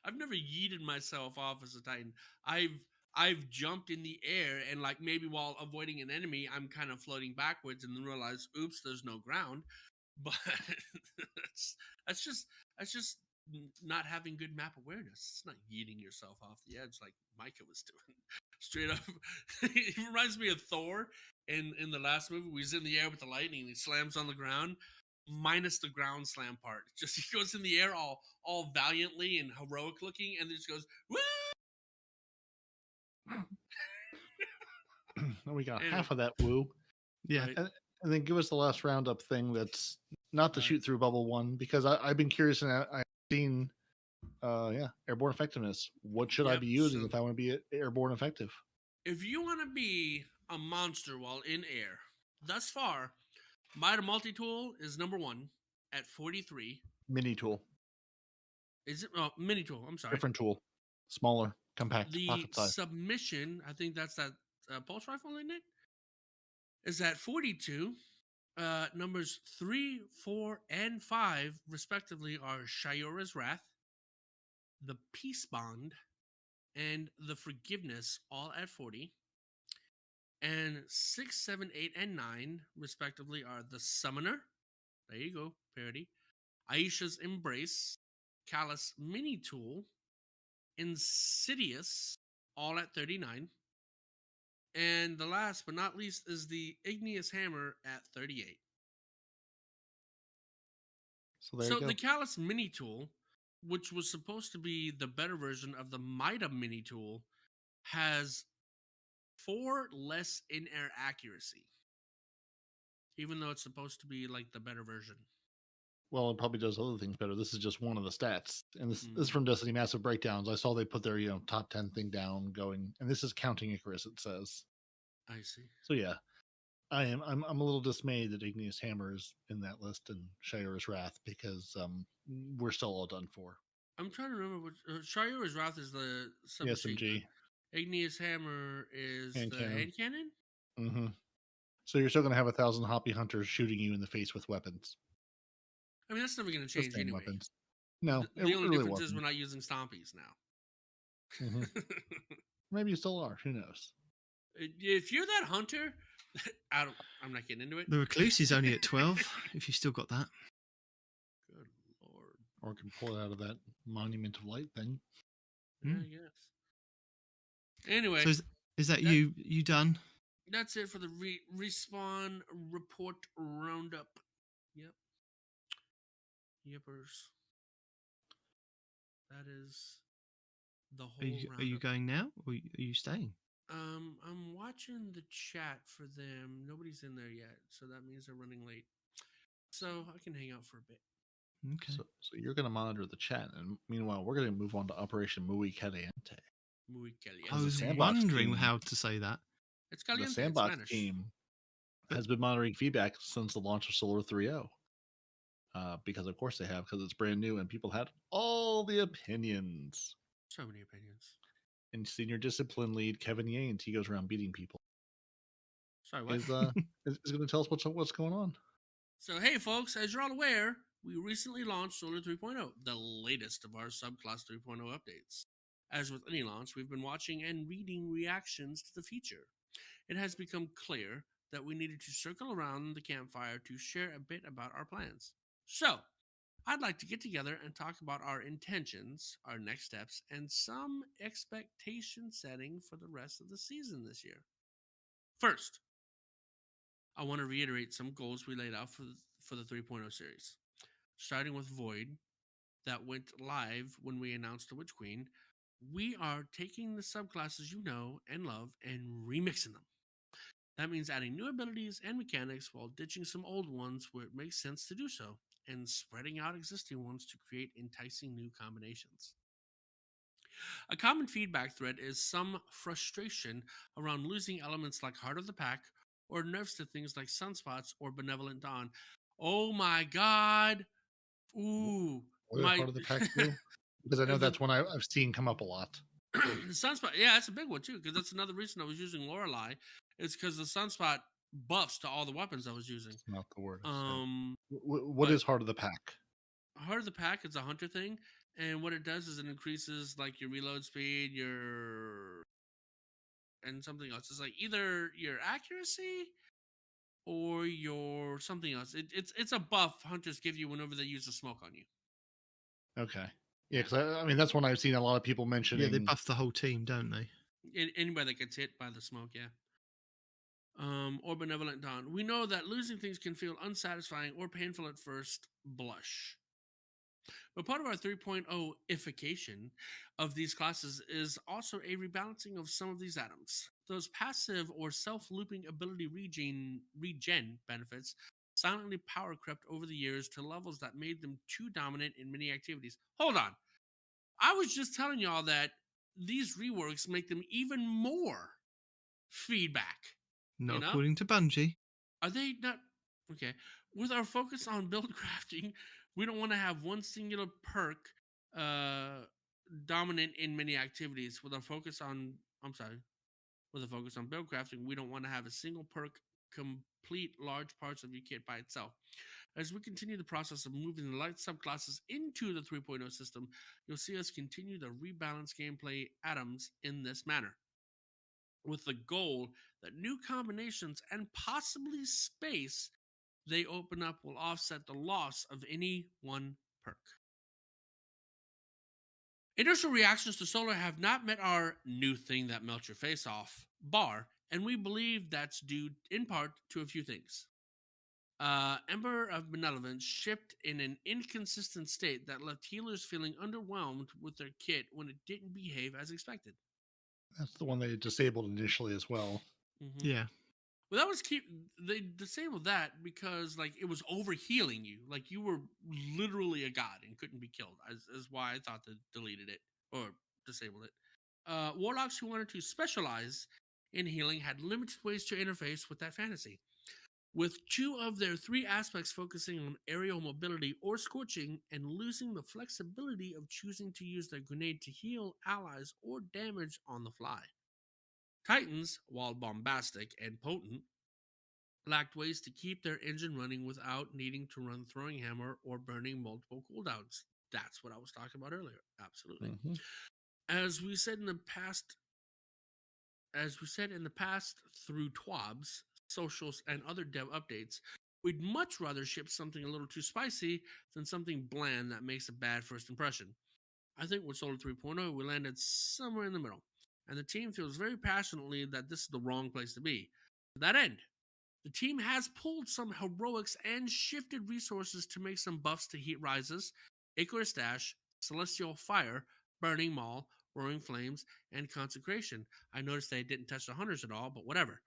S1: I've never yeeted myself off as a Titan. I've jumped in the air and like maybe while avoiding an enemy, I'm kind of floating backwards and then realize, oops, there's no ground. But that's just not having good map awareness. It's not yeeting yourself off the edge like Micah was doing. Straight up, it reminds me of Thor in the last movie. He's in the air with the lightning. And he slams on the ground, minus the ground slam part. Just he goes in the air all valiantly and heroic looking, and then just goes woo.
S3: We got half of that woo.
S2: Yeah.
S1: Right.
S3: And then give us the last roundup thing that's not the shoot through bubble one, because I've been curious and I've seen airborne effectiveness. What should I be using if I want to be airborne effective?
S1: If you want to be a monster while in air, thus far, Might multi-tool is number 1 at 43.
S3: Mini tool.
S1: Is it? Oh, mini tool. I'm sorry.
S3: Different tool. Smaller, compact,
S1: The
S3: pocket size.
S1: submission, I think that's that pulse rifle in it, is at 42. Numbers 3, 4, and 5, respectively, are Shayura's Wrath, the Peace Bond, and the Forgiveness, all at 40. And 6, 7, 8, and 9, respectively, are the Summoner. There you go, Peroty. Aisha's Embrace, Callus Mini Tool, Insidious, all at 39. And the last but not least is the Igneous Hammer at 38.
S3: So
S1: the Callus Mini Tool, which was supposed to be the better version of the Mida Mini Tool, has 4 less in-air accuracy. Even though it's supposed to be like the better version.
S3: Well, it probably does other things better. This is just one of the stats. And this is from Destiny Massive Breakdowns. I saw they put their, top 10 thing down going, and this is counting Icarus, it says.
S1: I see.
S3: So yeah. I'm a little dismayed that Igneous Hammer is in that list and Shayura's Wrath, because we're still all done for.
S1: I'm trying to remember what Shayura's Wrath is the
S3: SMG.
S1: Igneous Hammer is
S3: hand
S1: the
S3: cannon.
S1: hand cannon?
S3: Mm-hmm. So you're still going to have 1,000 hoppy hunters shooting you in the face with weapons.
S1: I mean, that's never going to change anyway.
S3: Weapons. No,
S1: the only
S3: really
S1: difference is
S3: wasn't.
S1: we're not using stompies now.
S3: Mm-hmm. Maybe you still are. Who knows?
S1: If you're that hunter, I'm not getting into it.
S2: The Recluse is only at 12, if you've still got that.
S1: Good Lord.
S3: Or can pull it out of that Monument of Light thing.
S1: Yeah, I guess. Anyway.
S2: So is that you done?
S1: That's it for the Respawn report roundup. Yep. Yippers. That is the whole roundup.
S2: Are you going now, or are you staying?
S1: I'm watching the chat for them. Nobody's in there yet, so that means they're running late. So I can hang out for a bit.
S2: Okay.
S3: So you're going to monitor the chat, and meanwhile, we're going to move on to Operation Muy Caliente.
S1: Muy caliente.
S2: I was
S3: Sandbox
S2: wondering
S3: team.
S2: how to say that.
S1: It's caliente.
S3: The Sandbox
S1: in Spanish.
S3: team has been monitoring feedback since the launch of Solar 3.0. Because of course they have, because it's brand new and people had all the opinions.
S1: So many opinions.
S3: And senior discipline lead Kevin Yanes, he goes around beating people.
S1: Sorry, what?
S3: Is going to tell us what's going on.
S1: So hey folks, as you're all aware, we recently launched Solar 3.0, the latest of our subclass 3.0 updates. As with any launch, we've been watching and reading reactions to the feature. It has become clear that we needed to circle around the campfire to share a bit about our plans. So, I'd like to get together and talk about our intentions, our next steps, and some expectation setting for the rest of the season this year. First, I want to reiterate some goals we laid out for the 3.0 series. Starting with Void, that went live when we announced the Witch Queen. We are taking the subclasses you know and love and remixing them. That means adding new abilities and mechanics while ditching some old ones where it makes sense to do so, and spreading out existing ones to create enticing new combinations. A common feedback thread is some frustration around losing elements like Heart of the Pack or nerfs to things like Sunspots or Benevolent Dawn. Oh my god! Ooh,
S3: What did Heart of the Pack do? Because I know that's one I've seen come up a lot.
S1: The Sunspot, yeah, that's a big one too, because that's another reason I was using Lorelei. It's because the Sunspot buffs to all the weapons I was using.
S3: It's not the word.
S1: What
S3: is Heart of the Pack?
S1: Heart of the Pack is a hunter thing, and what it does is it increases like your reload speed, and something else. It's like either your accuracy or your something else. It's a buff hunters give you whenever they use a smoke on you.
S3: Okay. Yeah, because I mean that's one I've seen a lot of people mentioning.
S2: Yeah, they buff the whole team, don't they?
S1: Anybody that gets hit by the smoke, yeah. Or Benevolent Dawn. We know that losing things can feel unsatisfying or painful at first blush. But part of our 3.0 ification of these classes is also a rebalancing of some of these atoms. Those passive or self-looping ability regen benefits silently power crept over the years to levels that made them too dominant in many activities. Hold on. I was just telling y'all that these reworks make them even more feedback.
S2: Not according to Bungie.
S1: Are they not? Okay. With our focus on build crafting, we don't want to have one singular perk dominant in many activities. With a focus on build crafting, we don't want to have a single perk complete large parts of your kit by itself. As we continue the process of moving the light subclasses into the 3.0 system, you'll see us continue to rebalance gameplay atoms in this manner, with the goal that new combinations and possibly space they open up will offset the loss of any one perk. Initial reactions to Solar have not met our new thing that melts your face off bar, and we believe that's due in part to a few things. Ember of Benevolence shipped in an inconsistent state that left healers feeling underwhelmed with their kit when it didn't behave as expected.
S3: That's the one they disabled initially as well.
S1: Mm-hmm.
S2: Yeah.
S1: Well, that was they disabled that because like it was over healing you, like you were literally a god and couldn't be killed. Is why I thought they deleted it or disabled it. Warlocks who wanted to specialize in healing had limited ways to interface with that fantasy, with 2 of their 3 aspects focusing on aerial mobility or scorching and losing the flexibility of choosing to use their grenade to heal allies or damage on the fly. Titans, while bombastic and potent, lacked ways to keep their engine running without needing to run throwing hammer or burning multiple cooldowns. That's what I was talking about earlier. Absolutely.
S3: Mm-hmm.
S1: As we said in the past through TWABs, socials, and other dev updates, we'd much rather ship something a little too spicy than something bland that makes a bad first impression. I think with Solar 3.0, we landed somewhere in the middle, and the team feels very passionately that this is the wrong place to be. To that end, the team has pulled some heroics and shifted resources to make some buffs to Heat Rises, Icarus Dash, Celestial Fire, Burning Maul, Roaring Flames, and Consecration. I noticed they didn't touch the Hunters at all, but whatever.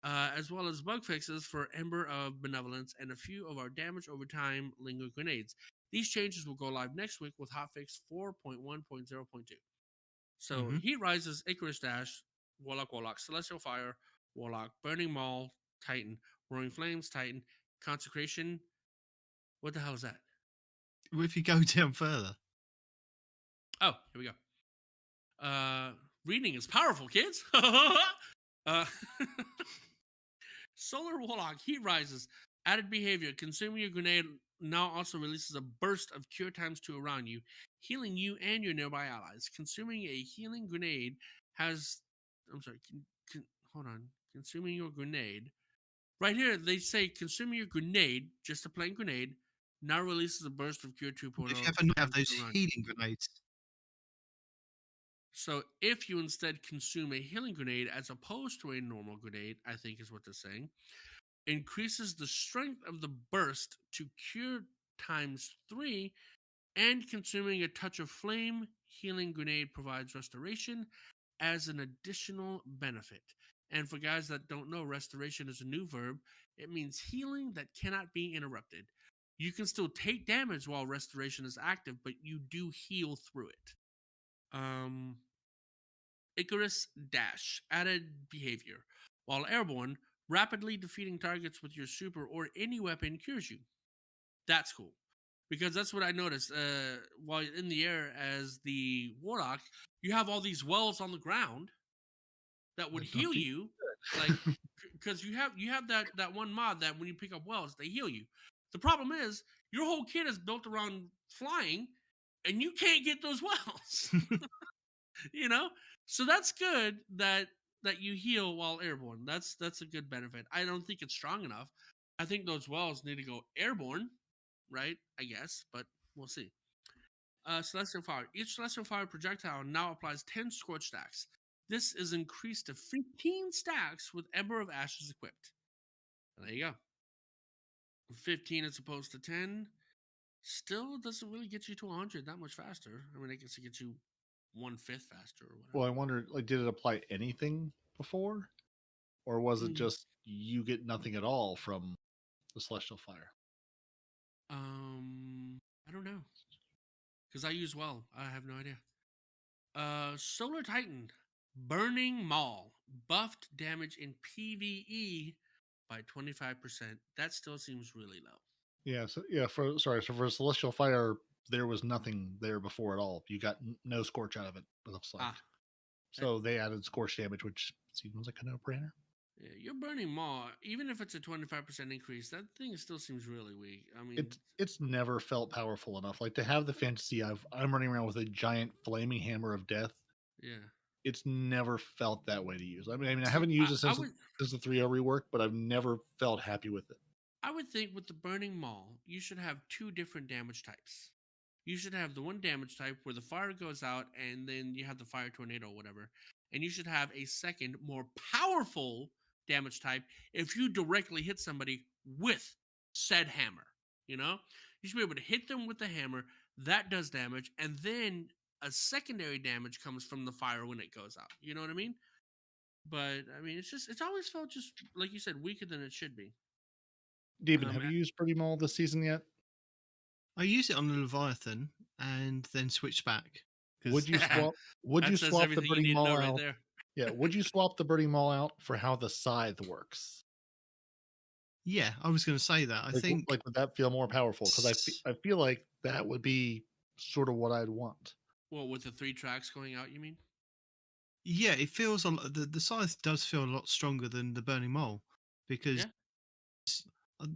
S1: As well as bug fixes for Ember of Benevolence and a few of our damage over time Linger grenades. These changes will go live next week with hotfix 4.1.0.2. So Heat Rises, Icarus Dash, Warlock, Celestial Fire, Warlock, Burning Maul, Titan, Roaring Flames, Titan, Consecration. What the hell is that?
S2: Well, if you go down further.
S1: Oh, here we go. Reading is powerful, kids. Solar Warlock, Heat Rises, added behavior. Consuming your grenade now also releases a burst of cure times 2 around you, healing you and your nearby allies. Consuming a healing grenade has... I'm sorry. Hold on. Consuming your grenade... Right here, they say consuming your grenade, just a plain grenade, now releases a burst of Cure 2.0.
S2: If you ever not have those healing grenades.
S1: So if you instead consume a healing grenade as opposed to a normal grenade, I think is what they're saying, increases the strength of the burst to Cure times 3, and consuming a touch of flame healing grenade provides restoration as an additional benefit. And for guys that don't know, restoration is a new verb. It means healing that cannot be interrupted. You can still take damage while restoration is active, but you do heal through it. Icarus Dash, added behavior. While airborne, rapidly defeating targets with your super or any weapon cures you. That's cool. Because that's what I noticed. While in the air as the Warlock, you have all these wells on the ground that would heal you. Like, because you have that one mod that when you pick up wells, they heal you. The problem is, your whole kit is built around flying, and you can't get those wells. You know? So that's good that you heal while airborne. That's a good benefit. I don't think it's strong enough. I think those wells need to go airborne, right? I guess, but we'll see. Celestial Fire. Each Celestial Fire projectile now applies 10 Scorched stacks. This is increased to 15 stacks with Ember of Ashes equipped. There you go. 15 as opposed to 10. Still doesn't really get you to 100 that much faster. I mean, I guess it gets you 1/5 faster or whatever.
S3: Well, I wonder, like, did it apply anything before? Or was it just you get nothing at all from the Celestial Fire?
S1: I don't know. Because I use well. I have no idea. Solar Titan. Burning Maul. Buffed damage in PvE by 25%. That still seems really low.
S3: Yeah, so for Celestial Fire, there was nothing there before at all. You got no Scorch out of it, it looks like. So they added Scorch damage, which seems like a no-brainer.
S1: Yeah, you're Burning Maul. Even if it's a 25% increase, that thing still seems really weak. I mean,
S3: it's never felt powerful enough. Like, to have the fantasy I'm running around with a giant flaming hammer of death.
S1: Yeah,
S3: it's never felt that way to use. I mean, I haven't used it since the 3.0 rework, but I've never felt happy with it.
S1: I would think with the Burning Maul, you should have 2 different damage types. You should have the one damage type where the fire goes out, and then you have the fire tornado or whatever. And you should have a second, more powerful damage type if you directly hit somebody with said hammer. You know? You should be able to hit them with the hammer. That does damage. And then a secondary damage comes from the fire when it goes out. You know what I mean? But, I mean, it's always felt just, like you said, weaker than it should be.
S3: Demon, have you used Burning Maul this season yet?
S2: I use it on the Leviathan and then switch back.
S3: Would you swap? Would you swap the Burning Maul out? Right, yeah. Would you swap the Burning Maul out for how the Scythe works?
S2: Yeah, I was going to say that. I think
S3: would that feel more powerful? Because I feel like that would be sort of what I'd want.
S1: Well, with the 3 tracks going out, you mean?
S2: Yeah, it feels the Scythe does feel a lot stronger than the Burning Maul, because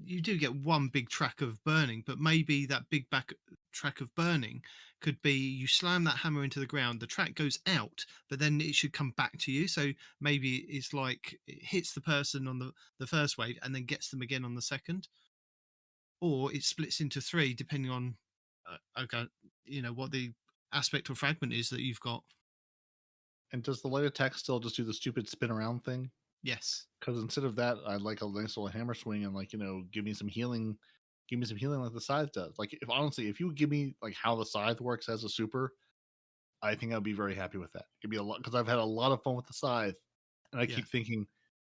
S2: you do get one big track of burning, but maybe that big back track of burning could be you slam that hammer into the ground, the track goes out, but then it should come back to you. So maybe it's like it hits the person on the first wave and then gets them again on the second, or it splits into 3 depending on what the aspect or fragment is that you've got.
S3: And does the light attack still just do the stupid spin around thing?
S2: Yes.
S3: Because instead of that, I'd like a nice little hammer swing and give me some healing like the Scythe does. Like, if you would give me like how the Scythe works as a super, I think I'd be very happy with that. It'd be a lot, because I've had a lot of fun with the Scythe, and I keep thinking,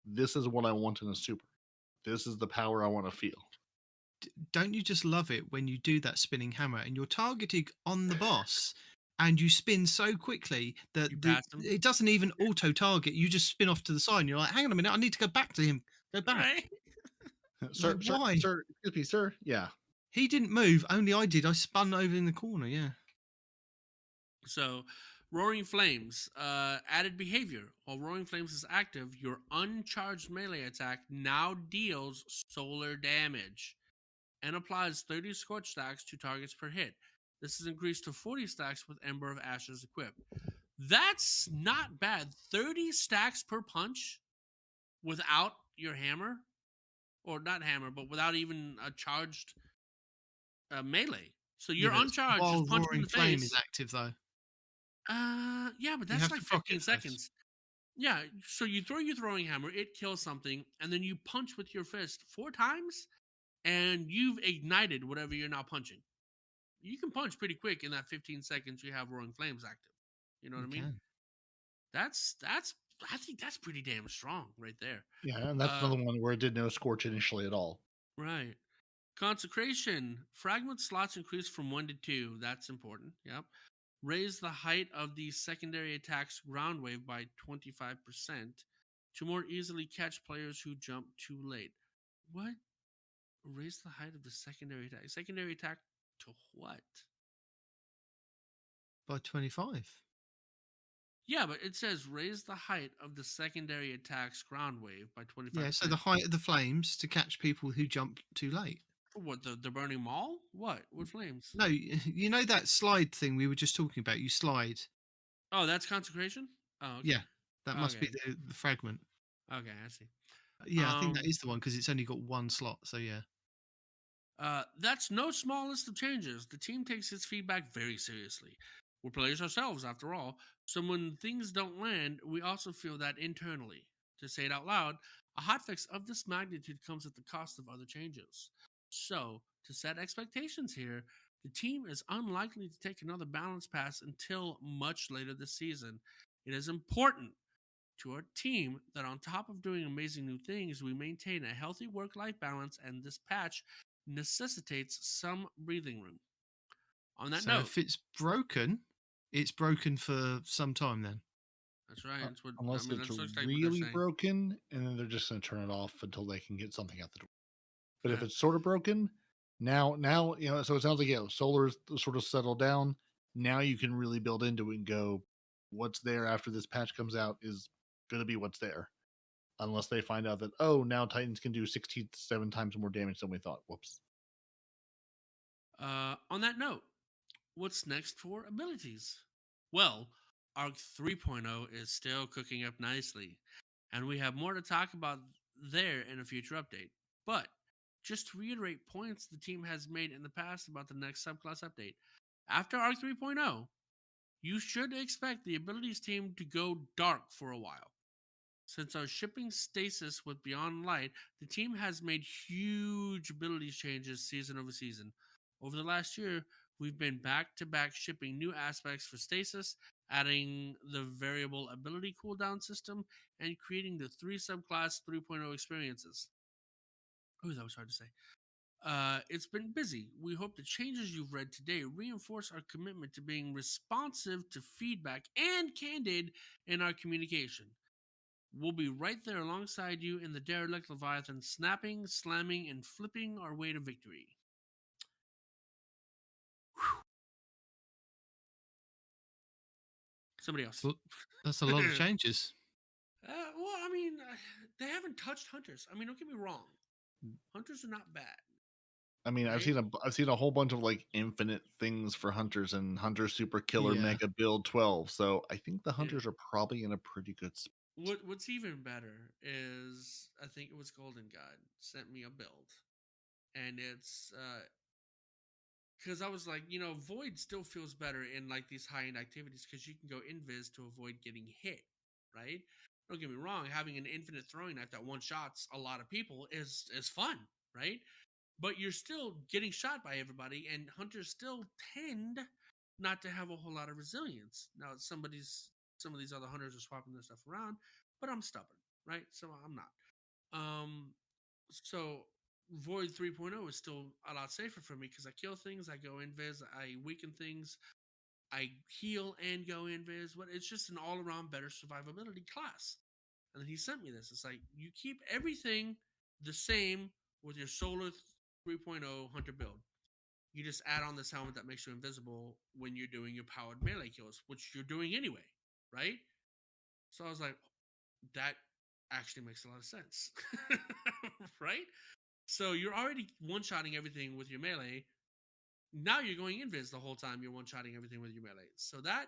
S3: this is what I want in a super. This is the power I want to feel.
S2: Don't you just love it when you do that spinning hammer and you're targeting on the boss? And you spin so quickly that it doesn't even auto-target. You just spin off to the side. And you're like, hang on a minute, I need to go back to him. Go back.
S1: Right?
S3: Sir, why? Sir, excuse me, sir. Yeah.
S2: He didn't move. Only I did. I spun over in the corner, yeah.
S1: So, Roaring Flames. Added behavior. While Roaring Flames is active, your uncharged melee attack now deals solar damage and applies 30 Scorch stacks to targets per hit. This is increased to 40 stacks with Ember of Ashes equipped. That's not bad. 30 stacks per punch without your hammer? Or not hammer, but without even a charged melee. So you're uncharged, just punch in the face.
S2: Flame is active, though.
S1: Yeah, but that's like 15 seconds. Yeah, so you throw your throwing hammer, it kills something, and then you punch with your fist 4 times, and you've ignited whatever you're now punching. You can punch pretty quick in that 15 seconds you have Roaring Flames active. You know what I mean? That's I think that's pretty damn strong right there.
S3: Yeah, and that's another one where it did no Scorch initially at all.
S1: Right. Consecration. Fragment slots increase from 1 to 2. That's important. Yep. Raise the height of the secondary attack's ground wave by 25% to more easily catch players who jump too late. What? Raise the height of the secondary attack. Secondary attack to what?
S2: By 25.
S1: Yeah, but it says raise the height of the secondary attack's ground wave by 25%.
S2: Yeah, so the height of the flames to catch people who jump too late.
S1: What, the burning mall? What? With flames?
S2: No, you know that slide thing we were just talking about? You slide.
S1: Oh, that's consecration? Oh, okay.
S2: Yeah, that must be
S1: Okay.
S2: the fragment.
S1: Okay, I see.
S2: Yeah, I think that is the one because it's only got one slot. So yeah.
S1: That's no small list of changes. The team takes its feedback very seriously. We're players ourselves, after all. So when things don't land, we also feel that internally. To say it out loud, a hotfix of this magnitude comes at the cost of other changes. So, to set expectations here, the team is unlikely to take another balance pass until much later this season. It is important to our team that on top of doing amazing new things, we maintain a healthy work-life balance, and this patch necessitates some breathing room. On that
S2: So
S1: note,
S2: if it's broken for some time then.
S1: that's right. That's what,
S3: Unless
S1: that's
S3: it's
S1: like what they're
S3: really
S1: saying.
S3: broken, and then they're just going to turn it off until they can get something out the door. But if
S1: Yeah.
S3: it's sort of broken, now so it sounds like solar's sort of settled down. Now you can really build into it and go, what's there after this patch comes out is going to be what's there, unless they find out that now Titans can do 67 times more damage than we thought. Whoops.
S1: On that note, what's next for abilities? Well, Arc 3.0 is still cooking up nicely, and we have more to talk about there in a future update. But just to reiterate points the team has made in the past about the next subclass update, after Arc 3.0, you should expect the abilities team to go dark for a while. Since our shipping stasis with Beyond Light, the team has made huge abilities changes season over season. Over the last year, we've been back-to-back shipping new aspects for stasis, adding the variable ability cooldown system, and creating the 3 subclass 3.0 experiences. Ooh, that was hard to say. It's been busy. We hope the changes you've read today reinforce our commitment to being responsive to feedback and candid in our communication. We'll be right there alongside you in the derelict Leviathan, snapping, slamming, and flipping our way to victory. Whew. Somebody else.
S2: Well, that's a lot of changes.
S1: Well, I mean, they haven't touched hunters. I mean, don't get me wrong. Hunters are not bad.
S3: I mean,
S1: right?
S3: I've seen a whole bunch of like infinite things for hunters and hunter super killer
S2: Yeah.
S3: mega build 12. So I think the hunters are probably in a pretty good spot.
S1: What's even better is I think it was Golden God sent me a build, and it's because I was like, Void still feels better in like these high end activities because you can go invis to avoid getting hit, right? Don't get me wrong, having an infinite throwing knife that one shots a lot of people is fun, right? But you're still getting shot by everybody, and hunters still tend not to have a whole lot of resilience. Now, some of these other hunters are swapping their stuff around, but I'm stubborn, right? So I'm not. So Void 3.0 is still a lot safer for me because I kill things, I go invis, I weaken things, I heal and go invis. But it's just an all around better survivability class. And then he sent me this. It's like you keep everything the same with your Solar 3.0 Hunter build. You just add on this helmet that makes you invisible when you're doing your powered melee kills, which you're doing anyway, right? So I was like, that actually makes a lot of sense, right? So you're already one-shotting everything with your melee. Now you're going invis the whole time you're one-shotting everything with your melee. So that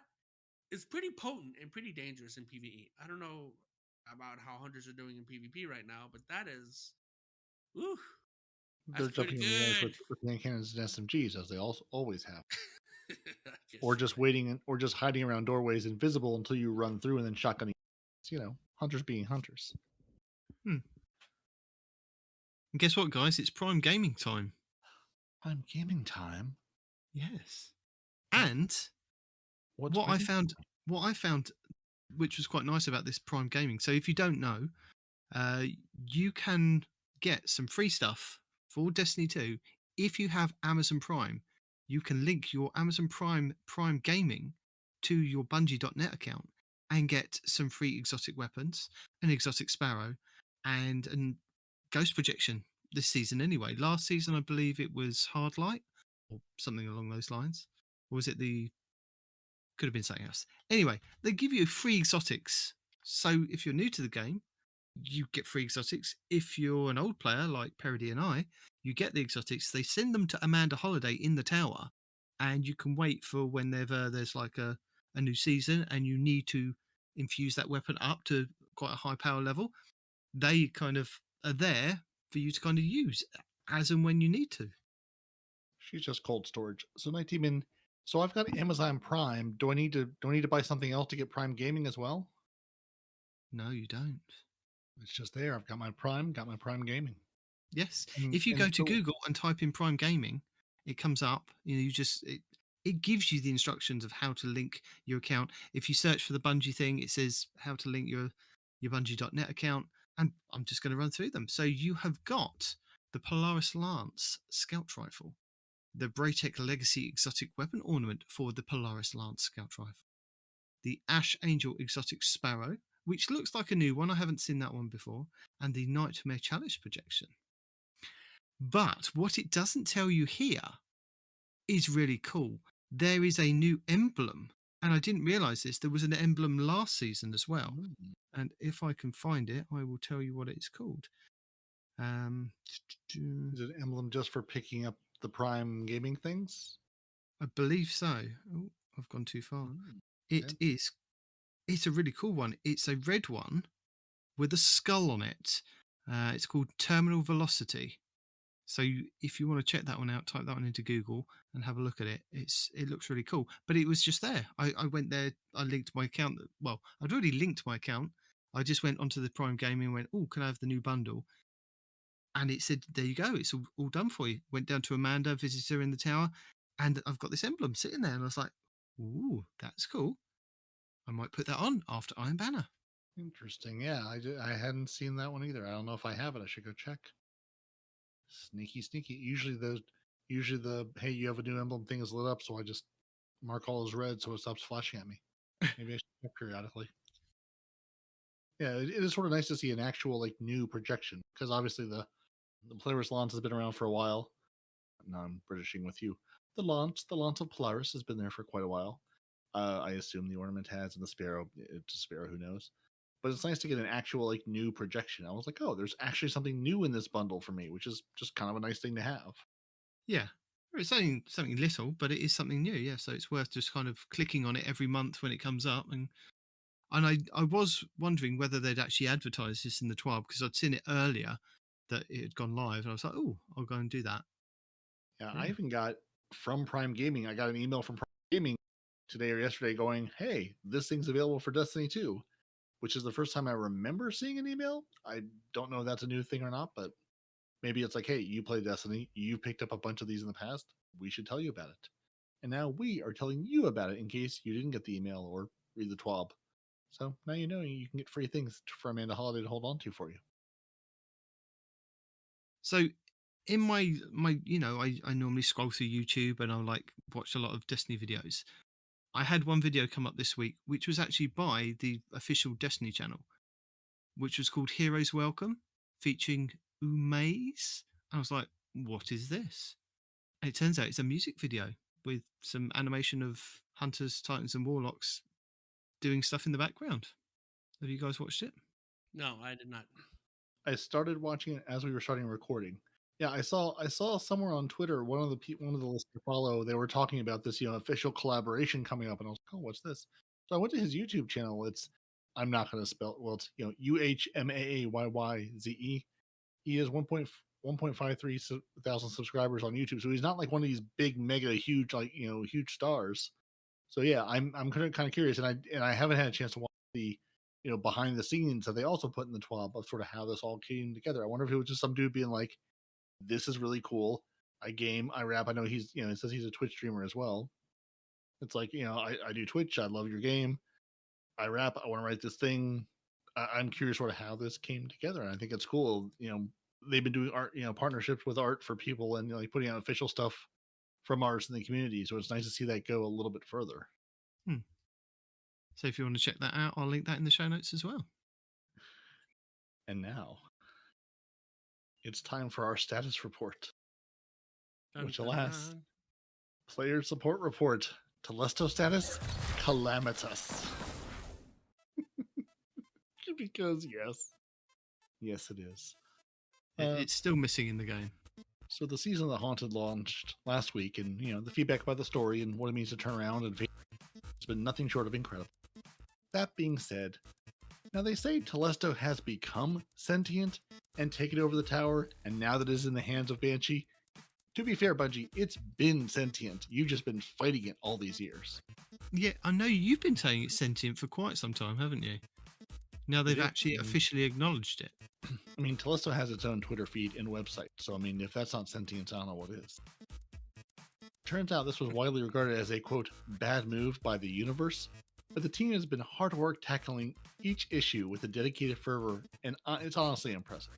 S1: is pretty potent and pretty dangerous in PvE. I don't know about how hunters are doing in PvP right now, but that is, ooh,
S3: They're
S1: that's pretty
S3: jumping in the air
S1: good.
S3: with hand cannons and SMGs as they also always have, or just waiting or just hiding around doorways invisible until you run through and then shotgunning. Hunters being hunters.
S2: And guess what, guys? It's Prime Gaming time.
S3: Prime gaming time.
S2: Yes. And what I found which was quite nice about this Prime Gaming. So if you don't know, you can get some free stuff for Destiny 2 if you have Amazon Prime. You can link your Amazon Prime Gaming to your Bungie.net account and get some free exotic weapons, an exotic sparrow, and ghost projection this season anyway. Last season, I believe it was Hard Light or something along those lines. Or was it could have been something else. Anyway, they give you free exotics. So if you're new to the game, you get free exotics. If you're an old player like Peroty and I, you get the exotics. They send them to Amanda Holiday in the tower, and you can wait for whenever there's like a new season and you need to infuse that weapon up to quite a high power level. They kind of are there for you to kind of use as and when you need to.
S3: She's just cold storage. So Nitedemon, so I've got Amazon Prime. Do I need to buy something else to get Prime Gaming as well?
S2: No, you don't.
S3: It's just there. I've got my Prime Gaming.
S2: Yes. If you go to Google and type in Prime Gaming, it comes up. It gives you the instructions of how to link your account. If you search for the Bungie thing, it says how to link your Bungie.net account. And I'm just going to run through them. So you have got the Polaris Lance Scout Rifle, the Braytech Legacy Exotic Weapon Ornament for the Polaris Lance Scout Rifle, the Ash Angel Exotic Sparrow, which looks like a new one. I haven't seen that one before, and the Nightmare Chalice Projection. But what it doesn't tell you here is really cool. There is a new emblem, and I didn't realise this. There was an emblem last season as well. And if I can find it, I will tell you what it's called.
S3: Is it an emblem just for picking up the Prime Gaming things?
S2: I believe so. Oh, I've gone too far. It's a really cool one. It's a red one with a skull on it. It's called Terminal Velocity. So if you want to check that one out, type that one into Google and have a look at it. It looks really cool. But it was just there. I went there. I linked my account. Well, I'd already linked my account. I just went onto the Prime Gaming and went, oh, can I have the new bundle? And it said, there you go. It's all done for you. Went down to Amanda, visited her in the tower, and I've got this emblem sitting there. And I was like, ooh, that's cool. I might put that on after Iron Banner.
S3: Interesting. Yeah, I hadn't seen that one either. I don't know if I have it. I should go check. Sneaky. Usually the hey, you have a new emblem thing is lit up, so I just mark all as red so it stops flashing at me. Maybe I should check periodically. Yeah, it is sort of nice to see an actual like new projection, because obviously the Polaris Lance has been around for a while. Now I'm Britishing with you. The Lance of Polaris has been there for quite a while. I assume the ornament has, and the Sparrow, it's a Sparrow, who knows. But it's nice to get an actual like new projection. I was like, oh, there's actually something new in this bundle for me, which is just kind of a nice thing to have.
S2: Yeah. It's only something little, but it is something new, yeah. So it's worth just kind of clicking on it every month when it comes up. And I was wondering whether they'd actually advertise this in the TWAB, because I'd seen it earlier that it had gone live, and I was like, oh, I'll go and do that.
S3: Yeah, I even got from Prime Gaming, I got an email from Prime Gaming today or yesterday going, hey, this thing's available for Destiny 2, which is the first time I remember seeing an email. I don't know if that's a new thing or not, but maybe it's like, hey, you play Destiny, you picked up a bunch of these in the past, we should tell you about it. And now we are telling you about it in case you didn't get the email or read the TWAB. So now you know you can get free things for Amanda Holiday to hold on to for you.
S2: So in my I normally scroll through YouTube and I'll like watch a lot of Destiny videos. I had one video come up this week, which was actually by the official Destiny channel, which was called Heroes Welcome, featuring Umaze. I was like, what is this? And it turns out it's a music video with some animation of hunters, titans, and warlocks doing stuff in the background. Have you guys watched it?
S1: No, I did not.
S3: I started watching it as we were starting recording. Yeah, I saw somewhere on Twitter one of the lists to follow. They were talking about this, official collaboration coming up, and I was like, oh, what's this? So I went to his YouTube channel. I'm not going to spell. Well, it's UHMAAYYZE. He has 1.53 thousand subscribers on YouTube, so he's not like one of these big, mega, huge, huge stars. So yeah, I'm kind of curious, and I haven't had a chance to watch the behind the scenes that they also put in the TWAB of sort of how this all came together. I wonder if it was just some dude being like, this is really cool. I game, I rap. I know he's, it says he's a Twitch streamer as well. It's like, I do Twitch. I love your game. I rap. I want to write this thing. I'm curious sort of how this came together. And I think it's cool. They've been doing art, partnerships with art for people and putting out official stuff from artists in the community. So it's nice to see that go a little bit further.
S2: So if you want to check that out, I'll link that in the show notes as well.
S3: And now it's time for our status report, which alas, player support report. Telesto status, calamitous. Because yes, it is.
S2: It's still missing in the game.
S3: So the Season of the Haunted launched last week, and the feedback about the story and what it means to turn around and it's been nothing short of incredible. That being said, now they say Telesto has become sentient and taken over the tower, and now that it is in the hands of Banshee, to be fair, Bungie, it's been sentient. You've just been fighting it all these years.
S2: Yeah, I know you've been saying it's sentient for quite some time, haven't you? Now they've actually officially acknowledged it.
S3: I mean, Telesto has its own Twitter feed and website, so I mean, if that's not sentience, I don't know what is. Turns out this was widely regarded as a, quote, bad move by the universe, but the team has been hard at work tackling each issue with a dedicated fervor, and it's honestly impressive.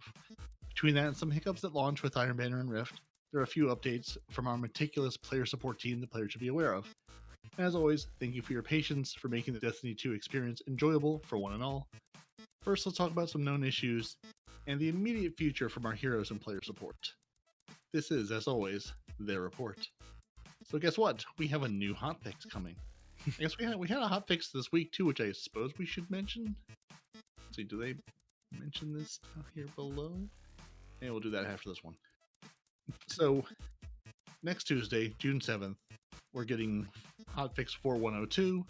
S3: Between that and some hiccups at launch with Iron Banner and Rift, there are a few updates from our meticulous player support team the players should be aware of. And as always, thank you for your patience for making the Destiny 2 experience enjoyable for one and all. First, let's talk about some known issues and the immediate future from our heroes and player support. This is, as always, their report. So guess what? We have a new hotfix coming. I guess we had a hotfix this week too, which I suppose we should mention. Let's see, do they mention this down here below? And we'll do that after this one. So next Tuesday, June 7th, we're getting hotfix 4102,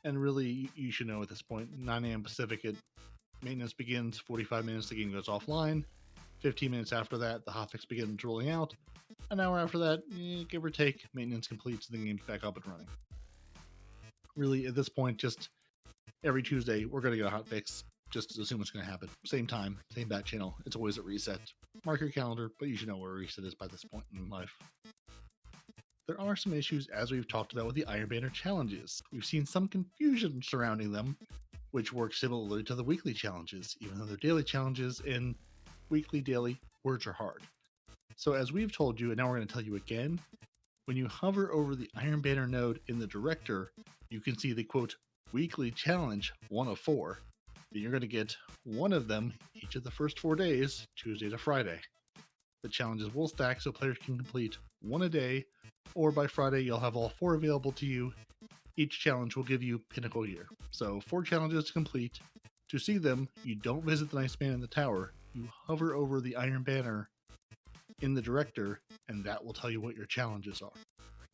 S3: and really you should know at this point, 9 a.m. Pacific, maintenance begins, 45 minutes the game goes offline, 15 minutes after that the hotfix begins rolling out, an hour after that, give or take, maintenance completes and the game's back up and running. Really, at this point, just every Tuesday we're going to get a hotfix. Just assume what's going to happen. Same time, same back channel. It's always at reset. Mark your calendar, but you should know where reset is by this point in life. There are some issues, as we've talked about with the Iron Banner challenges. We've seen some confusion surrounding them, which works similarly to the weekly challenges, even though they're daily challenges, and weekly, daily, words are hard. So as we've told you, and now we're going to tell you again, when you hover over the Iron Banner node in the director, you can see the, quote, weekly challenge 1 of 4. Then you're going to get one of them each of the first 4 days, Tuesday to Friday. The challenges will stack so players can complete one a day, or by Friday you'll have all 4 available to you. Each challenge will give you pinnacle gear. So 4 challenges to complete. To see them, you don't visit the Nice Man in the tower. You hover over the Iron Banner in the director, and that will tell you what your challenges are.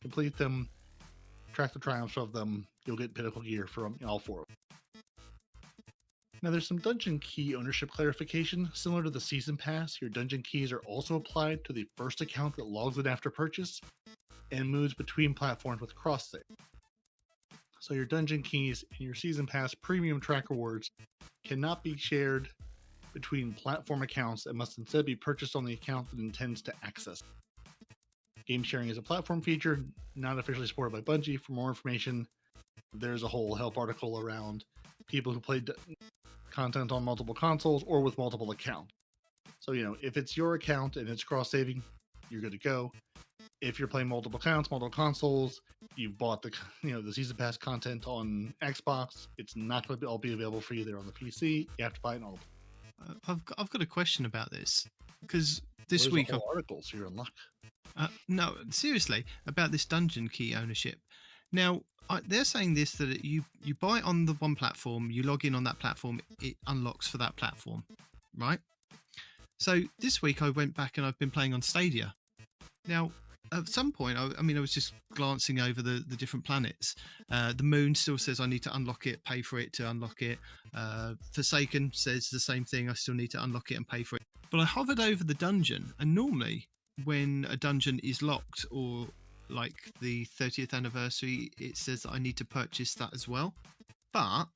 S3: Complete them, track the triumphs of them, you'll get pinnacle gear from all 4 of them. Now there's some dungeon key ownership clarification. Similar to the season pass, your dungeon keys are also applied to the first account that logs in after purchase and moves between platforms with cross-save. So your dungeon keys and your season pass premium track rewards cannot be shared between platform accounts and must instead be purchased on the account that intends to access. Game sharing is a platform feature, not officially supported by Bungie. For more information, there's a whole help article around people who play content on multiple consoles or with multiple accounts. So, if it's your account and it's cross-saving, you're good to go. If you're playing multiple accounts, multiple consoles, you've bought the season pass content on Xbox, it's not going to all be available for you there on the PC. You have to buy it all.
S2: I've got a question about this, because this week
S3: articles, you're in luck.
S2: No, seriously, about this dungeon key ownership. Now, they're saying this, that you buy it on the one platform, you log in on that platform, it unlocks for that platform, right? So this week I went back and I've been playing on Stadia. Now, at some point, I was just glancing over the different planets. The moon still says I need to unlock it, pay for it to unlock it. Forsaken says the same thing, I still need to unlock it and pay for it. But I hovered over the dungeon, and normally when a dungeon is locked, or like the 30th anniversary, it says that I need to purchase that as well. But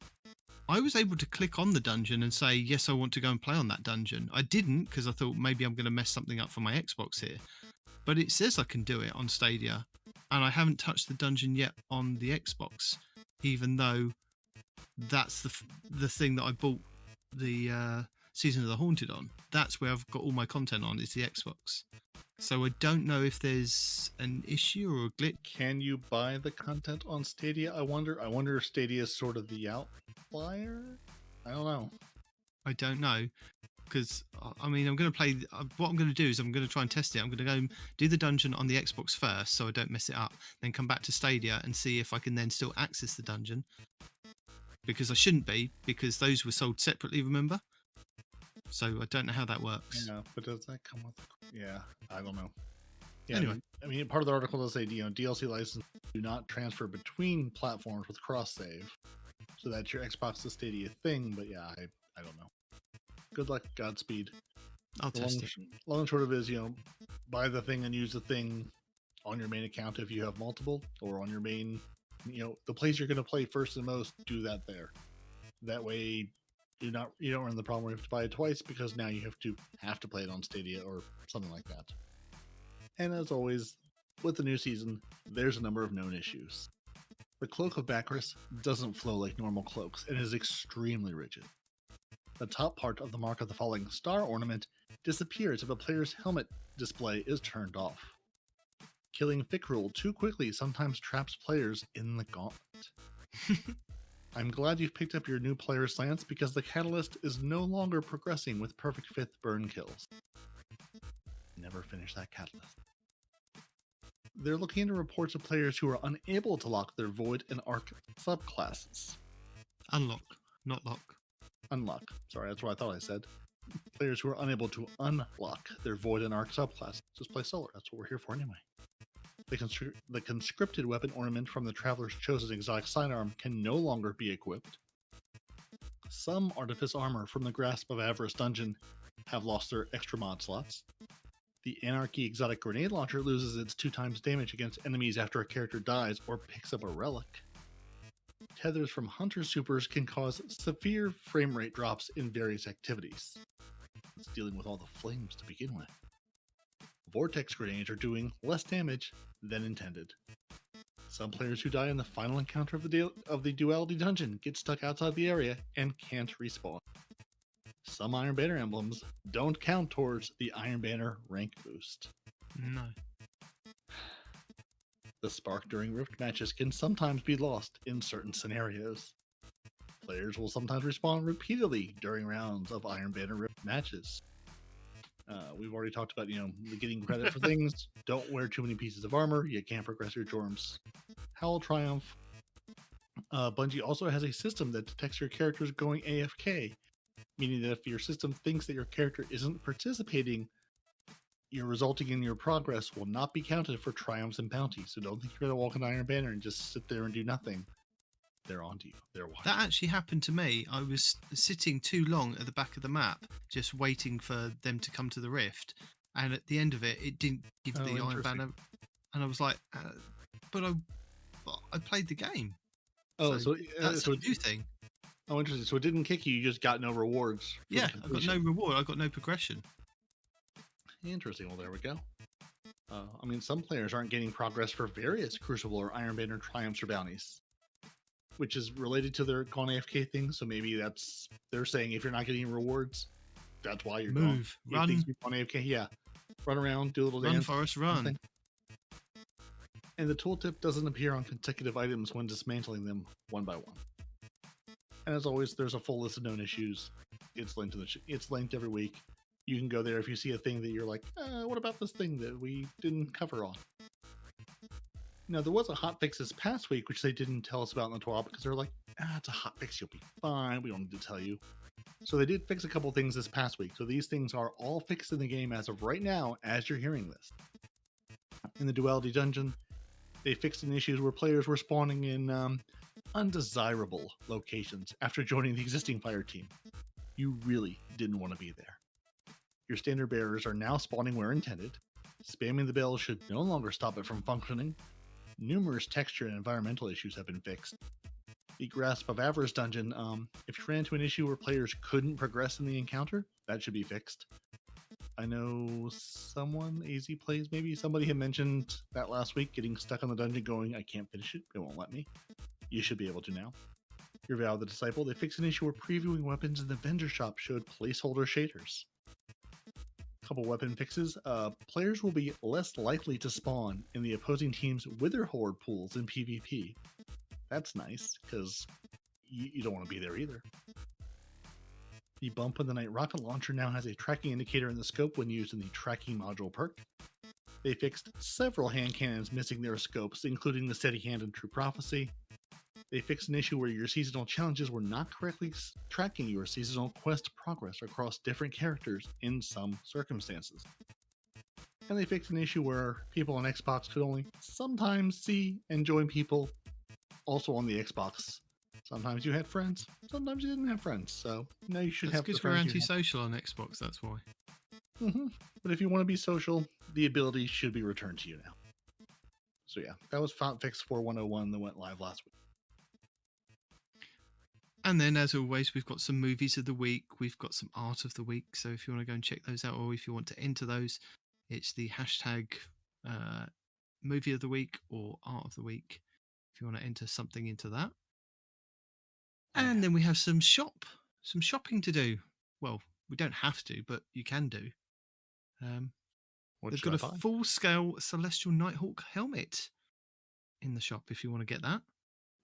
S2: I was able to click on the dungeon and say, yes, I want to go and play on that dungeon. I didn't, because I thought maybe I'm going to mess something up for my Xbox here. But it says I can do it on Stadia, and I haven't touched the dungeon yet on the Xbox, even though that's the thing that I bought the Season of the Haunted on. That's where I've got all my content on, is the Xbox. So I don't know if there's an issue or a glitch.
S3: Can you buy the content on Stadia? I wonder if Stadia is sort of the outlier. I don't know.
S2: I don't know, because I mean, I'm going to play. What I'm going to do is I'm going to try and test it. I'm going to go and do the dungeon on the Xbox first, so I don't mess it up. Then come back to Stadia and see if I can then still access the dungeon. Because I shouldn't be, because those were sold separately. Remember? So I don't know how that works.
S3: Yeah, but does that come with? Yeah, I don't know. Yeah,
S2: Anyway.
S3: I mean, part of the article does say, DLC licenses do not transfer between platforms with cross save, so that's your Xbox to Stadia thing. But yeah, I don't know. Good luck, Godspeed.
S2: I'll test it.
S3: Long and short of it is, buy the thing and use the thing on your main account if you have multiple, or on your main, the place you're going to play first and most, do that there. That way, you don't run the problem where you have to buy it twice, because now you have to play it on Stadia or something like that. And as always, with the new season, there's a number of known issues. The Cloak of Bacchus doesn't flow like normal cloaks and is extremely rigid. The top part of the Mark of the Falling Star ornament disappears if a player's helmet display is turned off. Killing Fickrule too quickly sometimes traps players in the gauntlet. I'm glad you've picked up your new player's lance, because the catalyst is no longer progressing with perfect 5th burn kills. Never finish that catalyst. They're looking into reports of players who are unable to lock their Void and Arc subclasses.
S2: Unlock, not lock.
S3: Unlock. Sorry, that's what I thought I said. Players who are unable to unlock their Void and Arc subclasses. Just play Solar. That's what we're here for anyway. The conscripted weapon ornament from the Traveler's Chosen exotic sidearm can no longer be equipped. Some Artifice armor from the Grasp of Avarice dungeon have lost their extra mod slots. The Anarchy exotic grenade launcher loses its 2x damage against enemies after a character dies or picks up a relic. Tethers from Hunter Supers can cause severe frame rate drops in various activities. It's dealing with all the flames to begin with. Vortex grenades are doing less damage than intended. Some players who die in the final encounter of the Duality Dungeon get stuck outside the area and can't respawn. Some Iron Banner emblems don't count towards the Iron Banner rank boost.
S2: No.
S3: The spark during Rift matches can sometimes be lost in certain scenarios. Players will sometimes respawn repeatedly during rounds of Iron Banner Rift matches. We've already talked about, getting credit for things. Don't wear too many pieces of armor. You can't progress your Jorms. Howl Triumph. Bungie also has a system that detects your characters going AFK, meaning that if your system thinks that your character isn't participating, resulting in your progress will not be counted for triumphs and bounties. So don't think you're going to walk an Iron Banner and just sit there and do nothing. They're onto you. They're watching.
S2: That actually happened to me. I was sitting too long at the back of the map, just waiting for them to come to the rift. And at the end of it, it didn't give the Iron Banner. And I was like, but I played the game.
S3: Oh, so
S2: that's a new thing.
S3: Oh, interesting. So it didn't kick you. You just got no rewards.
S2: Yeah, I got no reward. I got no progression.
S3: Interesting. Well, there we go. Some players aren't gaining progress for various Crucible or Iron Banner triumphs or bounties, which is related to their gone AFK thing. So maybe they're saying if you're not getting rewards, that's why you're
S2: move,
S3: gone.
S2: run,
S3: on AFK. Yeah, run around, do a little dance.
S2: Run, Forest, run.
S3: Something. And the tooltip doesn't appear on consecutive items when dismantling them one by one. And as always, there's a full list of known issues. It's linked every week. You can go there if you see a thing that you're like, what about this thing that we didn't cover on? Now, there was a hotfix this past week, which they didn't tell us about in the TWAB because they're like, it's a hotfix, you'll be fine, we don't need to tell you. So they did fix a couple things this past week. So these things are all fixed in the game as of right now, as you're hearing this. In the Duality Dungeon, they fixed an issue where players were spawning in undesirable locations after joining the existing fire team. You really didn't want to be there. Your standard bearers are now spawning where intended. Spamming the bell should no longer stop it from functioning. Numerous texture and environmental issues have been fixed. The Grasp of Avarice dungeon, if you ran into an issue where players couldn't progress in the encounter, that should be fixed. I know someone, AZ Plays maybe, somebody had mentioned that last week, getting stuck on the dungeon going, I can't finish it, it won't let me. You should be able to now. Your Vow of the Disciple, they fixed an issue where previewing weapons in the vendor shop showed placeholder shaders. Couple weapon fixes. Players will be less likely to spawn in the opposing team's Wither Horde pools in PvP. That's nice, because you don't want to be there either. The Bump of the Night rocket launcher now has a tracking indicator in the scope when used in the tracking module perk. They fixed several hand cannons missing their scopes, including the Steady Hand and True Prophecy. They fixed an issue where your seasonal challenges were not correctly tracking your seasonal quest progress across different characters in some circumstances. And they fixed an issue where people on Xbox could only sometimes see and join people also on the Xbox. Sometimes you had friends, sometimes you didn't have friends. So now you should have.
S2: Because we're antisocial on Xbox, that's why.
S3: But if you want to be social, the ability should be returned to you now. So yeah, that was Font Fix 4101 that went live last week.
S2: And then, as always, we've got some movies of the week. We've got some art of the week. So if you want to go and check those out, or if you want to enter those, it's the hashtag movie of the week or art of the week. If you want to enter something into that. And then we have some shopping to do. Well, we don't have to, but you can do. They've got a full-scale Celestial Nighthawk helmet in the shop if you want to get that.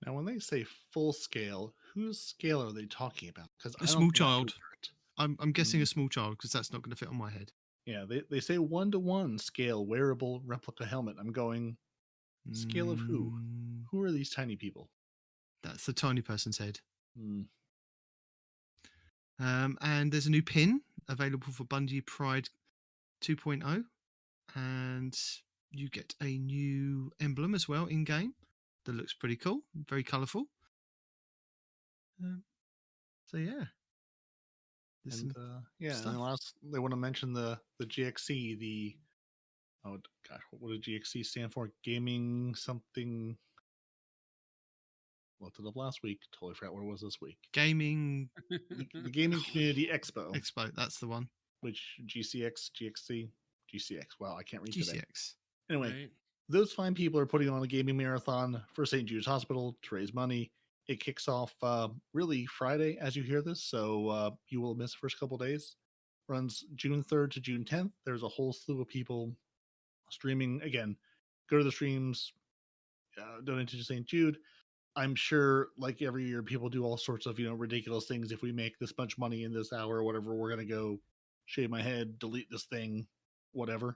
S3: Now, when they say full scale, whose scale are they talking about? Because
S2: a small child. I'm guessing a small child because that's not going to fit on my head.
S3: Yeah, they say 1-to-1 scale wearable replica helmet. I'm going scale of who? Who are these tiny people?
S2: That's the tiny person's head. And there's a new pin available for Bungie Pride 2.0, and you get a new emblem as well in game that looks pretty cool, very colourful. So yeah,
S3: and last they want to mention the GXC, what did GXC stand for? Gaming something. Looked it up last week. Totally forgot what it was this week.
S2: Gaming.
S3: The Gaming Community Expo.
S2: Expo, that's the one.
S3: Which GCX. Wow, I can't read
S2: GCX.
S3: Today. Anyway, those fine people are putting on a gaming marathon for St. Jude's Hospital to raise money. It kicks off really Friday as you hear this, so you will miss the first couple days. Runs June 3rd to June 10th. There's a whole slew of people streaming. Again, go to the streams, donate to St. Jude. I'm sure, like every year, people do all sorts of, ridiculous things. If we make this much money in this hour or whatever, we're going to go shave my head, delete this thing, whatever.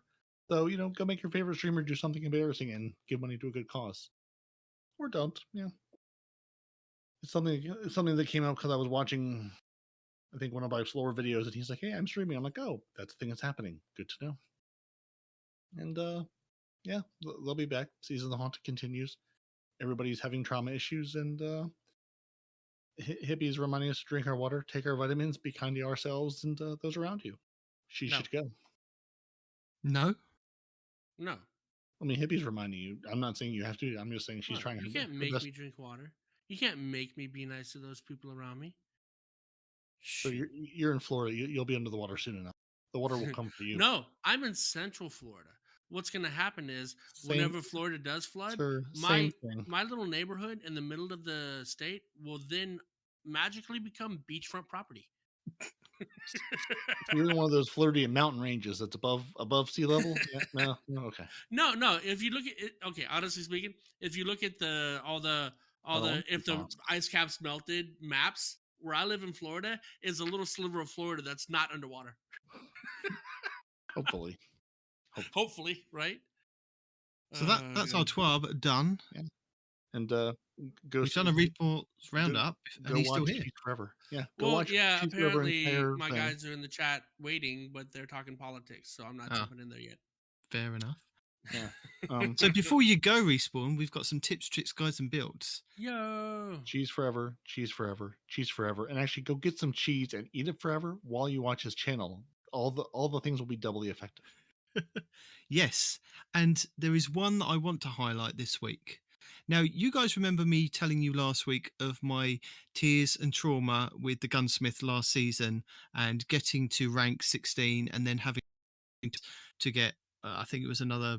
S3: So, go make your favorite streamer do something embarrassing and give money to a good cause. Or don't, yeah. It's something that came out because I was watching, I think, one of my Floor videos, and he's like, hey, I'm streaming. I'm like, oh, that's the thing that's happening. Good to know. And, yeah, they'll be back. Season of the Haunted continues. Everybody's having trauma issues, and hippies reminding us to drink our water, take our vitamins, be kind to ourselves and those around you. She should go.
S2: No.
S3: I mean, hippies reminding you. I'm not saying you have to. I'm just saying she's trying.
S1: You can't make me drink water. You can't make me be nice to those people around me.
S3: So you're in Florida. You'll be under the water soon enough. The water will come for you.
S1: No, I'm in Central Florida. What's going to happen is whenever Florida does flood, my little neighborhood in the middle of the state will then magically become beachfront property.
S3: You're in one of those Floridian mountain ranges that's above sea level. Yeah, no, okay.
S1: No. If you look at it, okay, honestly speaking, if you look at if the ice caps melted maps, where I live in Florida is a little sliver of Florida that's not underwater. Hopefully, right?
S2: So that's our TWAB done.
S3: Yeah. And
S2: we've done a report roundup, and he's still here
S3: forever. Yeah.
S1: Apparently my guys are in the chat waiting, but they're talking politics, so I'm not jumping in there yet.
S2: Fair enough.
S3: Yeah.
S2: So before you go, Respawn, we've got some tips, tricks, guides, and builds.
S1: Yo!
S3: Cheese forever, cheese forever, cheese forever, and actually go get some cheese and eat it forever while you watch his channel. All the things will be doubly effective.
S2: Yes, and there is one that I want to highlight this week. Now, you guys remember me telling you last week of my tears and trauma with the gunsmith last season and getting to rank 16 and then having to get, I think it was another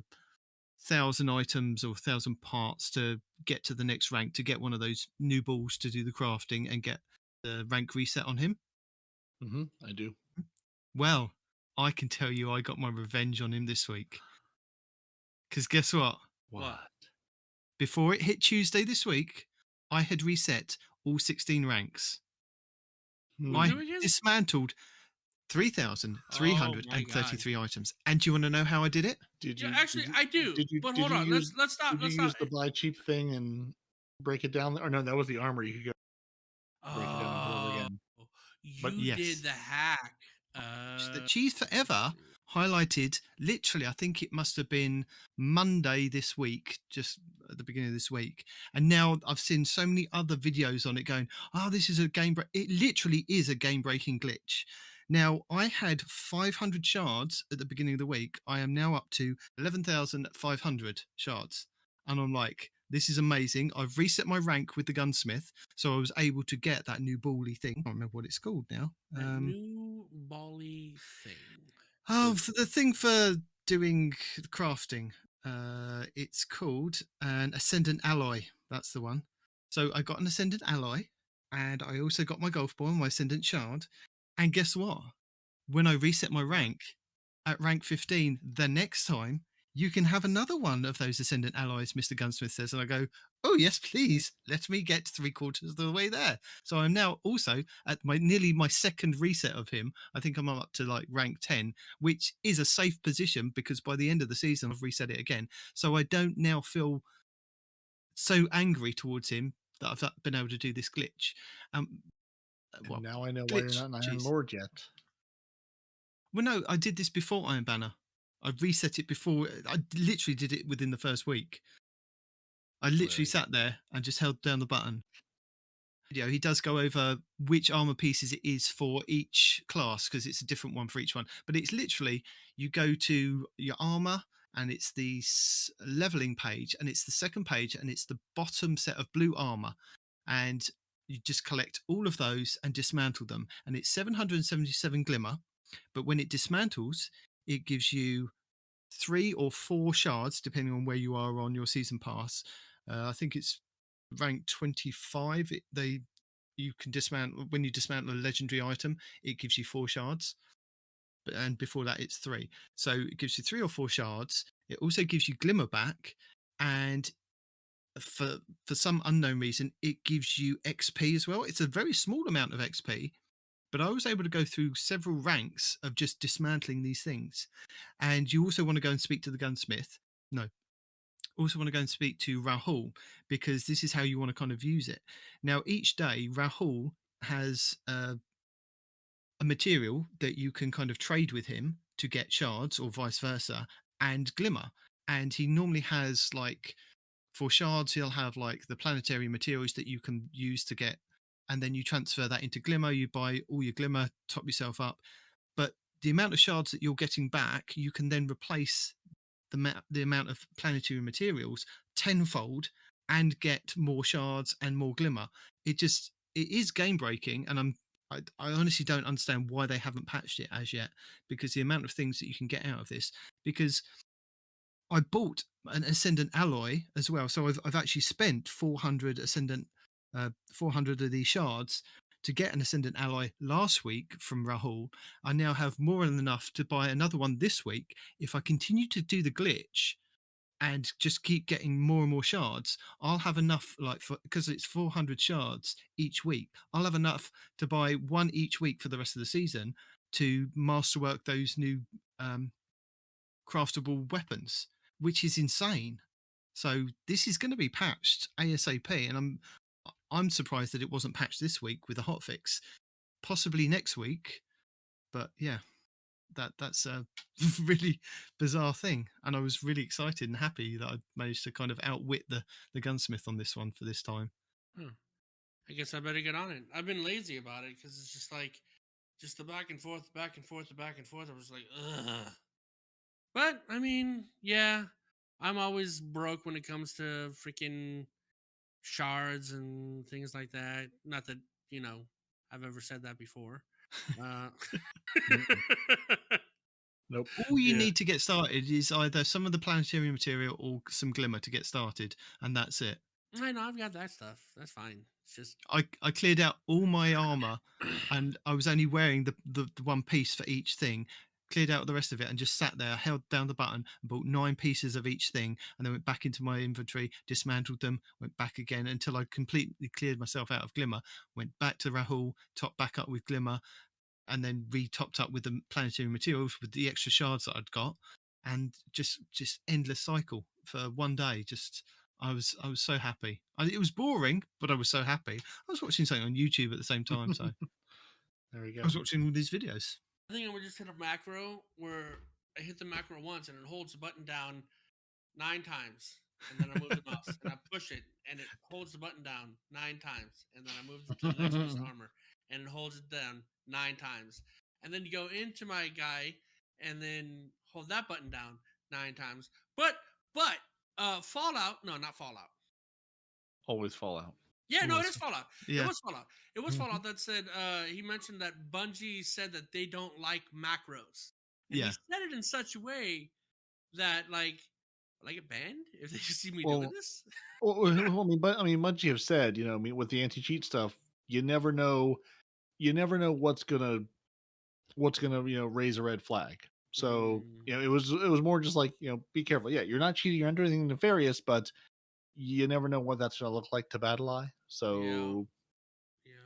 S2: 1,000 items or 1,000 parts to get to the next rank, to get one of those new balls to do the crafting and get the rank reset on him?
S3: I do.
S2: Well, I can tell you I got my revenge on him this week. Because guess what?
S1: What?
S2: Before it hit Tuesday this week, I had reset all 16 ranks.
S1: What'd you
S2: I
S1: do again?
S2: dismantled 3,333 items. And do you want to know how I did it?
S1: I do. But hold on, let's stop.
S3: Did you use the buy cheap thing and break it down? Or no, that was the armor. You could go break it down and put over again. But
S1: You
S2: yes.
S1: did the hack.
S2: The Cheese Forever highlighted literally, I think it must have been Monday this week, just at the beginning of this week. And now I've seen so many other videos on it going, this is a game break. It literally is a game breaking glitch. Now, I had 500 shards at the beginning of the week. I am now up to 11,500 shards. And I'm like, this is amazing. I've reset my rank with the gunsmith, so I was able to get that new bally thing. I don't remember what it's called now.
S1: New bally thing.
S2: For the thing for doing crafting. It's called an Ascendant Alloy. That's the one. So I got an Ascendant Alloy, and I also got my golf ball and my Ascendant Shard. And guess what? When I reset my rank at rank 15, the next time, you can have another one of those Ascendant Alloys, Mr. Gunsmith says. And I go, oh, yes, please. Let me get 3/4 of the way there. So I'm now also at nearly my second reset of him. I think I'm up to like rank 10, which is a safe position because by the end of the season, I've reset it again. So I don't now feel so angry towards him that I've been able to do this glitch.
S3: Now I know why you're not an Iron Lord yet.
S2: Well, no, I did this before Iron Banner. I reset it before. I literally did it within the first week. I literally sat there and just held down the button. He does go over which armor pieces it is for each class because it's a different one for each one. But it's literally, you go to your armor and it's the leveling page and it's the second page and it's the bottom set of blue armor. And you just collect all of those and dismantle them. And it's 777 glimmer. But when it dismantles, it gives you 3 or 4 shards, depending on where you are on your season pass. I think it's rank 25. You can dismantle, when you dismantle a legendary item, it gives you 4 shards. And before that, it's 3. So it gives you 3 or 4 shards. It also gives you glimmer back. And for some unknown reason, it gives you XP as well. It's a very small amount of XP. But I was able to go through several ranks of just dismantling these things. And you also want to go and speak to the gunsmith. No. Also want to go and speak to Rahul because this is how you want to kind of use it. Now, each day, Rahul has a material that you can kind of trade with him to get shards or vice versa and glimmer. And he normally has like, for shards, he'll have like the planetary materials that you can use to get, and then you transfer that into glimmer. You buy all your glimmer, top yourself up. But the amount of shards that you're getting back, you can then replace the amount of planetary materials tenfold and get more shards and more glimmer. It is game breaking, and I honestly don't understand why they haven't patched it as yet, because the amount of things that you can get out of this, because I bought an Ascendant Alloy as well. So I've actually spent 400 Ascendant, 400 of these shards to get an Ascendant Alloy last week from Rahul. I now have more than enough to buy another one this week. If I continue to do the glitch and just keep getting more and more shards, I'll have enough, because it's 400 shards each week, I'll have enough to buy one each week for the rest of the season to masterwork those new craftable weapons, which is insane. So this is going to be patched ASAP, and I'm surprised that it wasn't patched this week with a hotfix. Possibly next week, but yeah, that's a really bizarre thing, and I was really excited and happy that I managed to kind of outwit the gunsmith on this one for this time.
S1: I guess I better get on it. I've been lazy about it because it's just like just the back and forth. I was like, ugh. But I mean, yeah, I'm always broke when it comes to freaking shards and things like that. Not that I've ever said that before.
S3: Nope.
S2: All you
S1: Yeah.
S2: need to get started is either some of the planetary material or some glimmer to get started, and that's it.
S1: I know I've got that stuff. That's fine. It's just
S2: I cleared out all my armor, and I was only wearing the one piece for each thing. Cleared out the rest of it and just sat there, held down the button, and bought 9 pieces of each thing, and then went back into my inventory, dismantled them, went back again until I completely cleared myself out of glimmer. Went back to Rahul, topped back up with glimmer, and then re-topped up with the planetary materials with the extra shards that I'd got, and just endless cycle for one day. Just I was so happy. It was boring, but I was so happy. I was watching something on YouTube at the same time, so
S3: There we go.
S2: I was watching all these videos.
S1: I think I would just hit a macro where I hit the macro once and it holds the button down 9 times, and then I move the mouse and I push it and it holds the button down 9 times, and then I move it to the next piece of armor and it holds it down 9 times, and then you go into my guy and then hold that button down 9 times. But Fallout, no, not Fallout.
S3: Always Fallout.
S1: Yeah, no, it
S2: Always.
S1: is Fallout.
S2: Yeah.
S1: It was Fallout. It was
S3: Mhm.
S1: Fallout that said he mentioned that Bungie said that they don't like macros. And
S2: Yeah.
S1: he said it in such a way that like will I get banned if they see me
S3: Well,
S1: doing this?
S3: Well, Bungie have said, with the anti-cheat stuff, you never know what's gonna raise a red flag. So it was more just like, be careful. Yeah, you're not cheating, you're not doing anything nefarious, but you never know what that's gonna look like to battle eye. So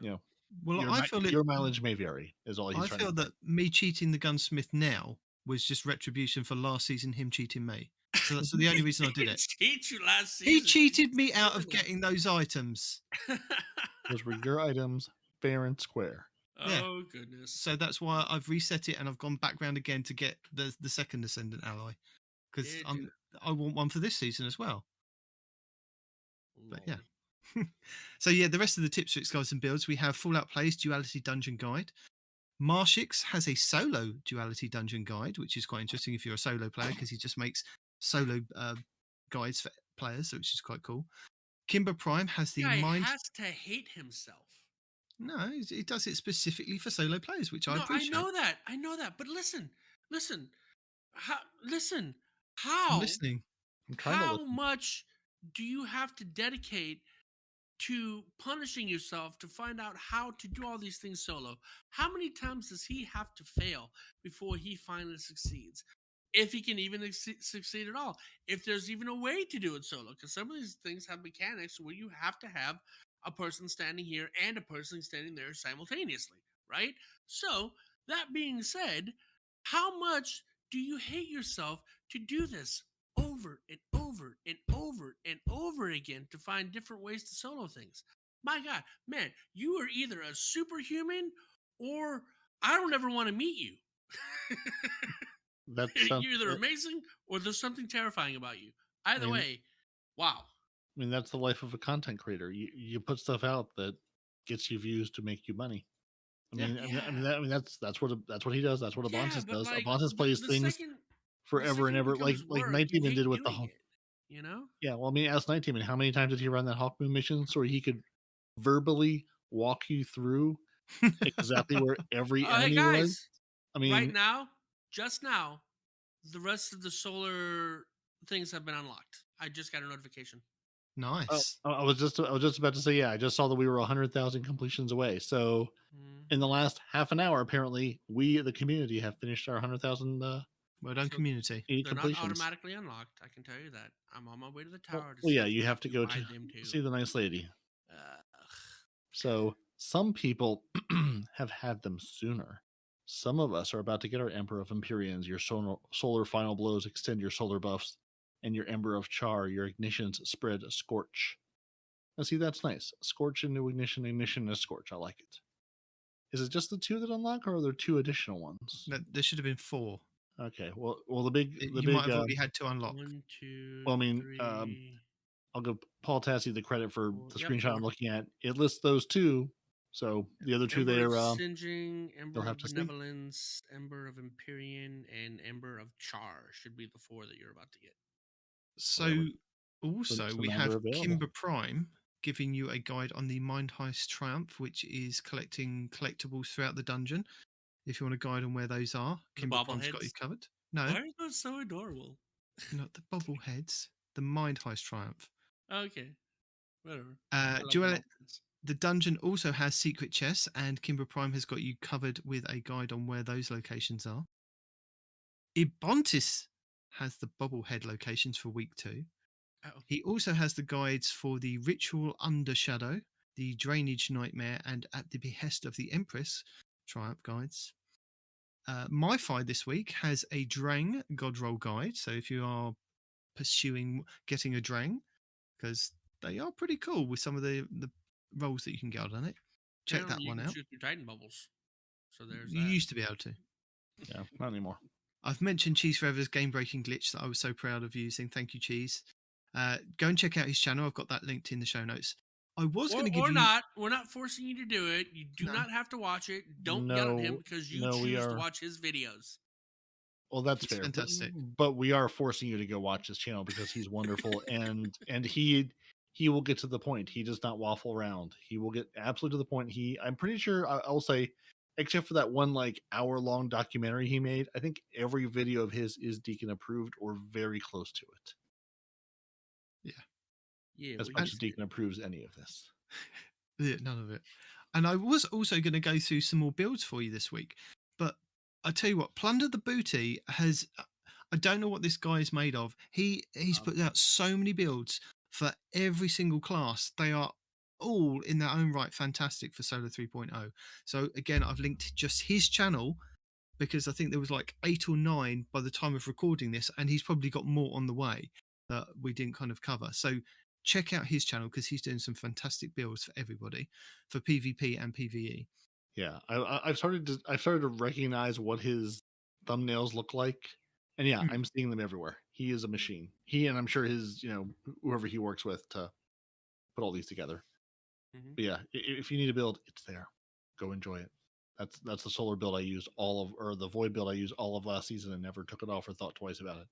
S1: Yeah.
S2: Well,
S3: your,
S2: I
S3: mi-
S2: feel
S3: your mileage may vary. Is all he's
S2: I
S3: trying
S2: feel
S3: to say.
S2: that me cheating the gunsmith now was just retribution for last season him cheating me. So that's the only reason I did it.
S1: Cheat you last
S2: He
S1: season.
S2: cheated me out of getting those items.
S3: Those were your items, fair and square.
S2: Yeah.
S1: Oh goodness.
S2: So that's why I've reset it and I've gone back round again to get the second Ascendant ally, because
S1: Did you?
S2: I want one for this season as well. But yeah.
S1: Lol.
S2: So yeah, the rest of the tips, tricks, guides, and builds, we have Fallout Plays Duality Dungeon Guide. Marshix has a solo Duality Dungeon Guide, which is quite interesting if you're a solo player, because he just makes solo guides for players, which is quite cool. Kimber Prime has the
S1: Guy
S2: mind.
S1: has to hate himself.
S2: No, he does it specifically for solo players, which I
S1: No,
S2: appreciate.
S1: I know that. But listen. Listen.
S2: I'm
S1: How
S2: listening.
S3: I'm trying to
S1: how
S3: listen.
S1: much do you have to dedicate to punishing yourself to find out how to do all these things solo? How many times does he have to fail before he finally succeeds? If he can even succeed at all, if there's even a way to do it solo, because some of these things have mechanics where you have to have a person standing here and a person standing there simultaneously, right? So, that being said, how much do you hate yourself to do this over and over and over and over again to find different ways to solo things? My God, man, you are either a superhuman or I don't ever want to meet you. You're either amazing or there's something terrifying about you. Either way, wow.
S3: I mean, that's the life of a content creator. You put stuff out that gets you views to make you money. That's what he does. That's what Abantis does.
S1: Like,
S3: Abantis plays
S1: the
S3: things
S1: second,
S3: forever and ever, like Nitedemon did with the
S1: doing it, you know?
S3: Yeah, well, I mean, ask Nitedemon, how many times did he run that Hawkmoon mission so he could verbally walk you through exactly where every enemy
S1: guys,
S3: was? I mean,
S1: right now, just now, the rest of the solar things have been unlocked. I just got a notification.
S2: Nice.
S3: I was just about to say, yeah, I just saw that we were 100,000 completions away. So in the last half an hour, apparently, we, the community, have finished our 100,000.
S2: Well done, community.
S1: They're not automatically unlocked. I can tell you that. I'm on my way to the tower.
S3: Well, yeah, you have to go to see the nice lady. So some people have had them sooner. Some of us are about to get our Ember of Empyreans, your solar final blows extend your solar buffs, and your Ember of Char, your ignitions spread Scorch. Now see, that's nice. Scorch into ignition into Scorch. I like it. Is it just the 2 that unlock, or are there 2 additional ones?
S2: There should have been 4.
S3: Okay, well, you
S2: might have already had to unlock.
S1: 1, 2,
S3: well, I mean,
S1: 3.
S3: I'll give Paul Tassi the credit for the screenshot
S1: 4.
S3: I'm looking at. It lists those 2, so the other 2 there.
S1: Singeing, Ember
S3: have
S1: of
S3: to see.
S1: Benevolence, Ember of Empyrean, and Ember of Char should be the 4 that you're about to get.
S2: So also we have
S3: available.
S2: Kimber Prime giving you a guide on the Mind Heist Triumph, which is collecting collectibles throughout the dungeon. If you want a guide on where those are, Kimber Prime's got you covered. No,
S1: Why are those so adorable?
S2: not the bobbleheads. The Mind Heist Triumph.
S1: Okay, whatever. I love
S2: Duel.
S1: the Vulcans.
S2: The dungeon also has secret chests, and Kimber Prime has got you covered with a guide on where those locations are. Ibontis has the bobblehead locations for week 2.
S1: Oh,
S2: He also has the guides for the Ritual Undershadow, the Drainage Nightmare, and At the Behest of the Empress Triumph guides. MyFi this week has a Drang God Roll guide, so if you are pursuing getting a Drang, because they are pretty cool with some of the rolls that you can get on it. Check
S1: and
S2: that
S1: you
S2: one
S1: can
S2: out.
S1: shoot through Titan bubbles. So there's
S2: You
S1: that.
S2: used to be able to.
S3: Yeah, not anymore.
S2: I've mentioned Cheese Forever's game-breaking glitch that I was so proud of using. Thank you, Cheese. Go and check out his channel. I've got that linked in the show notes. I was going to give
S1: Or
S2: you...
S1: not. We're not forcing you to do it. You do
S2: No.
S1: not have to watch it. Don't yell at him because you
S3: we
S1: choose to
S3: are.
S1: watch his videos.
S3: Well, that's
S2: It's
S3: fair.
S2: fantastic.
S3: But we are forcing you to go watch his channel because he's wonderful, and he will get to the point. He does not waffle around. He will get absolutely to the point. I'm pretty sure I'll say, except for that one like hour-long documentary he made, I think every video of his is Deacon approved or very close to it.
S1: Yeah,
S3: As much as Deacon approves any of this.
S2: Yeah, none of it. And I was also going to go through some more builds for you this week. But I tell you what, Plunder the Booty has... I don't know what this guy is made of. He's put out so many builds for every single class. They are all in their own right fantastic for Solo 3.0. So again, I've linked just his channel because I think there was like 8 or 9 by the time of recording this, and he's probably got more on the way that we didn't kind of cover. So check out his channel because he's doing some fantastic builds for everybody for PvP and PvE.
S3: Yeah, I've started to recognize what his thumbnails look like, and yeah, I'm seeing them everywhere. He is a machine. And I'm sure his whoever he works with to put all these together.
S1: Mhm.
S3: But yeah, if you need a build, it's there. Go enjoy it. That's the solar build I used or the void build I used all of last season and never took it off or thought twice about it.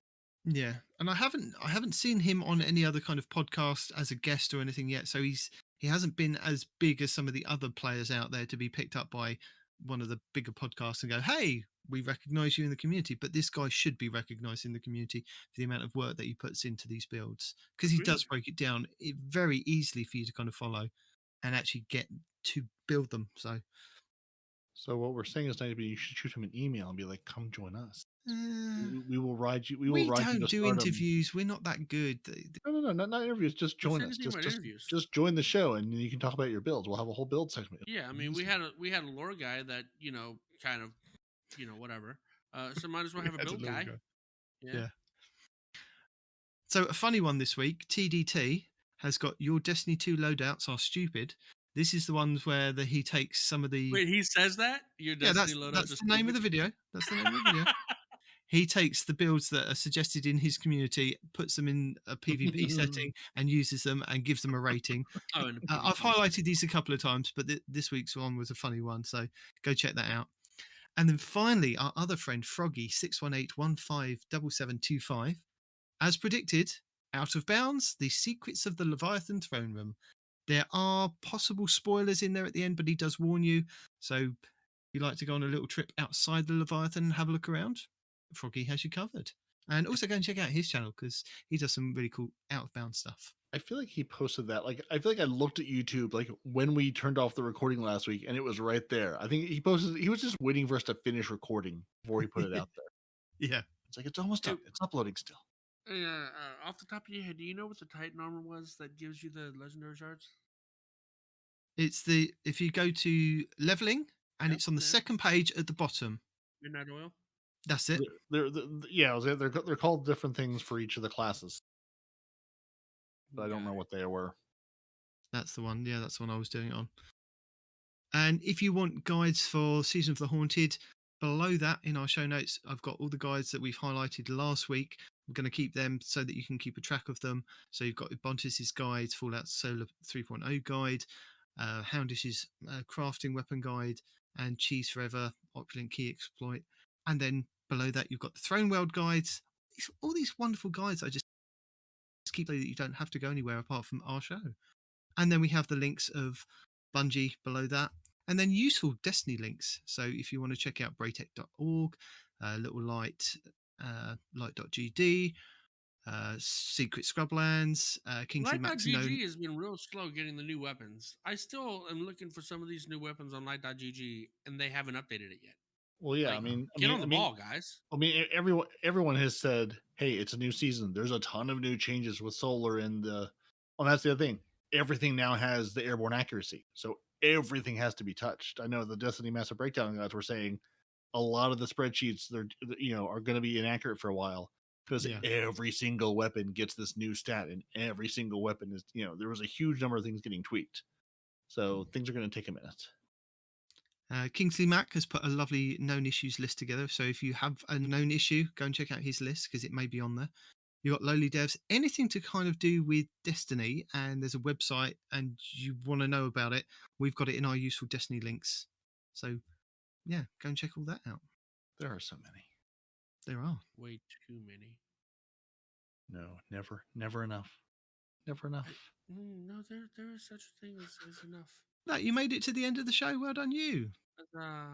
S2: Yeah, and I haven't seen him on any other kind of podcast as a guest or anything yet. So he hasn't been as big as some of the other players out there to be picked up by one of the bigger podcasts and go, "Hey, we recognise you in the community." But this guy should be recognised in the community for the amount of work that he puts into these builds because he does break it down very easily for you to kind of follow and actually get to build them.
S3: So what we're saying is, maybe you should shoot him an email and be like, "Come join us.
S2: Uh,
S3: We will ride you. We
S2: we
S3: will ride you
S2: don't
S3: to
S2: do
S3: stardom."
S2: interviews. We're not that good.
S3: No, not interviews. Just
S1: Don't
S3: join
S1: say
S3: us.
S1: anything about interviews.
S3: Just join the show, and you can talk about your builds. We'll have a whole build segment.
S1: Yeah, I mean, we had a lore guy that kind of whatever. So might as well have a build guy. Yeah.
S2: So a funny one this week, TDT has got your Destiny 2 loadouts are stupid. This is the ones where he takes some of the...
S1: Wait, he says that? Your Destiny loadouts
S2: that's
S1: are
S2: the name of the
S1: stupid?
S2: video. That's the name of the video. He takes the builds that are suggested in his community, puts them in a PvP setting and uses them and gives them a rating.
S1: Oh, in the
S2: I've
S1: PvP.
S2: highlighted these a couple of times, but this week's one was a funny one. So go check that out. And then finally, our other friend, Froggy, 618157725, as predicted, Out of Bounds, The Secrets of the Leviathan Throne Room. There are possible spoilers in there at the end, but he does warn you. So if you'd like to go on a little trip outside the Leviathan and have a look around, Froggy has you covered. And also go and check out his channel because he does some really cool Out of Bounds stuff.
S3: I feel like he posted that. Like, I feel like I looked at YouTube like when we turned off the recording last week, and it was right there. I think he posted. He was just waiting for us to finish recording before he put it out there.
S2: Yeah,
S3: It's like it's almost done. It's uploading still.
S1: Off the top of your head, do you know what the Titan armor was that gives you the legendary shards?
S2: it's if you go to leveling and it's on the second page at the bottom.
S1: Midnight Oil.
S2: That's it.
S3: They're called different things for each of the classes, but I don't know what they were.
S2: That's the one. Yeah, that's the one I was doing it on. And if you want guides for Season of the Haunted, below that in our show notes, I've got all the guides that we've highlighted last week. I'm going to keep them so that you can keep a track of them. So you've got Ubuntu's guide, Fallout Solar 3.0 guide, Houndish's crafting weapon guide, and Cheese Forever Opulent Key Exploit. And then below that, you've got the Throne World guides. All these wonderful guides I just keep so that you don't have to go anywhere apart from our show. And then we have the links of Bungie below that. And then useful Destiny links. So if you want to check out braytech.org, Little Light, Light.gd, Secret Scrublands, Kingsley Max.
S1: Light.gg has been real slow getting the new weapons. I still am looking for some of these new weapons on Light.gg, and they haven't updated it yet.
S3: Well, yeah,
S1: Like, get on the ball, guys.
S3: I mean, everyone has said, "Hey, it's a new season. There's a ton of new changes with solar and the." Well, that's the other thing. Everything now has the airborne accuracy, so everything has to be touched. I know the Destiny Massive Breakdown guys were saying a lot of the spreadsheets are going to be inaccurate for a while because every single weapon gets this new stat, and every single weapon is there was a huge number of things getting tweaked, so things are going to take a minute.
S2: Kingsley Mac has put a lovely known issues list together. So if you have a known issue, go and check out his list because it may be on there. You've got Lowly Devs, anything to kind of do with Destiny, and there's a website and you want to know about it, we've got it in our useful Destiny links. So, yeah, go and check all that out.
S3: There are so many.
S2: There are.
S1: Way too many.
S3: No, never enough. Never enough.
S1: No, there is such a thing as enough.
S2: No, you made it to the end of the show. Well done, you.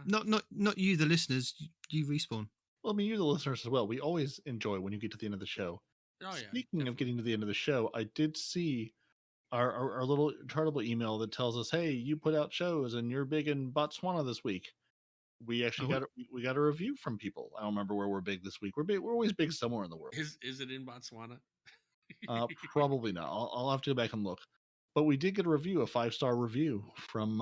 S2: Not you, the listeners. You Respawn.
S3: Well, I mean, you, the listeners, as well. We always enjoy when you get to the end of the show.
S1: Oh,
S3: Speaking of getting to the end of the show, I did see our little chartable email that tells us, "Hey, you put out shows and you're big in Botswana this week." We actually got a review from people. I don't remember where we're big this week. We're always big somewhere in the world.
S1: Is it in Botswana?
S3: Probably not. I'll have to go back and look. But we did get a review, a 5-star review from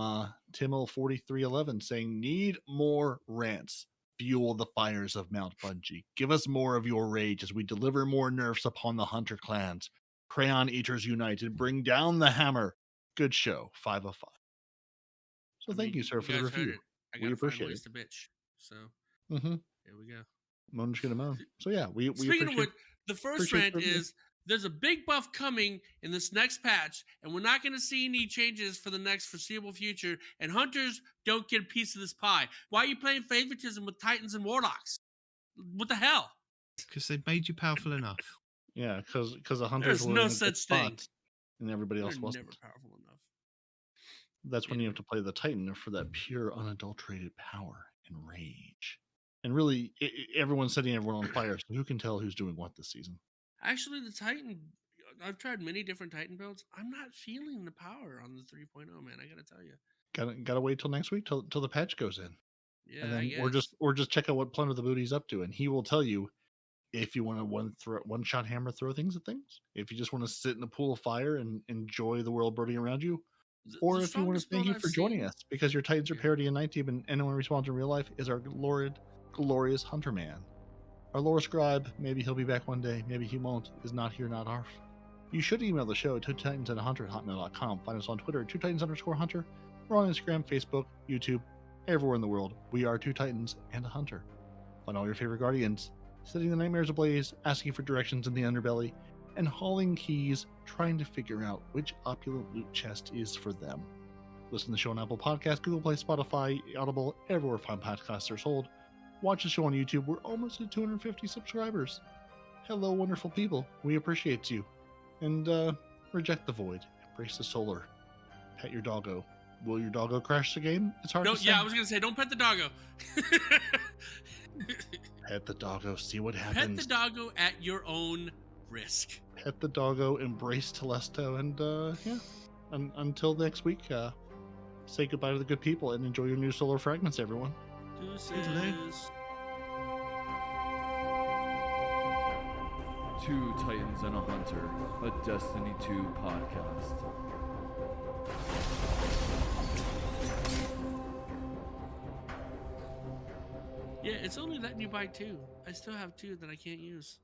S3: Timmel4311 saying, "Need more rants. Fuel the fires of Mount Bungie. Give us more of your rage as we deliver more nerfs upon the Hunter clans. Crayon Eaters United, bring down the hammer. Good show, 5 of 5." So thank you, sir, for the review. We appreciate it.
S1: To bitch. So here we go.
S3: Moan's gonna moan. So yeah, we
S1: Speaking of which, the first rant is there's a big buff coming in this next patch, and we're not going to see any changes for the next foreseeable future, and hunters don't get a piece of this pie. Why are you playing favoritism with Titans and Warlocks? What the hell?
S2: Because they made you powerful enough.
S3: Yeah, because the hunters were
S1: no such thing,
S3: and everybody else wasn't.
S1: Never powerful enough.
S3: That's when you have to play the Titan for that pure, unadulterated power and rage. And really, everyone's setting everyone on fire, so who can tell who's doing what this season?
S1: Actually, the Titan, I've tried many different Titan builds. I'm not feeling the power on the 3.0, man. I gotta tell you.
S3: Gotta wait till next week till the patch goes in.
S1: Yeah,
S3: and then or just check out what Plunder the Booty's up to, and he will tell you if you want to one shot hammer throw things at things, if you just want to sit in a pool of fire and enjoy the world burning around you, or if you want to thank you for joining us because your Titans are Peroty and Nitedemon, and anyone responds in real life is our glorious Hunter Man. Our lore scribe, maybe he'll be back one day, maybe he won't, is not here, not arf. You should email the show at twotitansandahunter@hotmail.com. Find us on Twitter at twotitans_hunter. We're on Instagram, Facebook, YouTube, everywhere in the world. We are Two Titans and a Hunter. Find all your favorite Guardians, setting the nightmares ablaze, asking for directions in the underbelly, and hauling keys, trying to figure out which opulent loot chest is for them. Listen to the show on Apple Podcasts, Google Play, Spotify, Audible, everywhere fine podcasts are sold. Watch the show on YouTube. We're almost at 250 subscribers. Hello, wonderful people. We appreciate you. And reject the void. Embrace the solar. Pet your doggo. Will your doggo crash the game? It's hard to say.
S1: Yeah, I was going to say, don't pet the doggo.
S3: Pet the doggo. See what happens.
S1: Pet the doggo at your own risk.
S3: Pet the doggo. Embrace Telesto. And until next week, say goodbye to the good people and enjoy your new solar fragments, everyone.
S1: Deuces.
S5: Two Titans and a Hunter, a Destiny 2 podcast.
S1: Yeah, it's only letting you buy 2. I still have 2 that I can't use.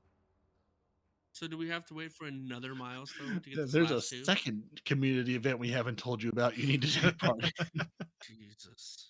S1: So do we have to wait for another milestone to get
S3: There's a second community event we haven't told you about. You need to take part.
S1: Jesus.